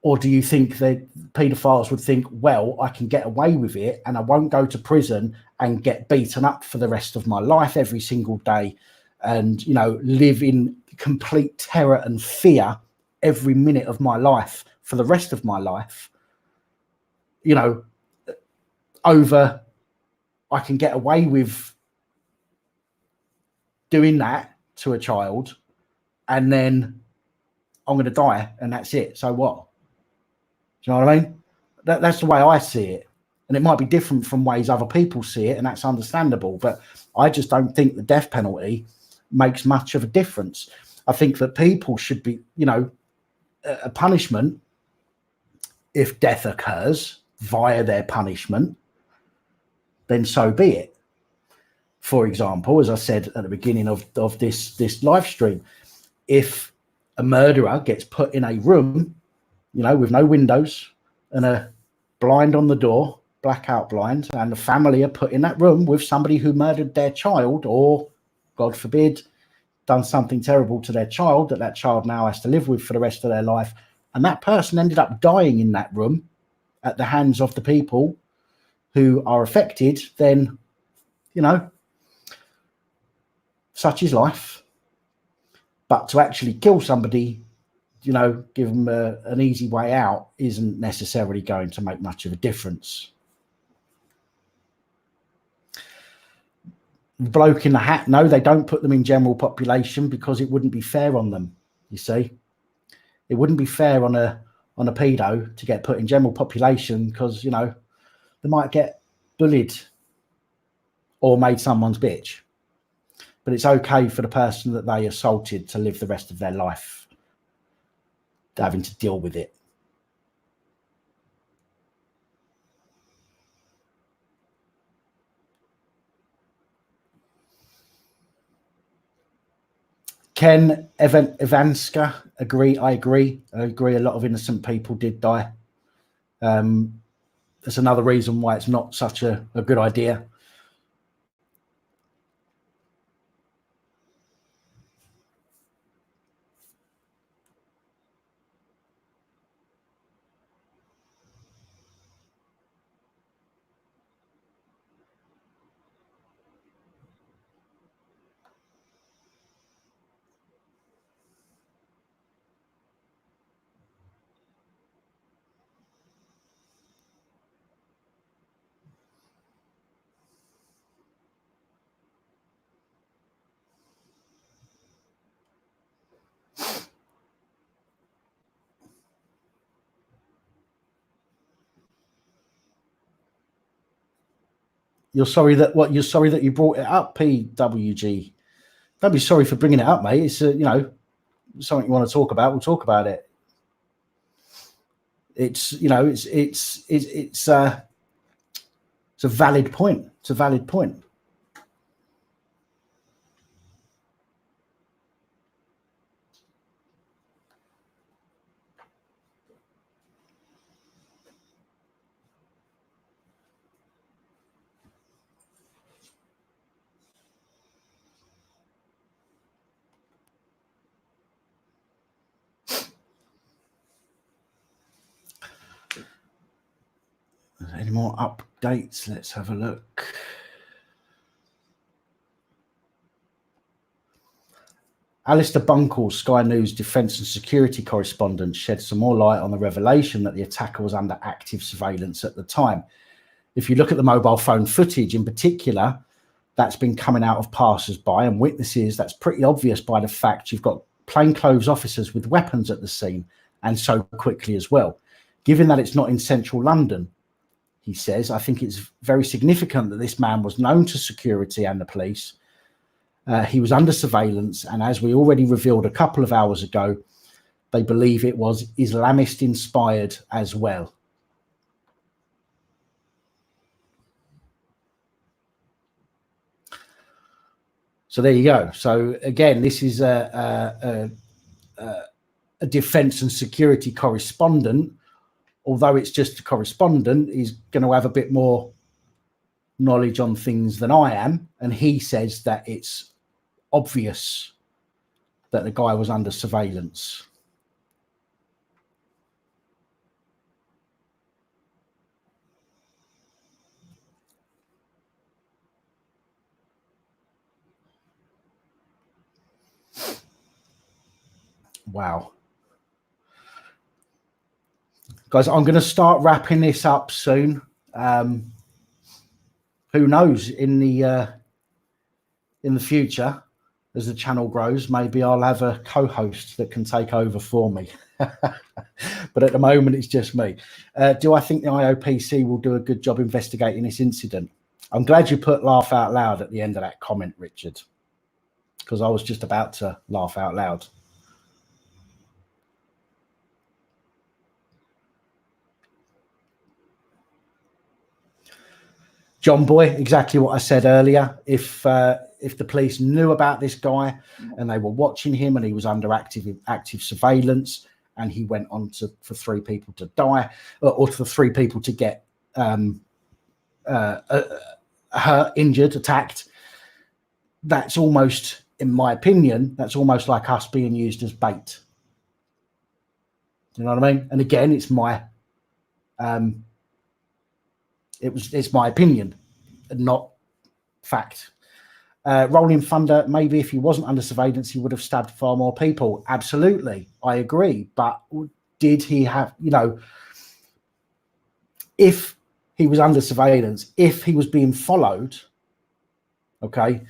Or do you think that paedophiles would think, well, I can get away with it and I won't go to prison and get beaten up for the rest of my life every single day and, you know, live in complete terror and fear every minute of my life for the rest of my life, you know, over I can get away with doing that to a child and then I'm going to die and that's it. So what? Do you know what I mean? That's the way I see it. And it might be different from ways other people see it, and that's understandable. But I just don't think the death penalty makes much of a difference. I think that people should be, a punishment, if death occurs via their punishment, then so be it. For example, as I said at the beginning of this live stream, if a murderer gets put in a room, with no windows and a blind on the door, blackout blind, and the family are put in that room with somebody who murdered their child, or, God forbid, done something terrible to their child that child now has to live with for the rest of their life, and that person ended up dying in that room at the hands of the people who are affected, then, such is life. But to actually kill somebody, give them an easy way out, isn't necessarily going to make much of a difference. The bloke in the hat, no, they don't put them in general population because it wouldn't be fair on them, you see. It wouldn't be fair on a pedo to get put in general population because, they might get bullied or made someone's bitch. But it's okay for the person that they assaulted to live the rest of their life having to deal with it. Ken Evanska, agree. I agree. A lot of innocent people did die. That's another reason why it's not such a good idea. You're sorry that you brought it up, PWG. Don't be sorry for bringing it up, mate. It's something you want to talk about. We'll talk about it. It's it's a valid point. It's a valid point. Any more updates? Let's have a look. Alistair Bunkle, Sky News defence and security correspondent, shed some more light on the revelation that the attacker was under active surveillance at the time. If you look at the mobile phone footage in particular, that's been coming out of passers-by and witnesses. That's pretty obvious by the fact you've got plainclothes officers with weapons at the scene, and so quickly as well. Given that it's not in central London, he says, I think it's very significant that this man was known to security and the police. He was under surveillance, and as we already revealed a couple of hours ago, they believe it was Islamist inspired as well. So there you go. So again, this is a defence and security correspondent. Although it's just a correspondent, he's going to have a bit more knowledge on things than I am. And he says that it's obvious that the guy was under surveillance. Wow. Guys, I'm going to start wrapping this up soon. Who knows in the future? as the channel grows, maybe I'll have a co-host that can take over for me. But at the moment, it's just me. Do I think the IOPC will do a good job investigating this incident? I'm glad you put laugh out loud at the end of that comment, Richard, because I was just about to laugh out loud. John Boy, exactly what I said earlier. If the police knew about this guy and they were watching him and he was under active surveillance and he went on for 3 people to die or for 3 people to get hurt, injured, attacked, that's almost, in my opinion, that's almost like us being used as bait. You know what I mean? And again, it's my it's my opinion, not fact. Rolling Thunder, maybe if he wasn't under surveillance, he would have stabbed far more people. Absolutely, I agree. But did he have, if he was under surveillance, if he was being followed, okay,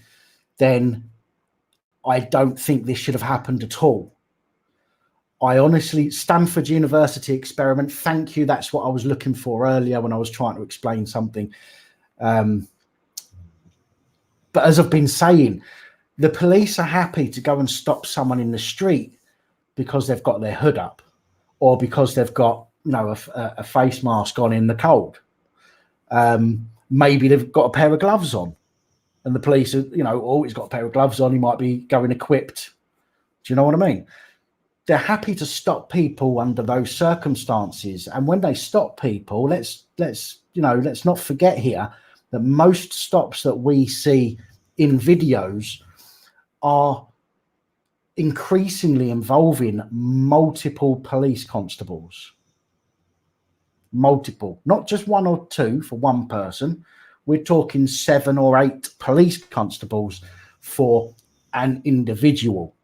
then I don't think this should have happened at all. I honestly, Stanford University experiment, thank you. That's what I was looking for earlier when I was trying to explain something. But as I've been saying, the police are happy to go and stop someone in the street because they've got their hood up or because they've got, a face mask on in the cold. Maybe they've got a pair of gloves on and the police are, oh, he's got a pair of gloves on. He might be going equipped. Do you know what I mean? They're happy to stop people under those circumstances. And when they stop people, let's not forget here that most stops that we see in videos are increasingly involving multiple police constables. Multiple, not just 1 or 2 for one person. We're talking 7 or 8 police constables for an individual.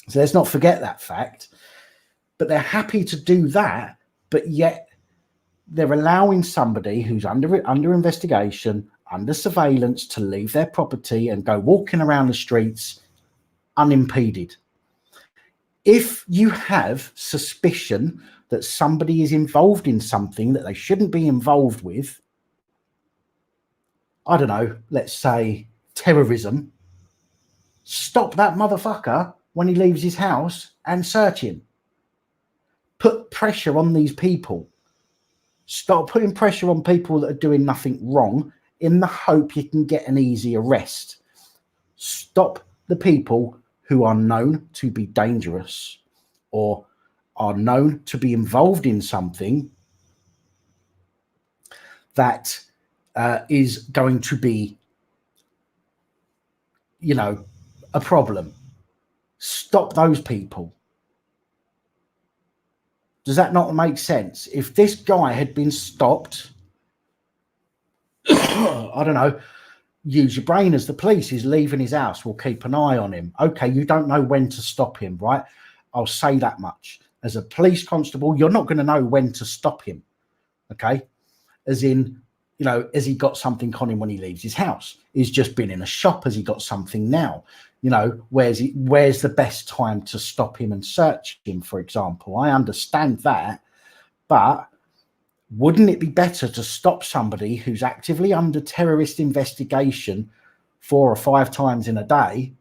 So let's not forget that fact. But they're happy to do that, but yet they're allowing somebody who's under investigation, under surveillance, to leave their property and go walking around the streets unimpeded. If you have suspicion that somebody is involved in something that they shouldn't be involved with, I don't know, let's say terrorism, stop that motherfucker when he leaves his house and search him. Put pressure on these people. Stop putting pressure on people that are doing nothing wrong in the hope you can get an easy arrest. Stop the people who are known to be dangerous or are known to be involved in something that is going to be, a problem. Stop those people. Does that not make sense? If this guy had been stopped, I don't know, use your brain as the police. He's leaving his house. We'll keep an eye on him. Okay, you don't know when to stop him, right? I'll say that much. As a police constable, you're not going to know when to stop him, okay? As in, has he got something on him when he leaves his house? He's just been in a shop. Has he got something now? Where's the best time to stop him and search him, for example? I understand that, but wouldn't it be better to stop somebody who's actively under terrorist investigation 4 or 5 times in a day?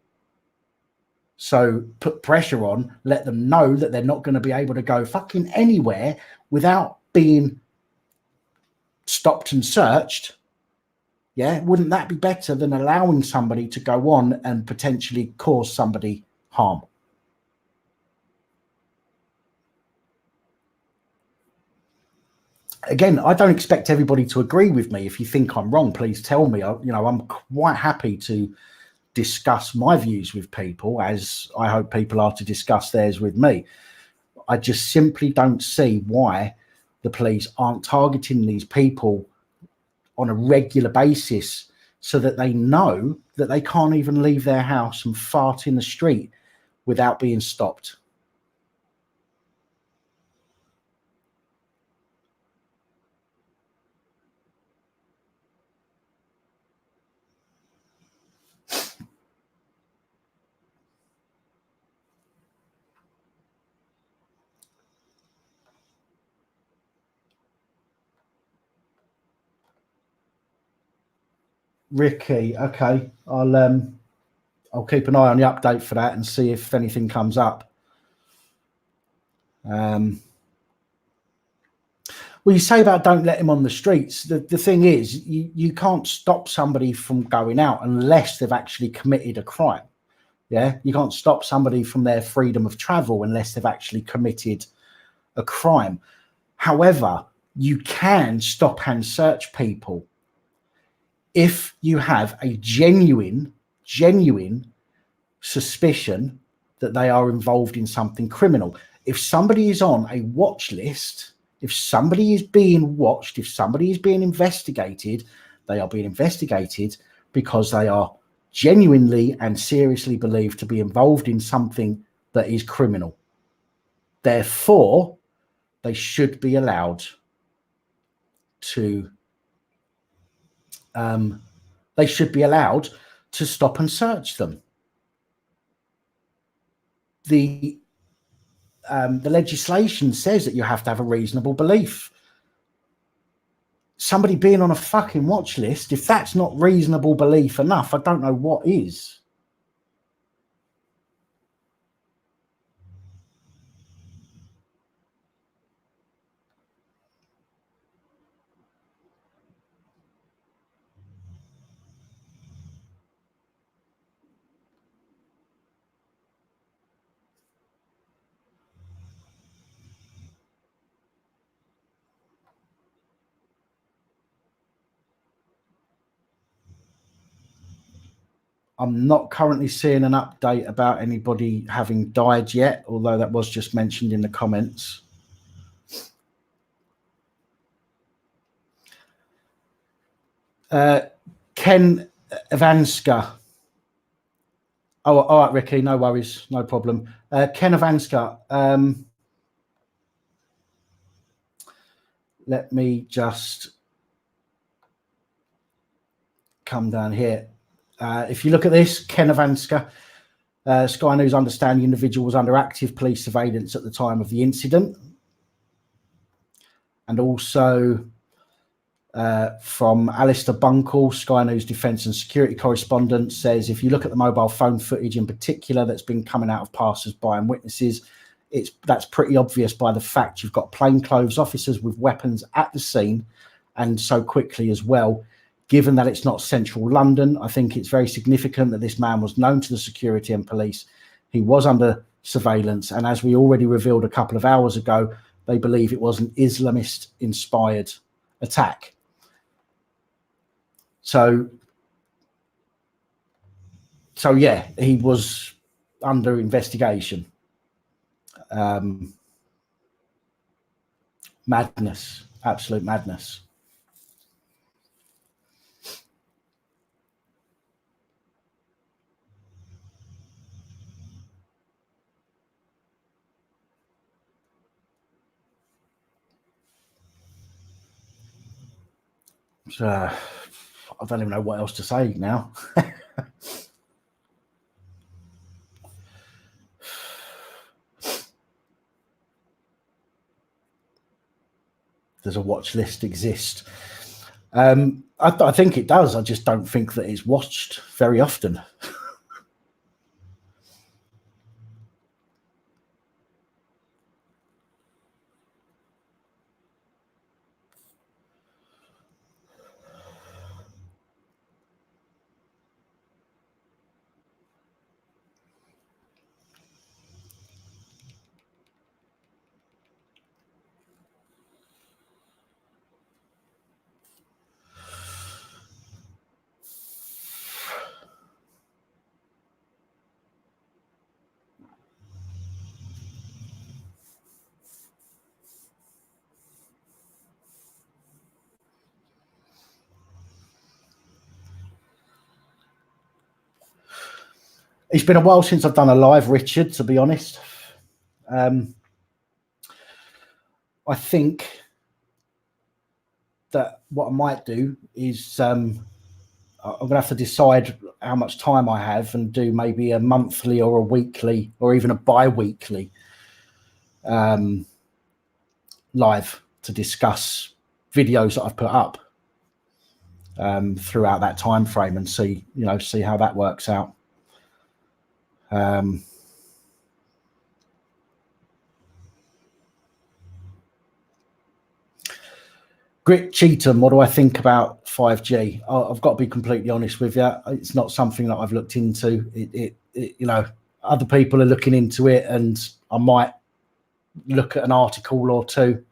So put pressure on, let them know that they're not going to be able to go fucking anywhere without being stopped and searched. Yeah, wouldn't that be better than allowing somebody to go on and potentially cause somebody harm? Again, I don't expect everybody to agree with me. If you think I'm wrong, please tell me. I'm quite happy to discuss my views with people, as I hope people are to discuss theirs with me. I just simply don't see why the police aren't targeting these people on a regular basis so that they know that they can't even leave their house and fart in the street without being stopped. Ricky. Okay, I'll keep an eye on the update for that and see if anything comes up. Well, you say about don't let him on the streets. The thing is, you can't stop somebody from going out unless they've actually committed a crime. Yeah, you can't stop somebody from their freedom of travel unless they've actually committed a crime. However, you can stop and search people if you have a genuine suspicion that they are involved in something criminal. If somebody is on a watch list, if somebody is being watched, if somebody is being investigated, they are being investigated because they are genuinely and seriously believed to be involved in something that is criminal. Therefore, they should be allowed to stop and search them. The legislation says that you have to have a reasonable belief. Somebody being on a fucking watch list, if that's not reasonable belief enough, I don't know what is. I'm not currently seeing an update about anybody having died yet, although that was just mentioned in the comments. Ken Evanska. Oh, all right, Ricky, no worries, no problem. Ken Evanska, let me just come down here. If you look at this, Ken Evanska, Sky News understand the individual was under active police surveillance at the time of the incident. And also from Alistair Bunkle, Sky News Defence and Security correspondent, says if you look at the mobile phone footage in particular that's been coming out of passers-by and witnesses, that's pretty obvious by the fact you've got plainclothes officers with weapons at the scene, and so quickly as well. Given that it's not central London, I think it's very significant that this man was known to the security and police. He was under surveillance, and as we already revealed a couple of hours ago, they believe it was an Islamist-inspired attack. So yeah, he was under investigation. Madness, absolute madness. So, I don't even know what else to say now. Does a watch list exist? I think it does. I just don't think that it's watched very often. It's been a while since I've done a live, Richard, to be honest. I think that what I might do is I'm going to have to decide how much time I have and do maybe a monthly or a weekly or even a bi-weekly live to discuss videos that I've put up. throughout that time frame and see how that works out. Grit Cheatham, what do I think about 5G? I've got to be completely honest with you. It's not something that I've looked into. Other people are looking into it, and I might look at an article or two.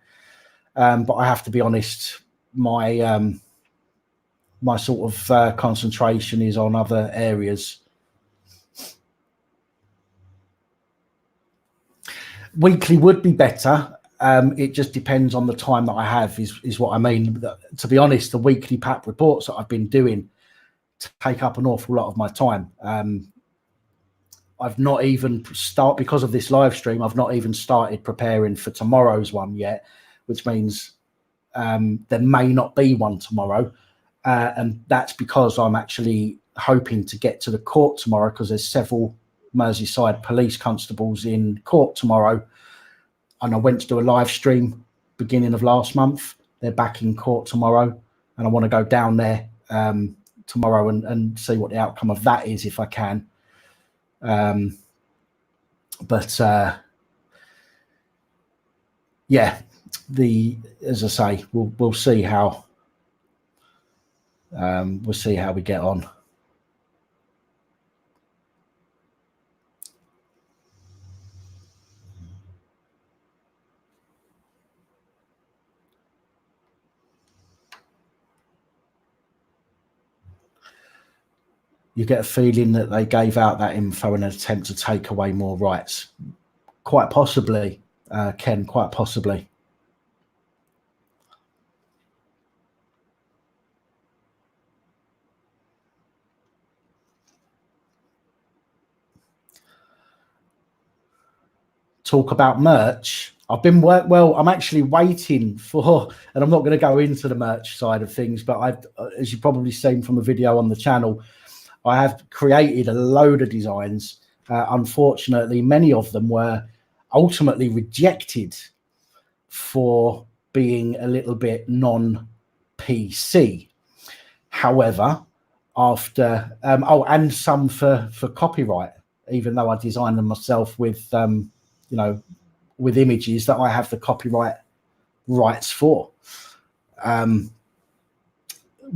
But I have to be honest, my sort of concentration is on other areas. Weekly would be better. It just depends on the time that I have, is what I mean. To be honest, the weekly PAP reports that I've been doing take up an awful lot of my time. I've not even because of this live stream, I've not even started preparing for tomorrow's one yet, which means there may not be one tomorrow. And that's because I'm actually hoping to get to the court tomorrow, because there's several Merseyside police constables in court tomorrow. And I went to do a live stream beginning of last month. They're back in court tomorrow, and I want to go down there tomorrow and see what the outcome of that is, if I can. Yeah, as I say, we'll see how we get on. You get a feeling that they gave out that info in an attempt to take away more rights. Quite possibly, Ken, quite possibly. Talk about merch. I'm actually waiting for, and I'm not going to go into the merch side of things, but as you've probably seen from a video on the channel, I have created a load of designs. Unfortunately, many of them were ultimately rejected for being a little bit non-PC. However, after and some for copyright, even though I designed them myself with with images that I have the copyright rights for,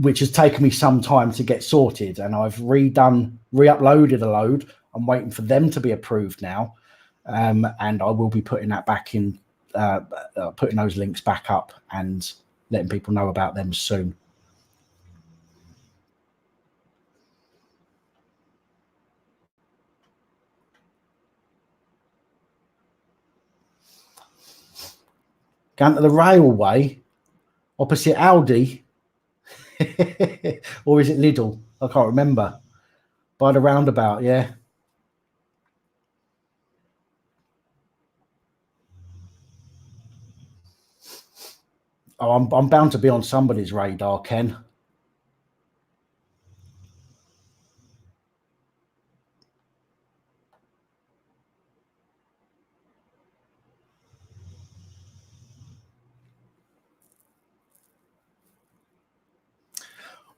which has taken me some time to get sorted, and I've re-uploaded a load. I'm waiting for them to be approved now, and I will be putting that back in, putting those links back up and letting people know about them soon. Going to the railway opposite Aldi, or is it Lidl? I can't remember. By the roundabout, yeah. Oh, I'm bound to be on somebody's radar, Ken.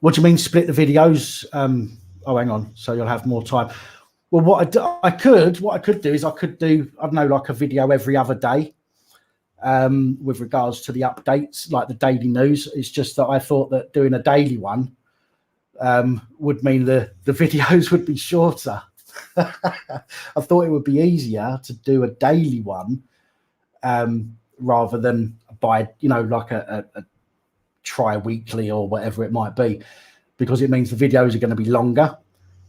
What do you mean split the videos? Oh, hang on. So you'll have more time. Well, what I could do is I don't know, like a video every other day, with regards to the updates, like the daily news. It's just that I thought that doing a daily one would mean the videos would be shorter. I thought it would be easier to do a daily one rather than by like a tri-weekly or whatever it might be, because it means the videos are going to be longer.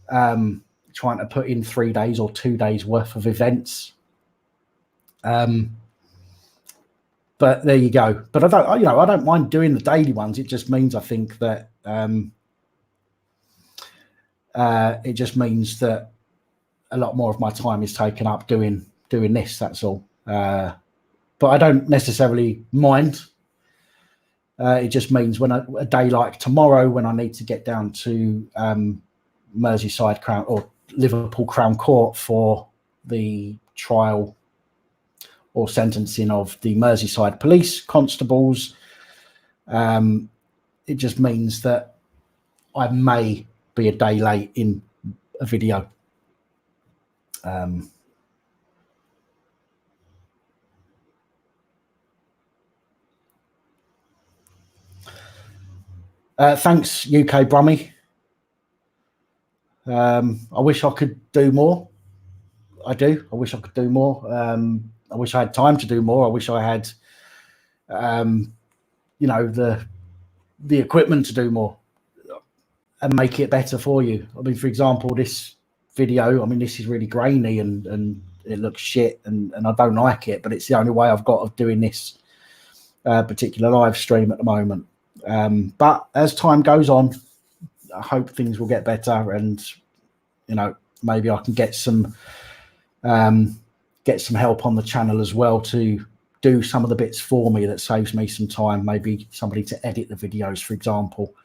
Trying to put in 3 days or 2 days worth of events. But there you go. But I don't mind doing the daily ones. It just means I think that it just means that a lot more of my time is taken up doing this. That's all. But I don't necessarily mind. It just means when a day like tomorrow, when I need to get down to Merseyside Crown or Liverpool Crown Court for the trial or sentencing of the Merseyside police constables, it just means that I may be a day late in a video. Thanks, UK Brummy. I wish I could do more. I do. I wish I could do more. I wish I had time to do more. I wish I had, you know, the equipment to do more and make it better for you. I mean, for example, this video, I mean, this is really grainy and it looks shit and I don't like it, but it's the only way I've got of doing this particular live stream at the moment. But as time goes on, I hope things will get better, and you know, maybe I can get some help on the channel as well to do some of the bits for me that saves me some time. Maybe somebody to edit the videos, for example.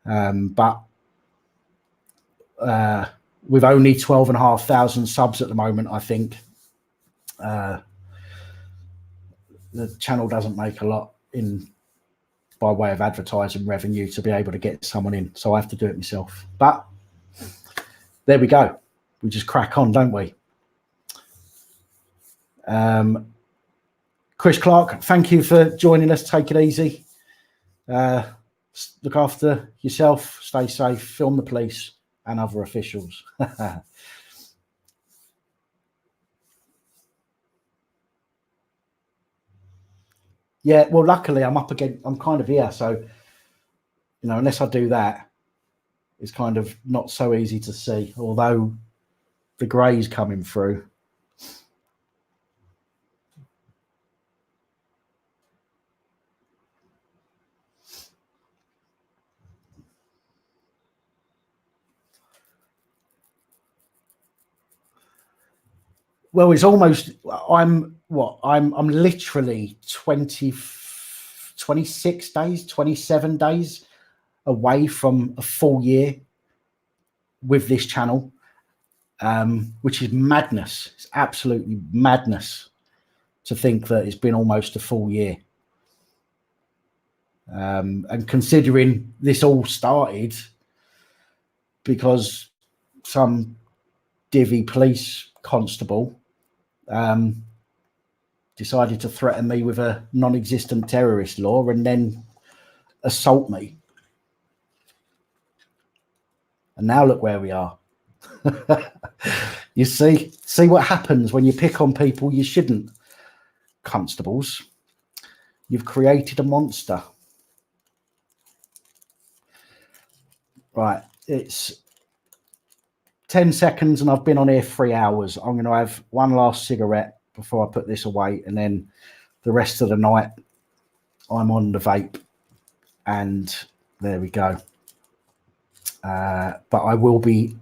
But with only 12,500 subs at the moment, I think the channel doesn't make a lot by way of advertising revenue to be able to get someone in, so I have to do it myself. But there we go. We just crack on, don't we? Chris Clark, thank you for joining us. Take it easy. Look after yourself. Stay safe. Film the police and other officials. Yeah, well, luckily I'm up again. I'm kind of here, so you know, unless I do that, it's kind of not so easy to see. Although the grey's coming through. Well, it's almost. I'm literally 26 days, 27 days away from a full year with this channel, which is madness. It's absolutely madness to think that it's been almost a full year. And considering this all started because some divvy police constable decided to threaten me with a non-existent terrorist law and then assault me. And now look where we are. You see what happens when you pick on people you shouldn't, constables. You've created a monster. Right, it's 10 seconds and I've been on here 3 hours. I'm going to have one last cigarette before I put this away, and then the rest of the night I'm on the vape, and there we go. But I will be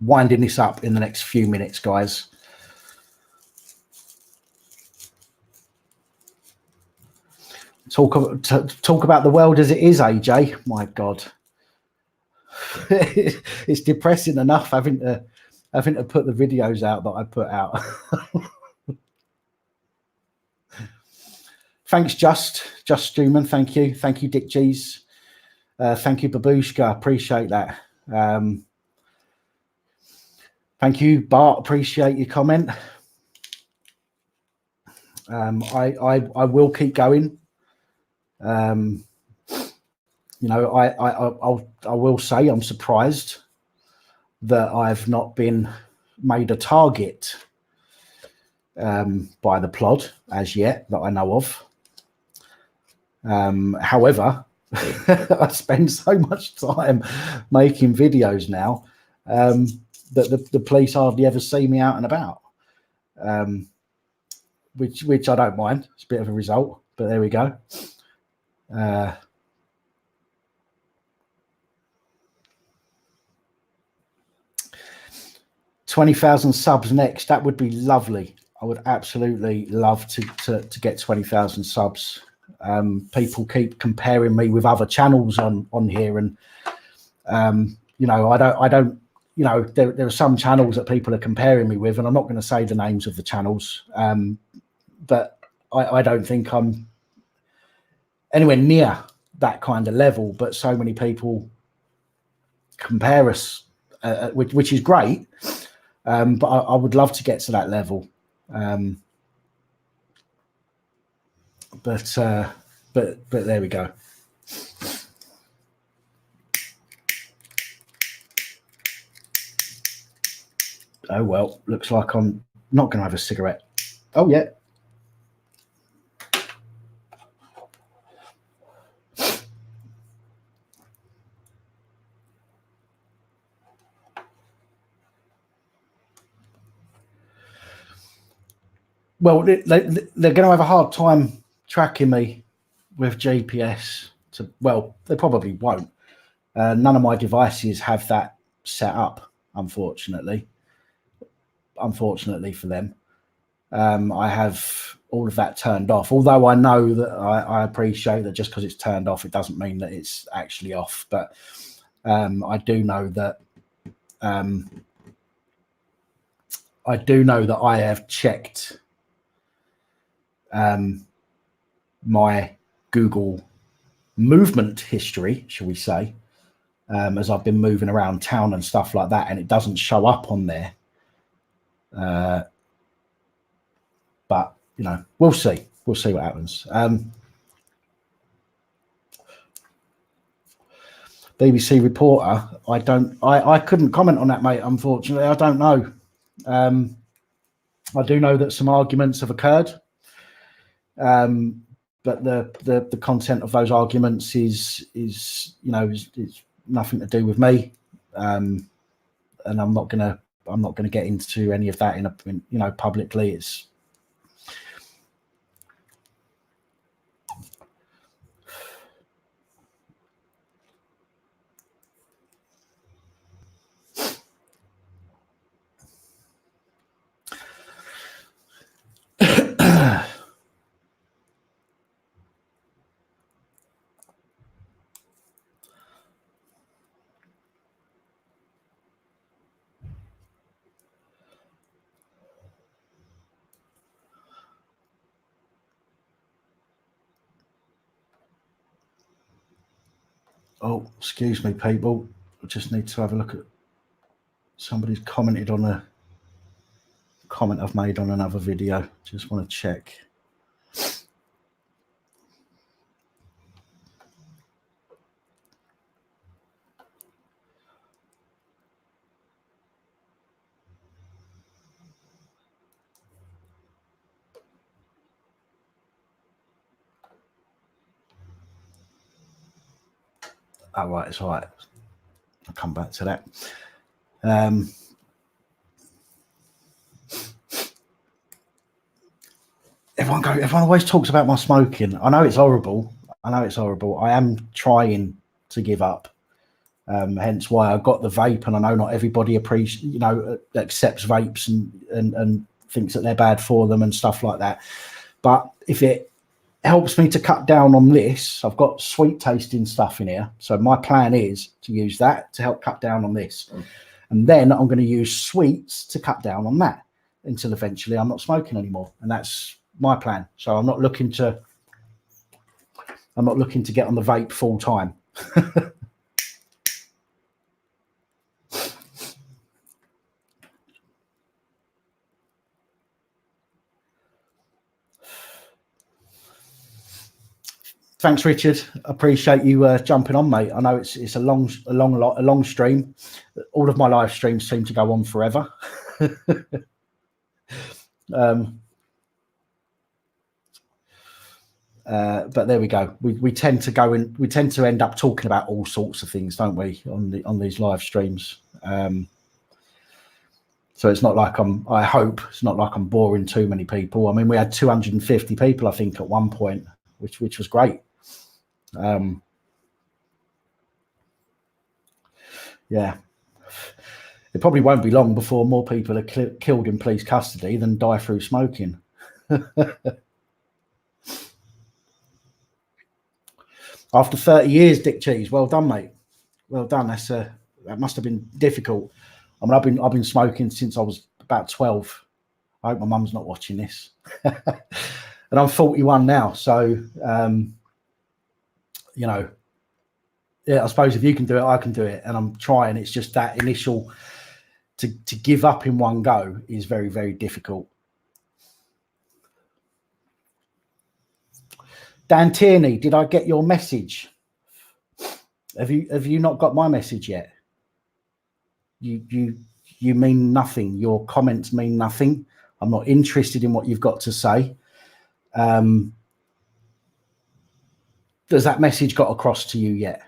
winding this up in the next few minutes, guys. Talk about the world as it is, AJ. My God. It's depressing enough having to put the videos out that I put out. Thanks, Just Stuman. Thank you, Dick G's. Thank you, Babushka. Appreciate that. Thank you, Bart. Appreciate your comment. I will keep going. You know, I will say I'm surprised that I've not been made a target by the plod as yet that I know of. However, I spend so much time making videos now that the police hardly ever see me out and about, which I don't mind. It's a bit of a result, but there we go. 20,000 subs next. That would be lovely. I would absolutely love to get 20,000 subs. People keep comparing me with other channels on here, and you know, I don't you know, there are some channels that people are comparing me with, and I'm not going to say the names of the channels, but I don't think I'm anywhere near that kind of level. But so many people compare us, which is great. But I would love to get to that level. But there we go. Oh well, looks like I'm not going to have a cigarette. Oh yeah. Well, they're going to have a hard time tracking me with GPS. Well, they probably won't. None of my devices have that set up, unfortunately. Unfortunately for them, I have all of that turned off. Although I know that I appreciate that just because it's turned off, it doesn't mean that it's actually off. But I do know that I have checked my Google movement history, shall we say, as I've been moving around town and stuff like that, and it doesn't show up on there. But you know, we'll see. We'll see what happens. BBC reporter. I couldn't comment on that, mate. Unfortunately, I don't know. I do know that some arguments have occurred, but the content of those arguments is nothing to do with me, and I'm not gonna get into any of that in publicly. It's oh, excuse me, people. I just need to have a look at somebody's commented on a comment I've made on another video. Just want to check. Oh, right, it's all right. I'll come back to that. Everyone always talks about my smoking. I know it's horrible. I am trying to give up. Hence why I got the vape, and I know not everybody accepts vapes and thinks that they're bad for them and stuff like that. But if it helps me to cut down on this, I've got sweet tasting stuff in here. So my plan is to use that to help cut down on this. And then I'm going to use sweets to cut down on that until eventually I'm not smoking anymore. And that's my plan. So I'm not looking to get on the vape full time. Thanks, Richard. Appreciate you jumping on, mate. I know it's a long stream. All of my live streams seem to go on forever. But there we go. We tend to end up talking about all sorts of things, don't we, on these live streams? So it's not like I hope it's not like I'm boring too many people. I mean, we had 250 people, I think, at one point, which was great. Yeah, it probably won't be long before more people are killed in police custody than die through smoking. After 30 years, Dick Cheese, well done, mate. Well done. That must have been difficult. I mean, I've been smoking since I was about 12. I hope my mum's not watching this. And I'm 41 now, so Yeah, I suppose if you can do it, I can do it, and I'm trying. It's just that initial to give up in one go is very, very difficult. Dan Tierney, did I get your message? Have you not got my message yet? You mean nothing. Your comments mean nothing. I'm not interested in what you've got to say. Does that message got across to you yet?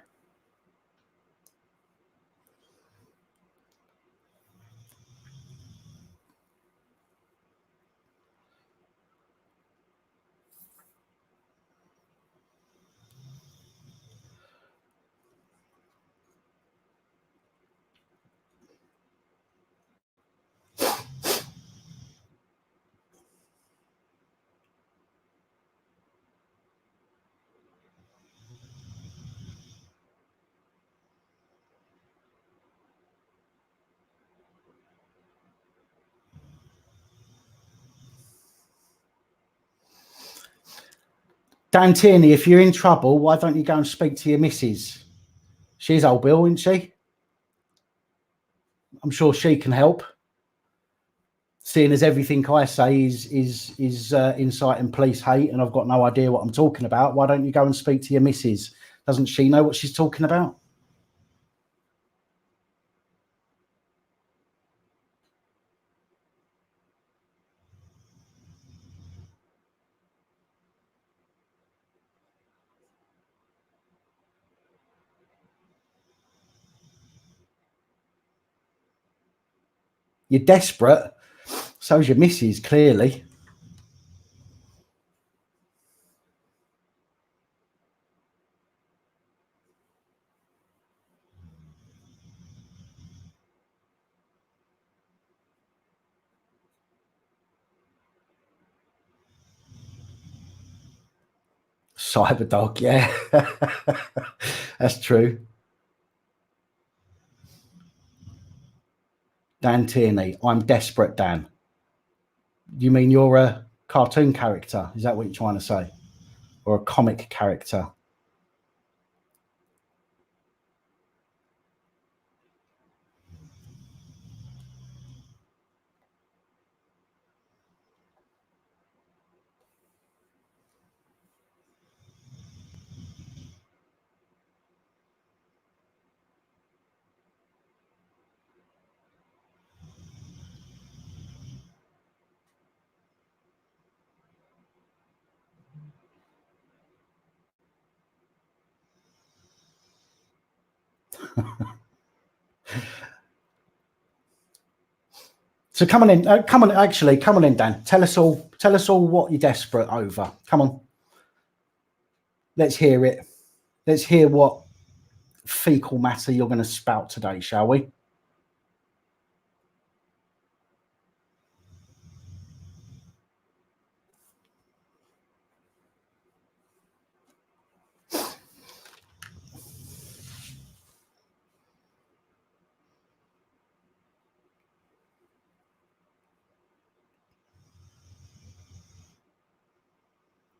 Dan Tierney, if you're in trouble, why don't you go and speak to your missus? She's old Bill, isn't she? I'm sure she can help. Seeing as everything I say is inciting police hate, and I've got no idea what I'm talking about, why don't you go and speak to your missus? Doesn't she know what she's talking about? You're desperate. So's your missus, clearly. Cyberdog, yeah. That's true. Dan Tierney, I'm desperate, Dan. You mean you're a cartoon character? Is that what you're trying to say? Or a comic character? So come on in, come on in, Dan. Tell us all what you're desperate over. Come on, let's hear it. Let's hear what fecal matter you're going to spout today, shall we?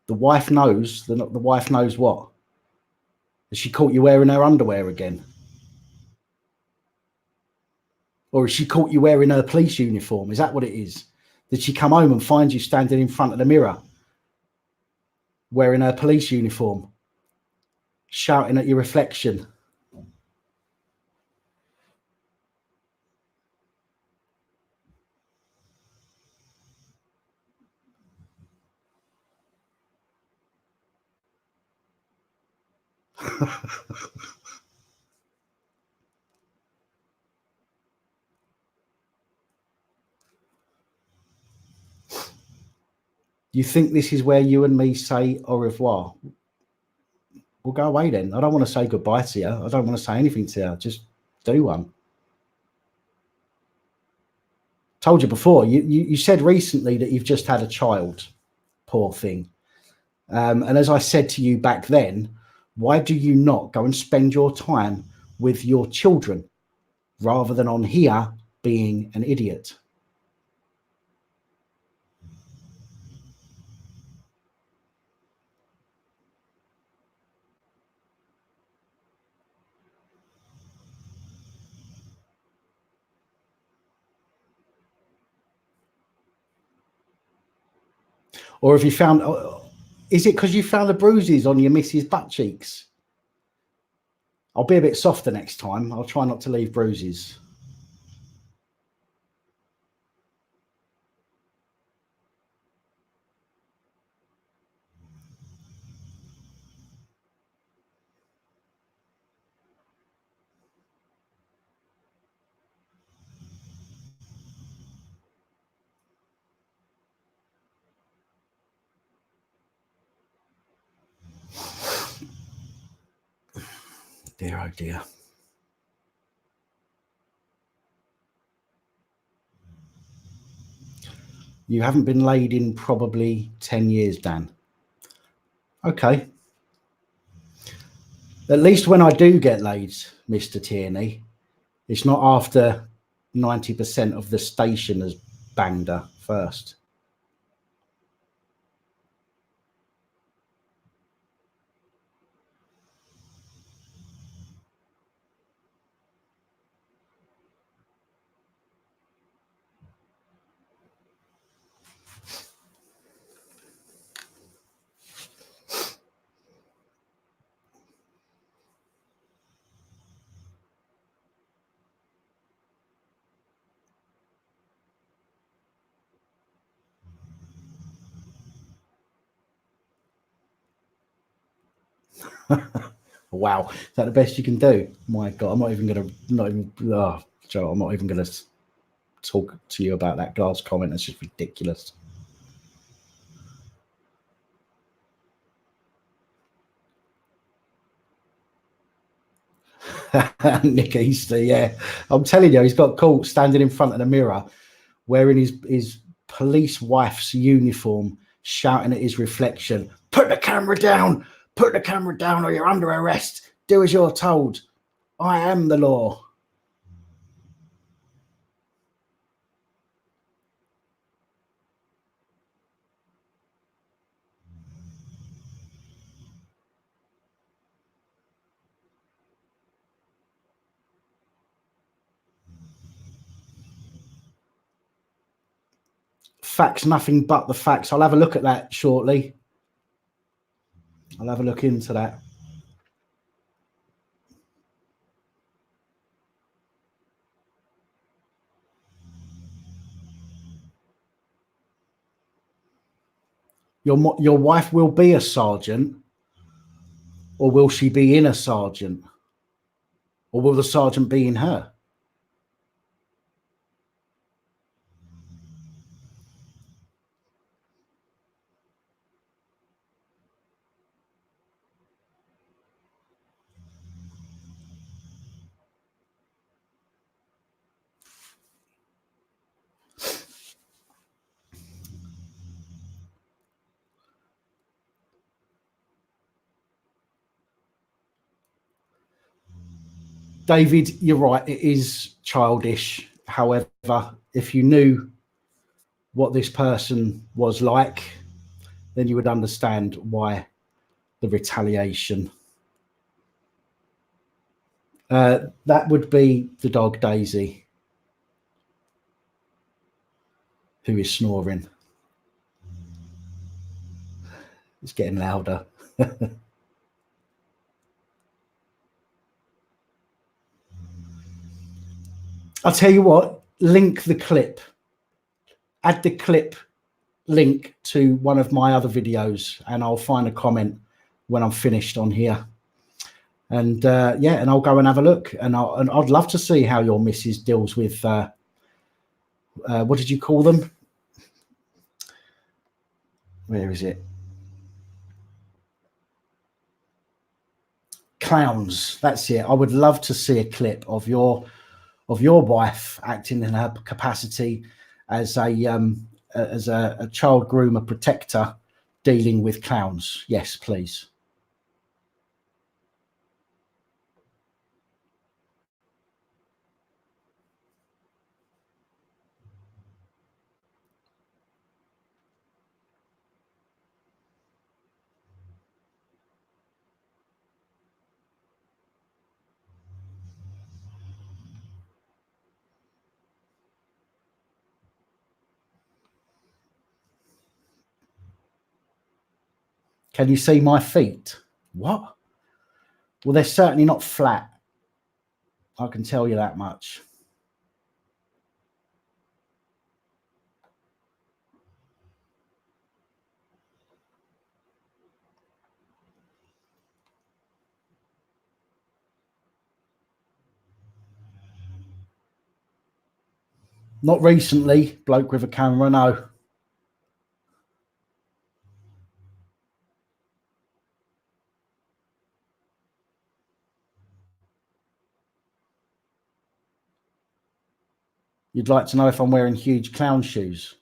The wife knows. The wife knows what? Has she caught you wearing her underwear again? Or has she caught you wearing her police uniform? Is that what it is? Did she come home and find you standing in front of the mirror wearing her police uniform, shouting at your reflection? You think this is where you and me say au revoir? We'll go away then. I don't want to say goodbye to you. I don't want to say anything to you. Just do one. Told you before. You said recently that you've just had a child. Poor thing. And as I said to you back then, why do you not go and spend your time with your children rather than on here being an idiot? Or have you found? Is it because you found the bruises on your missus' butt cheeks? I'll be a bit softer next time. I'll try not to leave bruises. Dear, oh dear. You haven't been laid in probably 10 years, Dan. Okay. At least when I do get laid, Mr. Tierney, it's not after 90% of the station has banged her first. Wow, is that the best you can do? My God, I'm not even going to, Joe, I'm not even going to talk to you about that glass comment. That's just ridiculous. Nick Easter, yeah. I'm telling you, he's got caught standing in front of the mirror wearing his police wife's uniform, shouting at his reflection, put the camera down, or you're under arrest. Do as you're told. I am the law. Facts, nothing but the facts. I'll have a look at that shortly. I'll have a look into that. Your wife will be a sergeant, or will she be in a sergeant? Or will the sergeant be in her? David, you're right. It is childish. However, if you knew what this person was like, then you would understand why the retaliation. That would be the dog Daisy, who is snoring. It's getting louder. I'll tell you what, link the clip. Add the clip link to one of my other videos, and I'll find a comment when I'm finished on here. And yeah, and I'll go and have a look. And I'd love to see how your missus deals with, what did you call them? Where is it? Clowns. That's it. I would love to see a clip of your wife acting in her capacity as a child groomer protector dealing with clowns. Yes, please. Can you see my feet? What? Well, they're certainly not flat. I can tell you that much. Not recently, bloke with a camera, no. You'd like to know if I'm wearing huge clown shoes.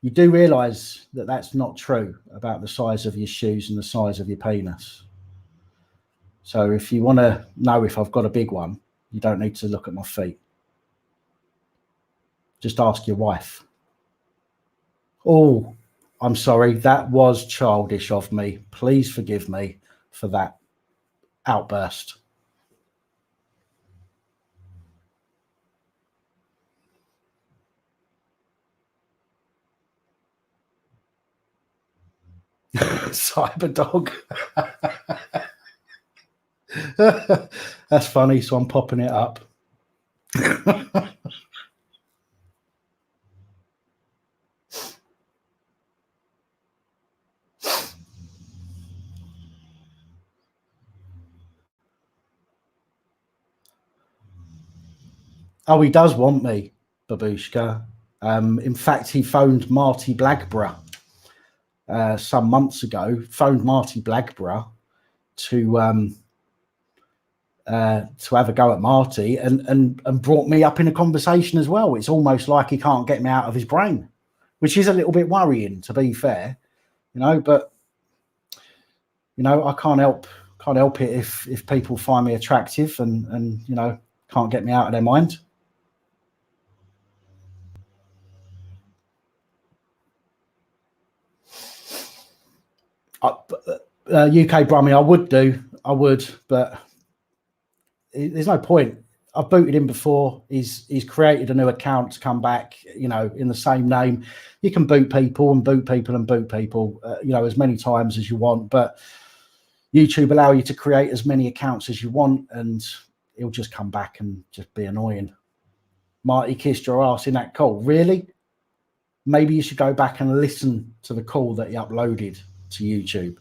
You do realise that that's not true about the size of your shoes and the size of your penis. So if you want to know if I've got a big one, you don't need to look at my feet. Just ask your wife. Oh, I'm sorry. That was childish of me. Please forgive me for that outburst. Cyberdog. That's funny. So I'm popping it up. Oh, he does want me, Babushka. In fact, he phoned Marty Blackburn some months ago. Phoned Marty Blackburn to have a go at Marty, and brought me up in a conversation as well. It's almost like he can't get me out of his brain, which is a little bit worrying, to be fair. But I can't help it if people find me attractive and can't get me out of their mind. UK Brummy, I would, but there's no point. I've booted him before. He's created a new account to come back, in the same name. You can boot people and boot people and boot people, as many times as you want, but YouTube allow you to create as many accounts as you want, and he'll just come back and just be annoying. Marty kissed your ass in that call. Really? Maybe you should go back and listen to the call that he uploaded to YouTube,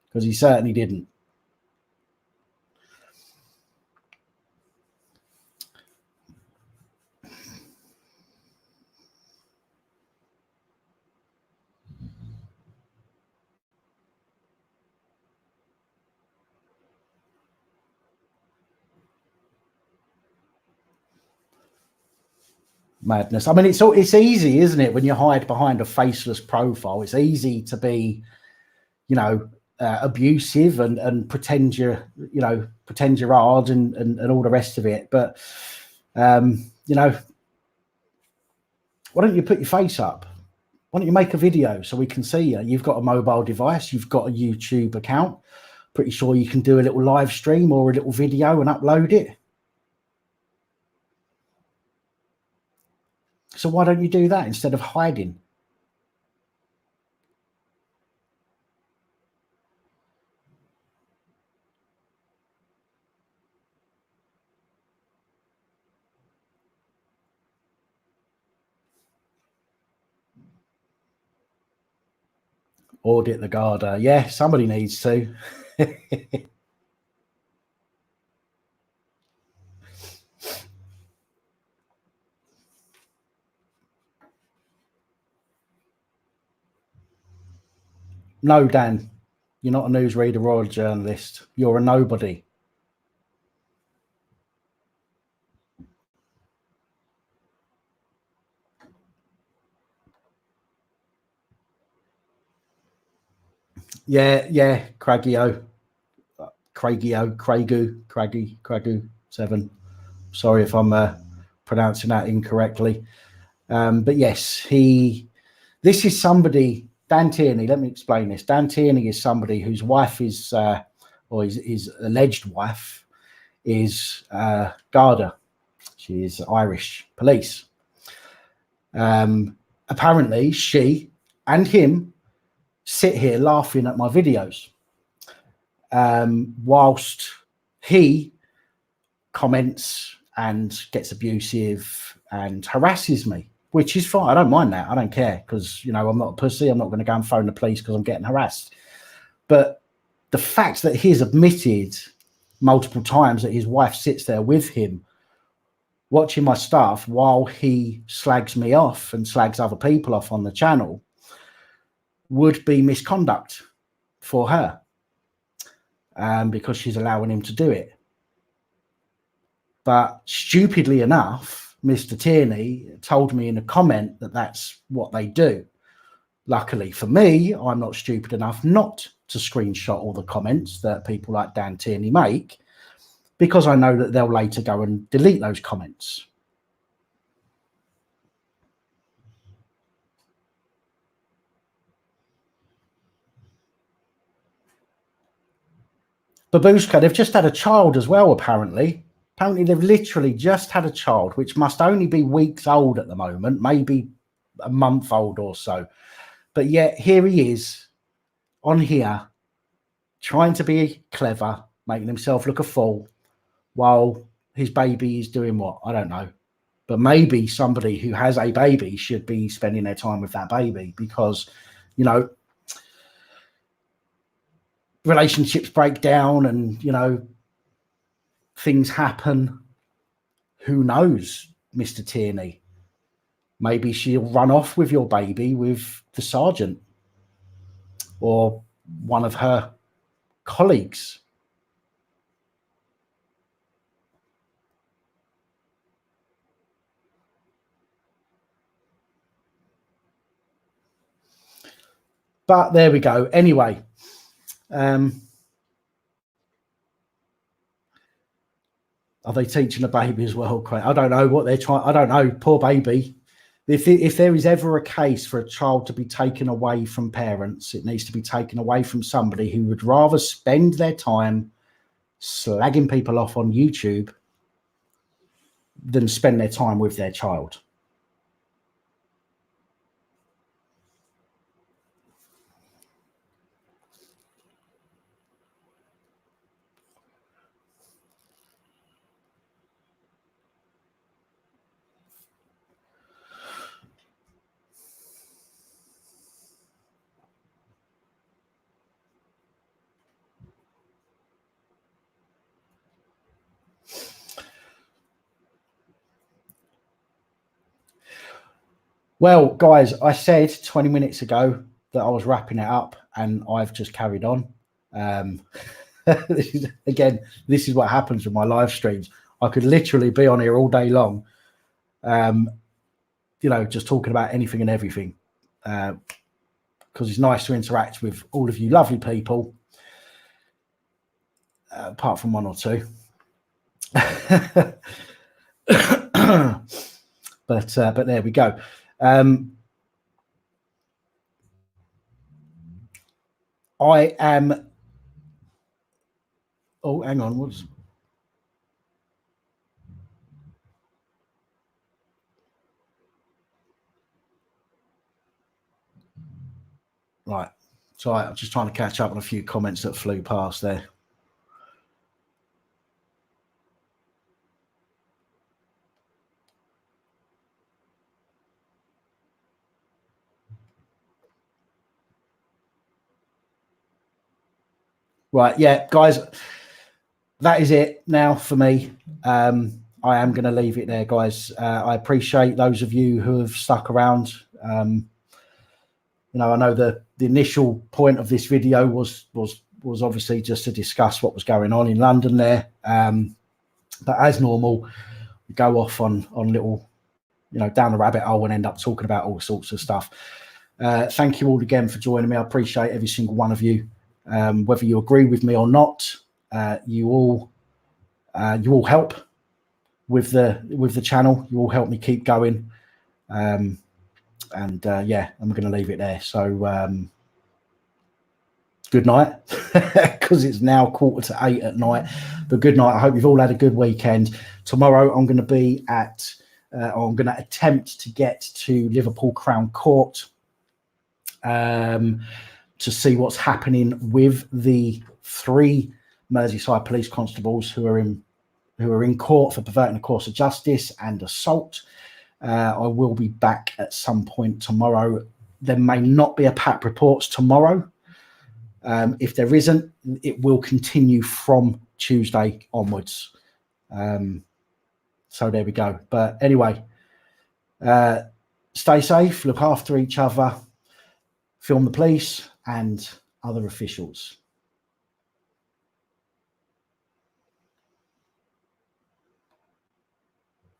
because he certainly didn't. Madness. I mean, it's easy, isn't it, when you hide behind a faceless profile? It's easy to be, abusive and pretend you're hard and all the rest of it. But why don't you put your face up? Why don't you make a video so we can see you? You've got a mobile device. You've got a YouTube account. Pretty sure you can do a little live stream or a little video and upload it. So why don't you do that instead of hiding? Audit the Garda. Yeah, somebody needs to. No, Dan, you're not a newsreader or a journalist. You're a nobody. Yeah, Craigie 7. Sorry if I'm pronouncing that incorrectly. But yes, this is somebody, Dan Tierney, let me explain this. Dan Tierney is somebody whose wife is, or his alleged wife is Garda. She is Irish police. Apparently she and him sit here laughing at my videos. whilst he comments and gets abusive and harasses me, which is fine. I don't mind that. I don't care, because, you know, I'm not a pussy. I'm not going to go and phone the police because I'm getting harassed. But the fact that he's admitted multiple times that his wife sits there with him watching my stuff while he slags me off and slags other people off on the channel would be misconduct for her, because she's allowing him to do it. But stupidly enough, Mr. Tierney told me in a comment that that's what they do. Luckily for me, I'm not stupid enough not to screenshot all the comments that people like Dan Tierney make, because I know that they'll later go and delete those comments. Babushka, they've just had a child as well, apparently. Apparently, they've literally just had a child, which must only be weeks old at the moment, maybe a month old or so. But yet, here he is on here, trying to be clever, making himself look a fool, while his baby is doing what? I don't know. But maybe somebody who has a baby should be spending their time with that baby, because, you know, relationships break down and, you know, things happen. Who knows, Mr. Tierney? Maybe she'll run off with your baby with the sergeant or one of her colleagues. But there we go. Anyway, are they teaching a baby as well? I don't know what they're trying. I don't know. Poor baby. If there is ever a case for a child to be taken away from parents, it needs to be taken away from somebody who would rather spend their time slagging people off on YouTube than spend their time with their child. Well, guys, I said 20 minutes ago that I was wrapping it up, and I've just carried on. This is what happens with my live streams. I could literally be on here all day long, you know, just talking about anything and everything, because it's nice to interact with all of you lovely people, apart from one or two. But there we go. I am. Oh, hang on. What's right? So I'm just trying to catch up on a few comments that flew past there. Right, yeah, guys, that is it now for me. I am going to leave it there, guys. I appreciate those of you who have stuck around. You know, I know the initial point of this video was obviously just to discuss what was going on in London there. But as normal, we go off on little, you know, down the rabbit hole and end up talking about all sorts of stuff. Thank you all again for joining me. I appreciate every single one of you. Whether you agree with me or not, you all help with the channel. You all help me keep going. Yeah, I'm going to leave it there. So good night, because it's now 7:45 at night. But good night. I hope you've all had a good weekend. Tomorrow I'm going to be at, I'm going to attempt to get to Liverpool Crown Court to see what's happening with the 3 Merseyside police constables who are in court for perverting the course of justice and assault. I will be back at some point tomorrow. There may not be a PAP reports tomorrow. If there isn't, it will continue from Tuesday onwards. So there we go. But anyway, stay safe, look after each other, film the police and other officials.